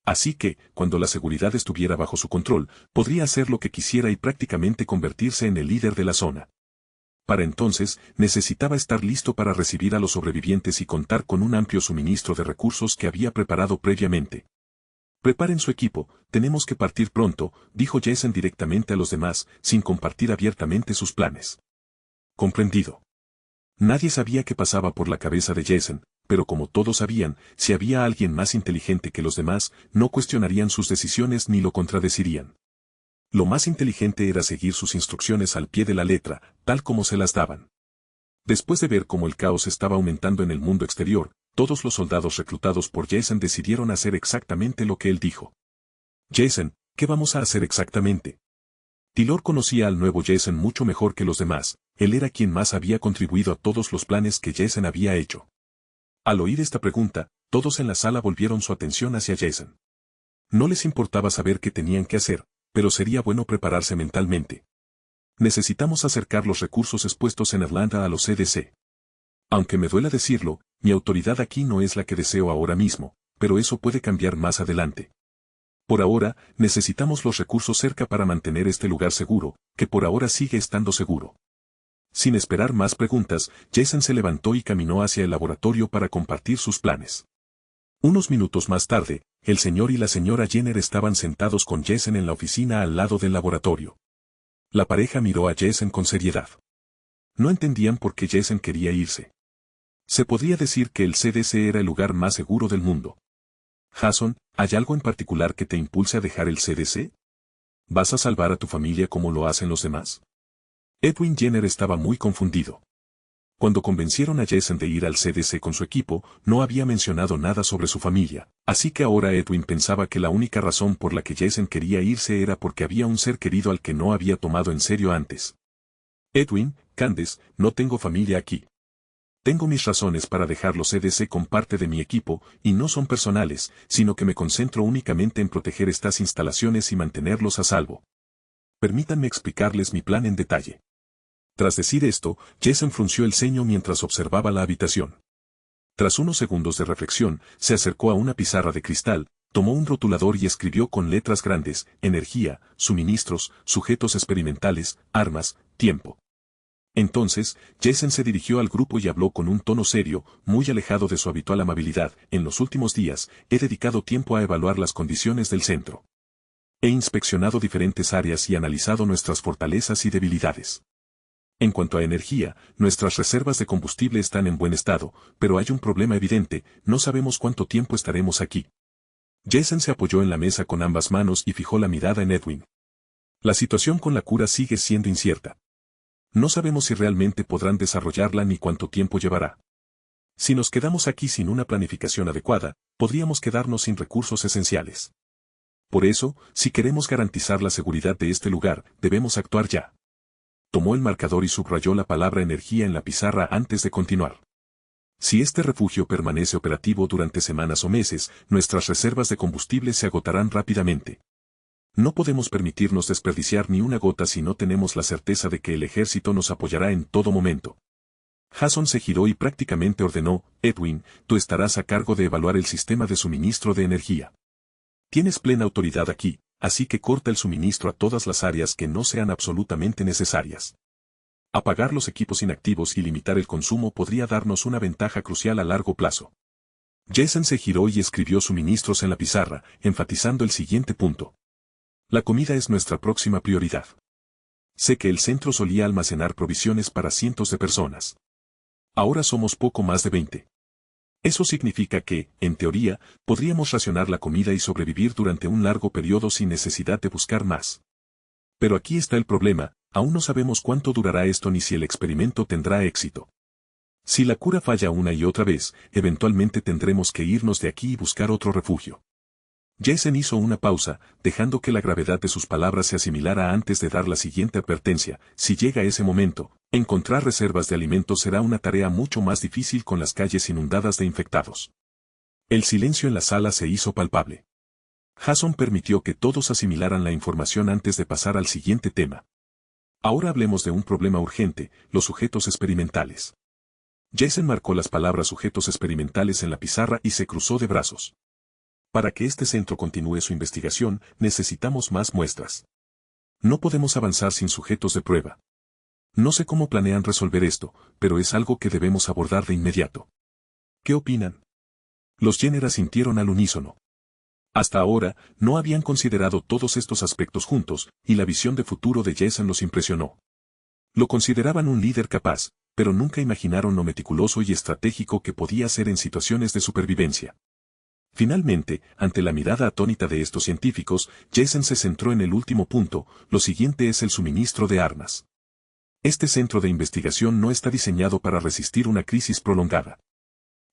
Speaker 1: Así que, cuando la seguridad estuviera bajo su control, podría hacer lo que quisiera y prácticamente convertirse en el líder de la zona. Para entonces, necesitaba estar listo para recibir a los sobrevivientes y contar con un amplio suministro de recursos que había preparado previamente. Preparen su equipo, tenemos que partir pronto, dijo Jason directamente a los demás, sin compartir abiertamente sus planes. Comprendido. Nadie sabía qué pasaba por la cabeza de Jason, pero como todos sabían, si había alguien más inteligente que los demás, no cuestionarían sus decisiones ni lo contradecirían. Lo más inteligente era seguir sus instrucciones al pie de la letra, tal como se las daban. Después de ver cómo el caos estaba aumentando en el mundo exterior, todos los soldados reclutados por Jason decidieron hacer exactamente lo que él dijo. Jason, ¿qué vamos a hacer exactamente? Taylor conocía al nuevo Jason mucho mejor que los demás, él era quien más había contribuido a todos los planes que Jason había hecho. Al oír esta pregunta, todos en la sala volvieron su atención hacia Jason. No les importaba saber qué tenían que hacer, pero sería bueno prepararse mentalmente. Necesitamos acercar los recursos expuestos en Atlanta a los CDC. Aunque me duela decirlo, mi autoridad aquí no es la que deseo ahora mismo, pero eso puede cambiar más adelante. Por ahora, necesitamos los recursos cerca para mantener este lugar seguro, que por ahora sigue estando seguro. Sin esperar más preguntas, Jason se levantó y caminó hacia el laboratorio para compartir sus planes. Unos minutos más tarde, el señor y la señora Jenner estaban sentados con Jason en la oficina al lado del laboratorio. La pareja miró a Jason con seriedad. No entendían por qué Jason quería irse. Se podría decir que el CDC era el lugar más seguro del mundo. Jason, ¿hay algo en particular que te impulse a dejar el CDC? ¿Vas a salvar a tu familia como lo hacen los demás? Edwin Jenner estaba muy confundido. Cuando convencieron a Jason de ir al CDC con su equipo, no había mencionado nada sobre su familia, así que ahora Edwin pensaba que la única razón por la que Jason quería irse era porque había un ser querido al que no había tomado en serio antes. Edwin, Candace, no tengo familia aquí. Tengo mis razones para dejar los CDC con parte de mi equipo, y no son personales, sino que me concentro únicamente en proteger estas instalaciones y mantenerlos a salvo. Permítanme explicarles mi plan en detalle. Tras decir esto, Jason frunció el ceño mientras observaba la habitación. Tras unos segundos de reflexión, se acercó a una pizarra de cristal, tomó un rotulador y escribió con letras grandes: energía, suministros, sujetos experimentales, armas, tiempo. Entonces, Jason se dirigió al grupo y habló con un tono serio, muy alejado de su habitual amabilidad. En los últimos días, he dedicado tiempo a evaluar las condiciones del centro. He inspeccionado diferentes áreas y analizado nuestras fortalezas y debilidades. En cuanto a energía, nuestras reservas de combustible están en buen estado, pero hay un problema evidente: no sabemos cuánto tiempo estaremos aquí. Jason se apoyó en la mesa con ambas manos y fijó la mirada en Edwin. La situación con la cura sigue siendo incierta. No sabemos si realmente podrán desarrollarla ni cuánto tiempo llevará. Si nos quedamos aquí sin una planificación adecuada, podríamos quedarnos sin recursos esenciales. Por eso, si queremos garantizar la seguridad de este lugar, debemos actuar ya. Tomó el marcador y subrayó la palabra energía en la pizarra antes de continuar. Si este refugio permanece operativo durante semanas o meses, nuestras reservas de combustible se agotarán rápidamente. No podemos permitirnos desperdiciar ni una gota si no tenemos la certeza de que el ejército nos apoyará en todo momento. Jason se giró y prácticamente ordenó: Edwin, tú estarás a cargo de evaluar el sistema de suministro de energía. Tienes plena autoridad aquí, así que corta el suministro a todas las áreas que no sean absolutamente necesarias. Apagar los equipos inactivos y limitar el consumo podría darnos una ventaja crucial a largo plazo. Jason se giró y escribió suministros en la pizarra, enfatizando el siguiente punto. La comida es nuestra próxima prioridad. Sé que el centro solía almacenar provisiones para cientos de personas. Ahora somos poco más de 20. Eso significa que, en teoría, podríamos racionar la comida y sobrevivir durante un largo periodo sin necesidad de buscar más. Pero aquí está el problema: aún no sabemos cuánto durará esto ni si el experimento tendrá éxito. Si la cura falla una y otra vez, eventualmente tendremos que irnos de aquí y buscar otro refugio. Jason hizo una pausa, dejando que la gravedad de sus palabras se asimilara antes de dar la siguiente advertencia: si llega ese momento, encontrar reservas de alimentos será una tarea mucho más difícil con las calles inundadas de infectados. El silencio en la sala se hizo palpable. Jason permitió que todos asimilaran la información antes de pasar al siguiente tema. Ahora hablemos de un problema urgente: los sujetos experimentales. Jason marcó las palabras sujetos experimentales en la pizarra y se cruzó de brazos. Para que este centro continúe su investigación, necesitamos más muestras. No podemos avanzar sin sujetos de prueba. No sé cómo planean resolver esto, pero es algo que debemos abordar de inmediato. ¿Qué opinan? Los Jenner asintieron al unísono. Hasta ahora, no habían considerado todos estos aspectos juntos, y la visión de futuro de Jason los impresionó. Lo consideraban un líder capaz, pero nunca imaginaron lo meticuloso y estratégico que podía ser en situaciones de supervivencia. Finalmente, ante la mirada atónita de estos científicos, Jason se centró en el último punto: lo siguiente es el suministro de armas. Este centro de investigación no está diseñado para resistir una crisis prolongada.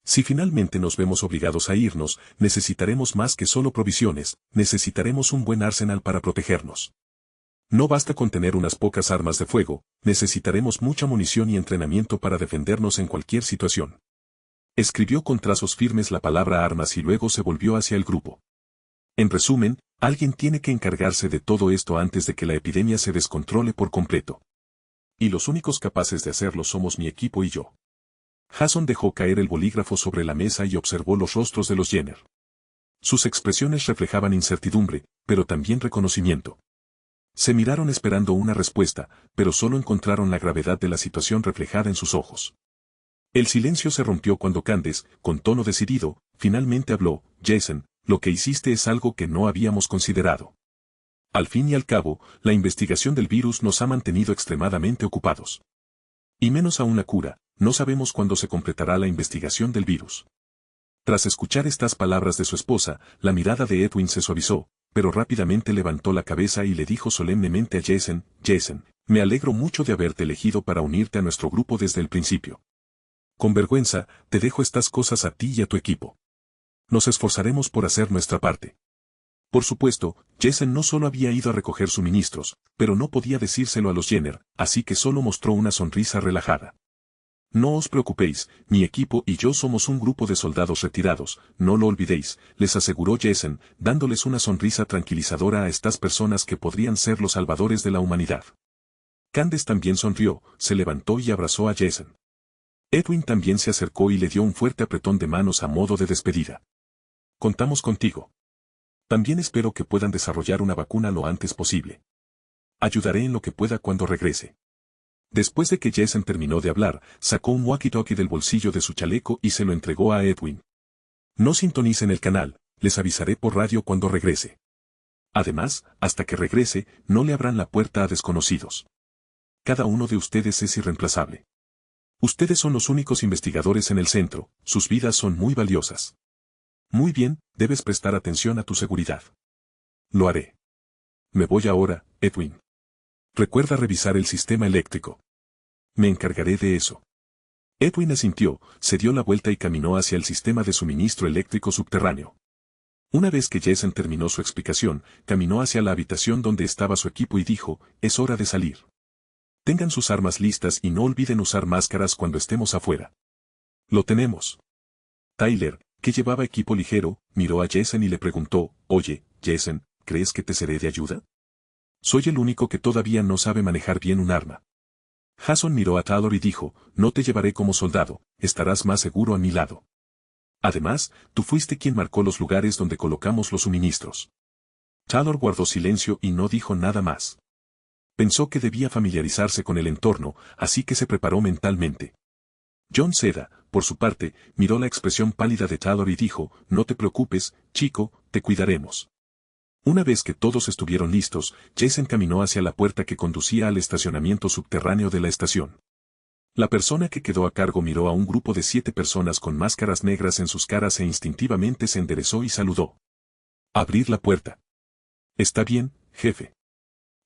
Speaker 1: Si finalmente nos vemos obligados a irnos, necesitaremos más que solo provisiones, necesitaremos un buen arsenal para protegernos. No basta con tener unas pocas armas de fuego, necesitaremos mucha munición y entrenamiento para defendernos en cualquier situación. Escribió con trazos firmes la palabra armas y luego se volvió hacia el grupo. En resumen, alguien tiene que encargarse de todo esto antes de que la epidemia se descontrole por completo. Y los únicos capaces de hacerlo somos mi equipo y yo. Jason dejó caer el bolígrafo sobre la mesa y observó los rostros de los Jenner. Sus expresiones reflejaban incertidumbre, pero también reconocimiento. Se miraron esperando una respuesta, pero solo encontraron la gravedad de la situación reflejada en sus ojos. El silencio se rompió cuando Candace, con tono decidido, finalmente habló: Jason, lo que hiciste es algo que no habíamos considerado. Al fin y al cabo, la investigación del virus nos ha mantenido extremadamente ocupados. Y menos aún la cura, no sabemos cuándo se completará la investigación del virus. Tras escuchar estas palabras de su esposa, la mirada de Edwin se suavizó, pero rápidamente levantó la cabeza y le dijo solemnemente a Jason: Jason, me alegro mucho de haberte elegido para unirte a nuestro grupo desde el principio. Con vergüenza, te dejo estas cosas a ti y a tu equipo. Nos esforzaremos por hacer nuestra parte. Por supuesto, Jason no solo había ido a recoger suministros, pero no podía decírselo a los Jenner, así que solo mostró una sonrisa relajada. No os preocupéis, mi equipo y yo somos un grupo de soldados retirados, no lo olvidéis, les aseguró Jason, dándoles una sonrisa tranquilizadora a estas personas que podrían ser los salvadores de la humanidad. Candace también sonrió, se levantó y abrazó a Jason. Edwin también se acercó y le dio un fuerte apretón de manos a modo de despedida. Contamos contigo. También espero que puedan desarrollar una vacuna lo antes posible. Ayudaré en lo que pueda cuando regrese. Después de que Jason terminó de hablar, sacó un walkie-talkie del bolsillo de su chaleco y se lo entregó a Edwin. No sintonicen el canal, les avisaré por radio cuando regrese. Además, hasta que regrese, no le abran la puerta a desconocidos. Cada uno de ustedes es irreemplazable. Ustedes son los únicos investigadores en el centro, sus vidas son muy valiosas. Muy bien, debes prestar atención a tu seguridad. Lo haré. Me voy ahora, Edwin. Recuerda revisar el sistema eléctrico. Me encargaré de eso. Edwin asintió, se dio la vuelta y caminó hacia el sistema de suministro eléctrico subterráneo. Una vez que Jason terminó su explicación, caminó hacia la habitación donde estaba su equipo y dijo: es hora de salir. Tengan sus armas listas y no olviden usar máscaras cuando estemos afuera. Lo tenemos. Tyler, que llevaba equipo ligero, miró a Jason y le preguntó: oye, Jason, ¿crees que te seré de ayuda? Soy el único que todavía no sabe manejar bien un arma. Jason miró a Taylor y dijo: no te llevaré como soldado, estarás más seguro a mi lado. Además, tú fuiste quien marcó los lugares donde colocamos los suministros. Taylor guardó silencio y no dijo nada más. Pensó que debía familiarizarse con el entorno, así que se preparó mentalmente. John Seda, por su parte, miró la expresión pálida de Taylor y dijo: no te preocupes, chico, te cuidaremos. Una vez que todos estuvieron listos, Jason caminó hacia la puerta que conducía al estacionamiento subterráneo de la estación. La persona que quedó a cargo miró a un grupo de 7 personas con máscaras negras en sus caras e instintivamente se enderezó y saludó. Abrir la puerta. Está bien, jefe.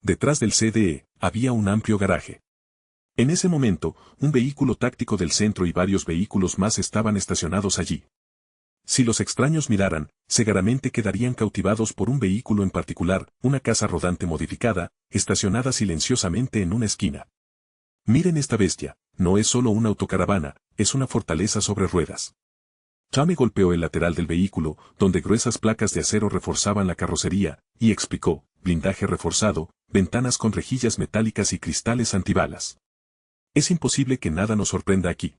Speaker 1: Detrás del CDE, había un amplio garaje. En ese momento, un vehículo táctico del centro y varios vehículos más estaban estacionados allí. Si los extraños miraran, seguramente quedarían cautivados por un vehículo en particular, una casa rodante modificada, estacionada silenciosamente en una esquina. Miren esta bestia, no es solo una autocaravana, es una fortaleza sobre ruedas. Tommy golpeó el lateral del vehículo, donde gruesas placas de acero reforzaban la carrocería, y explicó: blindaje reforzado, ventanas con rejillas metálicas y cristales antibalas. Es imposible que nada nos sorprenda aquí.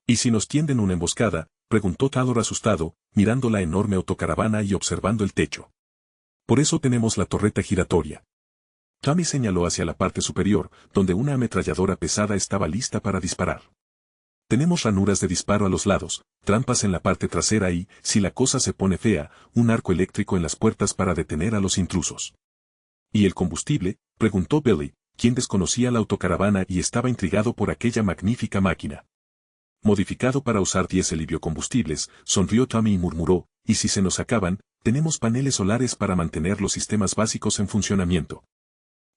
Speaker 1: ¿Y si nos tienden una emboscada?, preguntó Taylor asustado, mirando la enorme autocaravana y observando el techo. Por eso tenemos la torreta giratoria. Tommy señaló hacia la parte superior, donde una ametralladora pesada estaba lista para disparar. Tenemos ranuras de disparo a los lados, trampas en la parte trasera y, si la cosa se pone fea, un arco eléctrico en las puertas para detener a los intrusos. ¿Y el combustible?, preguntó Billy, quien desconocía la autocaravana y estaba intrigado por aquella magnífica máquina. Modificado para usar diésel y biocombustibles, sonrió Tommy y murmuró: y si se nos acaban, tenemos paneles solares para mantener los sistemas básicos en funcionamiento.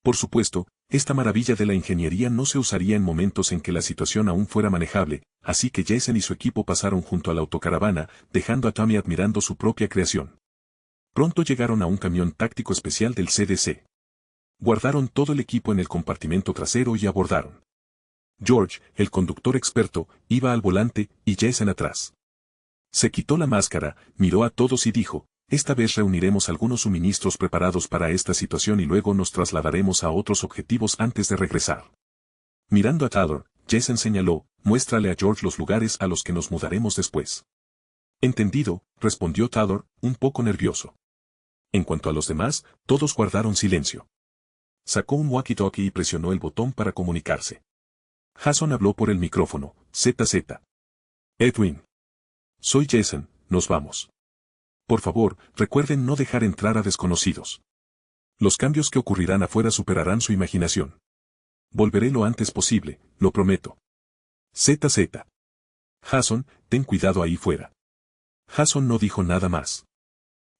Speaker 1: Por supuesto, esta maravilla de la ingeniería no se usaría en momentos en que la situación aún fuera manejable, así que Jason y su equipo pasaron junto a la autocaravana, dejando a Tommy admirando su propia creación. Pronto llegaron a un camión táctico especial del CDC. Guardaron todo el equipo en el compartimento trasero y abordaron. George, el conductor experto, iba al volante, y Jason atrás. Se quitó la máscara, miró a todos y dijo: esta vez reuniremos algunos suministros preparados para esta situación y luego nos trasladaremos a otros objetivos antes de regresar. Mirando a Taylor, Jason señaló: muéstrale a George los lugares a los que nos mudaremos después. Entendido, respondió Taylor, un poco nervioso. En cuanto a los demás, todos guardaron silencio. Sacó un walkie-talkie y presionó el botón para comunicarse. Jason habló por el micrófono. ZZ. Edwin. Soy Jason, nos vamos. Por favor, recuerden no dejar entrar a desconocidos. Los cambios que ocurrirán afuera superarán su imaginación. Volveré lo antes posible, lo prometo. ZZ. Jason, ten cuidado ahí fuera. Jason no dijo nada más.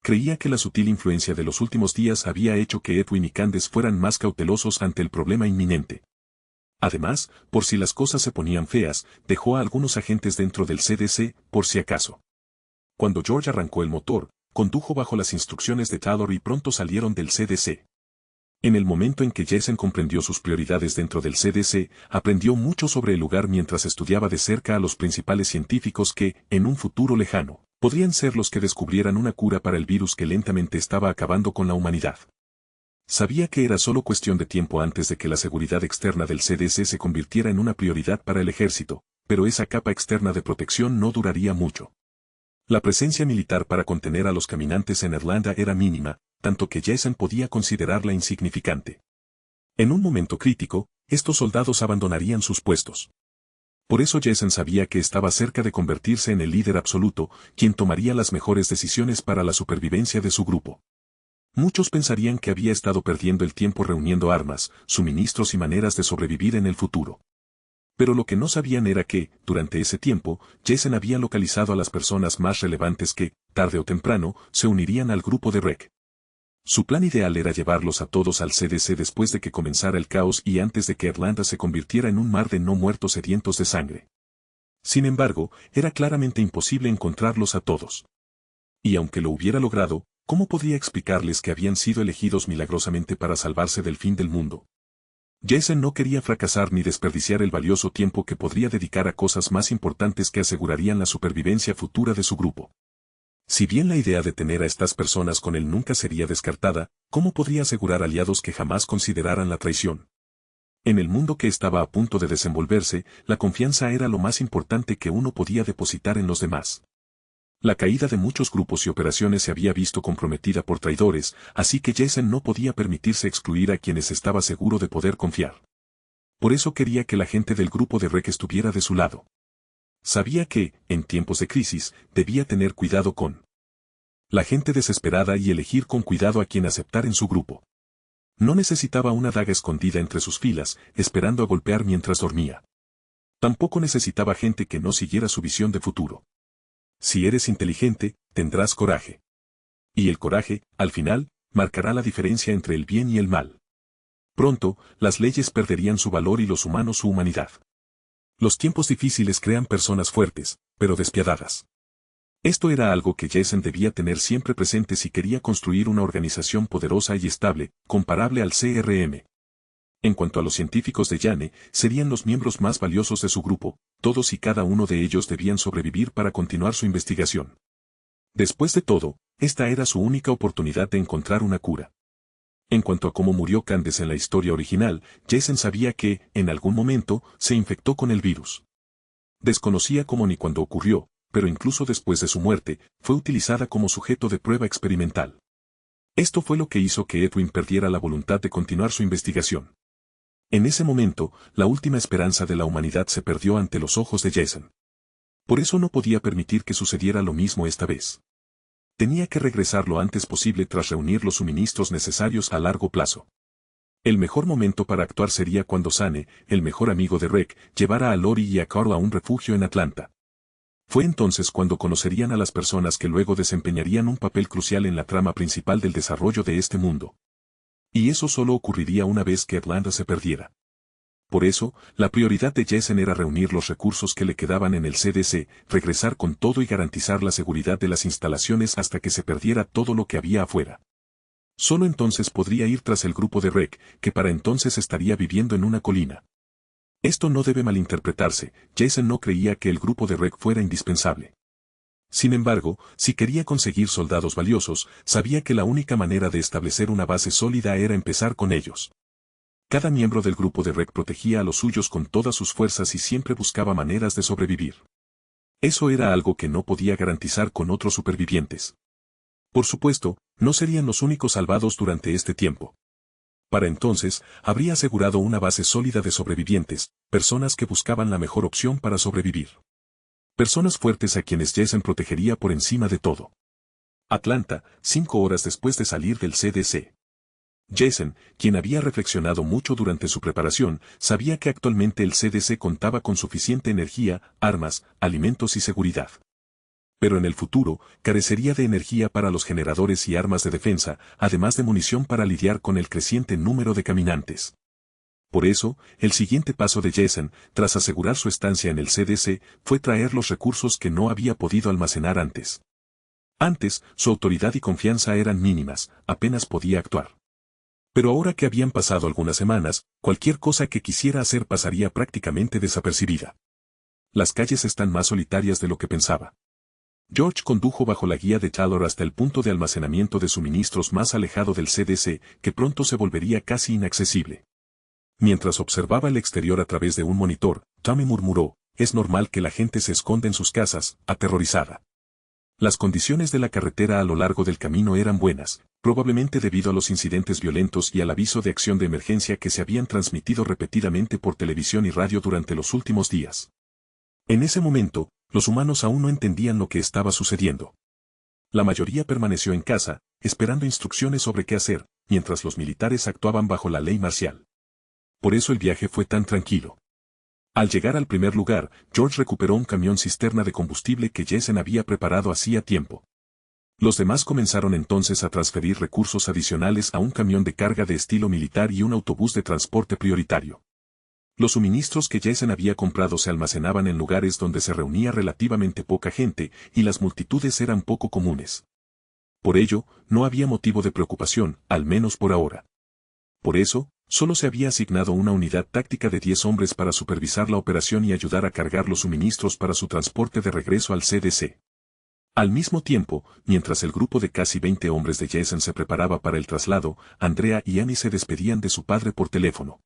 Speaker 1: Creía que la sutil influencia de los últimos días había hecho que Edwin y Candace fueran más cautelosos ante el problema inminente. Además, por si las cosas se ponían feas, dejó a algunos agentes dentro del CDC, por si acaso. Cuando George arrancó el motor, condujo bajo las instrucciones de Taylor y pronto salieron del CDC. En el momento en que Jason comprendió sus prioridades dentro del CDC, aprendió mucho sobre el lugar mientras estudiaba de cerca a los principales científicos que, en un futuro lejano, podrían ser los que descubrieran una cura para el virus que lentamente estaba acabando con la humanidad. Sabía que era solo cuestión de tiempo antes de que la seguridad externa del CDC se convirtiera en una prioridad para el ejército, pero esa capa externa de protección no duraría mucho. La presencia militar para contener a los caminantes en Irlanda era mínima, tanto que Jason podía considerarla insignificante. En un momento crítico, estos soldados abandonarían sus puestos. Por eso Jason sabía que estaba cerca de convertirse en el líder absoluto, quien tomaría las mejores decisiones para la supervivencia de su grupo. Muchos pensarían que había estado perdiendo el tiempo reuniendo armas, suministros y maneras de sobrevivir en el futuro. Pero lo que no sabían era que, durante ese tiempo, Jason había localizado a las personas más relevantes que, tarde o temprano, se unirían al grupo de REC. Su plan ideal era llevarlos a todos al CDC después de que comenzara el caos y antes de que Irlanda se convirtiera en un mar de no muertos sedientos de sangre. Sin embargo, era claramente imposible encontrarlos a todos. Y aunque lo hubiera logrado, ¿cómo podría explicarles que habían sido elegidos milagrosamente para salvarse del fin del mundo? Jason no quería fracasar ni desperdiciar el valioso tiempo que podría dedicar a cosas más importantes que asegurarían la supervivencia futura de su grupo. Si bien la idea de tener a estas personas con él nunca sería descartada, ¿cómo podría asegurar aliados que jamás consideraran la traición? En el mundo que estaba a punto de desenvolverse, la confianza era lo más importante que uno podía depositar en los demás. La caída de muchos grupos y operaciones se había visto comprometida por traidores, así que Jason no podía permitirse excluir a quienes estaba seguro de poder confiar. Por eso quería que la gente del grupo de REC estuviera de su lado. Sabía que, en tiempos de crisis, debía tener cuidado con la gente desesperada y elegir con cuidado a quien aceptar en su grupo. No necesitaba una daga escondida entre sus filas, esperando a golpear mientras dormía. Tampoco necesitaba gente que no siguiera su visión de futuro. Si eres inteligente, tendrás coraje. Y el coraje, al final, marcará la diferencia entre el bien y el mal. Pronto, las leyes perderían su valor y los humanos su humanidad. Los tiempos difíciles crean personas fuertes, pero despiadadas. Esto era algo que Jason debía tener siempre presente si quería construir una organización poderosa y estable, comparable al CRM. En cuanto a los científicos de Yane, serían los miembros más valiosos de su grupo, todos y cada uno de ellos debían sobrevivir para continuar su investigación. Después de todo, esta era su única oportunidad de encontrar una cura. En cuanto a cómo murió Candace en la historia original, Jason sabía que, en algún momento, se infectó con el virus. Desconocía cómo ni cuándo ocurrió, pero incluso después de su muerte, fue utilizada como sujeto de prueba experimental. Esto fue lo que hizo que Edwin perdiera la voluntad de continuar su investigación. En ese momento, la última esperanza de la humanidad se perdió ante los ojos de Jason. Por eso no podía permitir que sucediera lo mismo esta vez. Tenía que regresar lo antes posible tras reunir los suministros necesarios a largo plazo. El mejor momento para actuar sería cuando Sane, el mejor amigo de REC, llevara a Lori y a Carl a un refugio en Atlanta. Fue entonces cuando conocerían a las personas que luego desempeñarían un papel crucial en la trama principal del desarrollo de este mundo. Y eso solo ocurriría una vez que Atlanta se perdiera. Por eso, la prioridad de Jason era reunir los recursos que le quedaban en el CDC, regresar con todo y garantizar la seguridad de las instalaciones hasta que se perdiera todo lo que había afuera. Solo entonces podría ir tras el grupo de REC, que para entonces estaría viviendo en una colina. Esto no debe malinterpretarse, Jason no creía que el grupo de REC fuera indispensable. Sin embargo, si quería conseguir soldados valiosos, sabía que la única manera de establecer una base sólida era empezar con ellos. Cada miembro del grupo de REC protegía a los suyos con todas sus fuerzas y siempre buscaba maneras de sobrevivir. Eso era algo que no podía garantizar con otros supervivientes. Por supuesto, no serían los únicos salvados durante este tiempo. Para entonces, habría asegurado una base sólida de sobrevivientes, personas que buscaban la mejor opción para sobrevivir. Personas fuertes a quienes Jason protegería por encima de todo. Atlanta, 5 horas después de salir del CDC. Jason, quien había reflexionado mucho durante su preparación, sabía que actualmente el CDC contaba con suficiente energía, armas, alimentos y seguridad. Pero en el futuro, carecería de energía para los generadores y armas de defensa, además de munición para lidiar con el creciente número de caminantes. Por eso, el siguiente paso de Jason, tras asegurar su estancia en el CDC, fue traer los recursos que no había podido almacenar antes. Antes, su autoridad y confianza eran mínimas, apenas podía actuar. Pero ahora que habían pasado algunas semanas, cualquier cosa que quisiera hacer pasaría prácticamente desapercibida. Las calles están más solitarias de lo que pensaba. George condujo bajo la guía de Taylor hasta el punto de almacenamiento de suministros más alejado del CDC, que pronto se volvería casi inaccesible. Mientras observaba el exterior a través de un monitor, Tommy murmuró, «Es normal que la gente se esconda en sus casas, aterrorizada». Las condiciones de la carretera a lo largo del camino eran buenas, probablemente debido a los incidentes violentos y al aviso de acción de emergencia que se habían transmitido repetidamente por televisión y radio durante los últimos días. En ese momento, los humanos aún no entendían lo que estaba sucediendo. La mayoría permaneció en casa, esperando instrucciones sobre qué hacer, mientras los militares actuaban bajo la ley marcial. Por eso el viaje fue tan tranquilo. Al llegar al primer lugar, George recuperó un camión cisterna de combustible que Jason había preparado hacía tiempo. Los demás comenzaron entonces a transferir recursos adicionales a un camión de carga de estilo militar y un autobús de transporte prioritario. Los suministros que Jason había comprado se almacenaban en lugares donde se reunía relativamente poca gente y las multitudes eran poco comunes. Por ello, no había motivo de preocupación, al menos por ahora. Por eso, solo se había asignado una unidad táctica de 10 hombres para supervisar la operación y ayudar a cargar los suministros para su transporte de regreso al CDC. Al mismo tiempo, mientras el grupo de casi 20 hombres de Jason se preparaba para el traslado, Andrea y Amy se despedían de su padre por teléfono.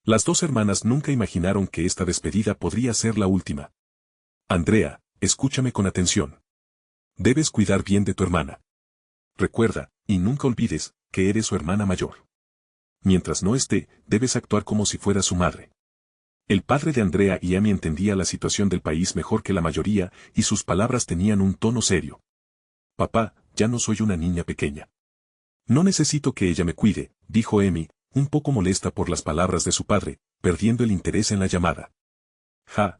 Speaker 1: Las dos hermanas nunca imaginaron que esta despedida podría ser la última. Andrea, escúchame con atención. Debes cuidar bien de tu hermana. Recuerda, y nunca olvides, que eres su hermana mayor. Mientras no esté, debes actuar como si fuera su madre. El padre de Andrea y Amy entendía la situación del país mejor que la mayoría, y sus palabras tenían un tono serio. Papá, ya no soy una niña pequeña. No necesito que ella me cuide, dijo Amy, un poco molesta por las palabras de su padre, perdiendo el interés en la llamada. Ja,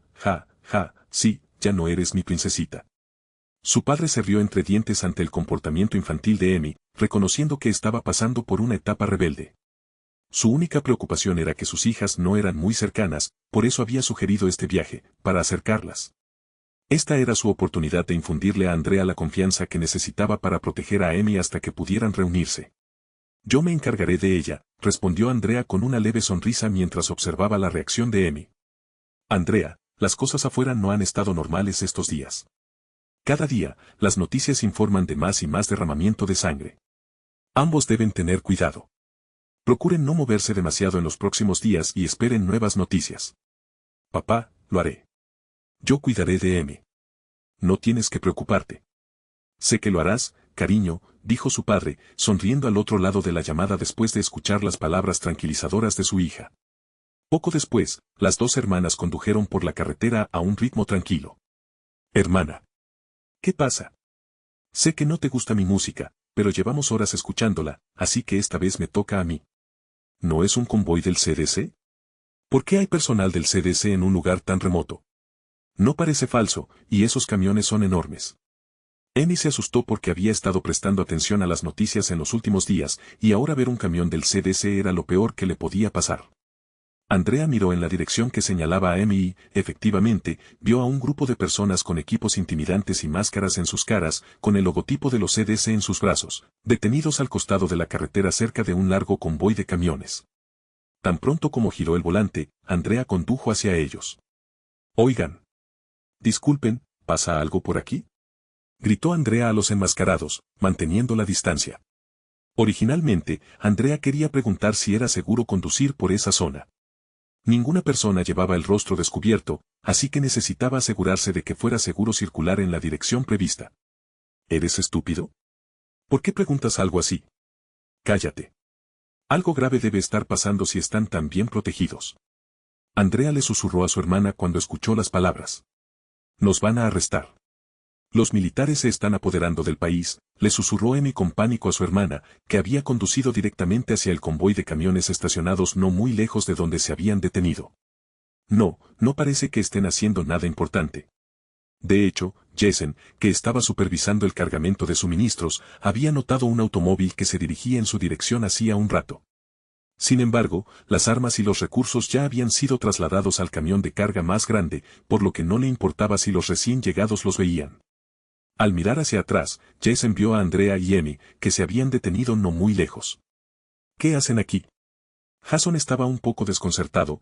Speaker 1: sí, ya no eres mi princesita. Su padre se rió entre dientes ante el comportamiento infantil de Amy, reconociendo que estaba pasando por una etapa rebelde. Su única preocupación era que sus hijas no eran muy cercanas, por eso había sugerido este viaje, para acercarlas. Esta era su oportunidad de infundirle a Andrea la confianza que necesitaba para proteger a Amy hasta que pudieran reunirse. Yo me encargaré de ella, respondió Andrea con una leve sonrisa mientras observaba la reacción de Amy. Andrea, las cosas afuera no han estado normales estos días. Cada día, las noticias informan de más y más derramamiento de sangre. Ambos deben tener cuidado. Procuren no moverse demasiado en los próximos días y esperen nuevas noticias. Papá, lo haré. Yo cuidaré de Amy. No tienes que preocuparte. Sé que lo harás, cariño, dijo su padre, sonriendo al otro lado de la llamada después de escuchar las palabras tranquilizadoras de su hija. Poco después, las dos hermanas condujeron por la carretera a un ritmo tranquilo. Hermana. ¿Qué pasa? Sé que no te gusta mi música, pero llevamos horas escuchándola, así que esta vez me toca a mí. ¿No es un convoy del CDC? ¿Por qué hay personal del CDC en un lugar tan remoto? No parece falso, y esos camiones son enormes. Amy se asustó porque había estado prestando atención a las noticias en los últimos días, y ahora ver un camión del CDC era lo peor que le podía pasar. Andrea miró en la dirección que señalaba a Amy y, efectivamente, vio a un grupo de personas con equipos intimidantes y máscaras en sus caras, con el logotipo de los CDC en sus brazos, detenidos al costado de la carretera cerca de un largo convoy de camiones. Tan pronto como giró el volante, Andrea condujo hacia ellos. Oigan. Disculpen, ¿pasa algo por aquí? Gritó Andrea a los enmascarados, manteniendo la distancia. Originalmente, Andrea quería preguntar si era seguro conducir por esa zona. Ninguna persona llevaba el rostro descubierto, así que necesitaba asegurarse de que fuera seguro circular en la dirección prevista. ¿Eres estúpido? ¿Por qué preguntas algo así? Cállate. Algo grave debe estar pasando si están tan bien protegidos. Andrea le susurró a su hermana cuando escuchó las palabras. Nos van a arrestar. Los militares se están apoderando del país, le susurró Amy con pánico a su hermana, que había conducido directamente hacia el convoy de camiones estacionados no muy lejos de donde se habían detenido. No, no parece que estén haciendo nada importante. De hecho, Jessen, que estaba supervisando el cargamento de suministros, había notado un automóvil que se dirigía en su dirección hacía un rato. Sin embargo, las armas y los recursos ya habían sido trasladados al camión de carga más grande, por lo que no le importaba si los recién llegados los veían. Al mirar hacia atrás, Jessen vio a Andrea y Amy, que se habían detenido no muy lejos. ¿Qué hacen aquí? Jason estaba un poco desconcertado,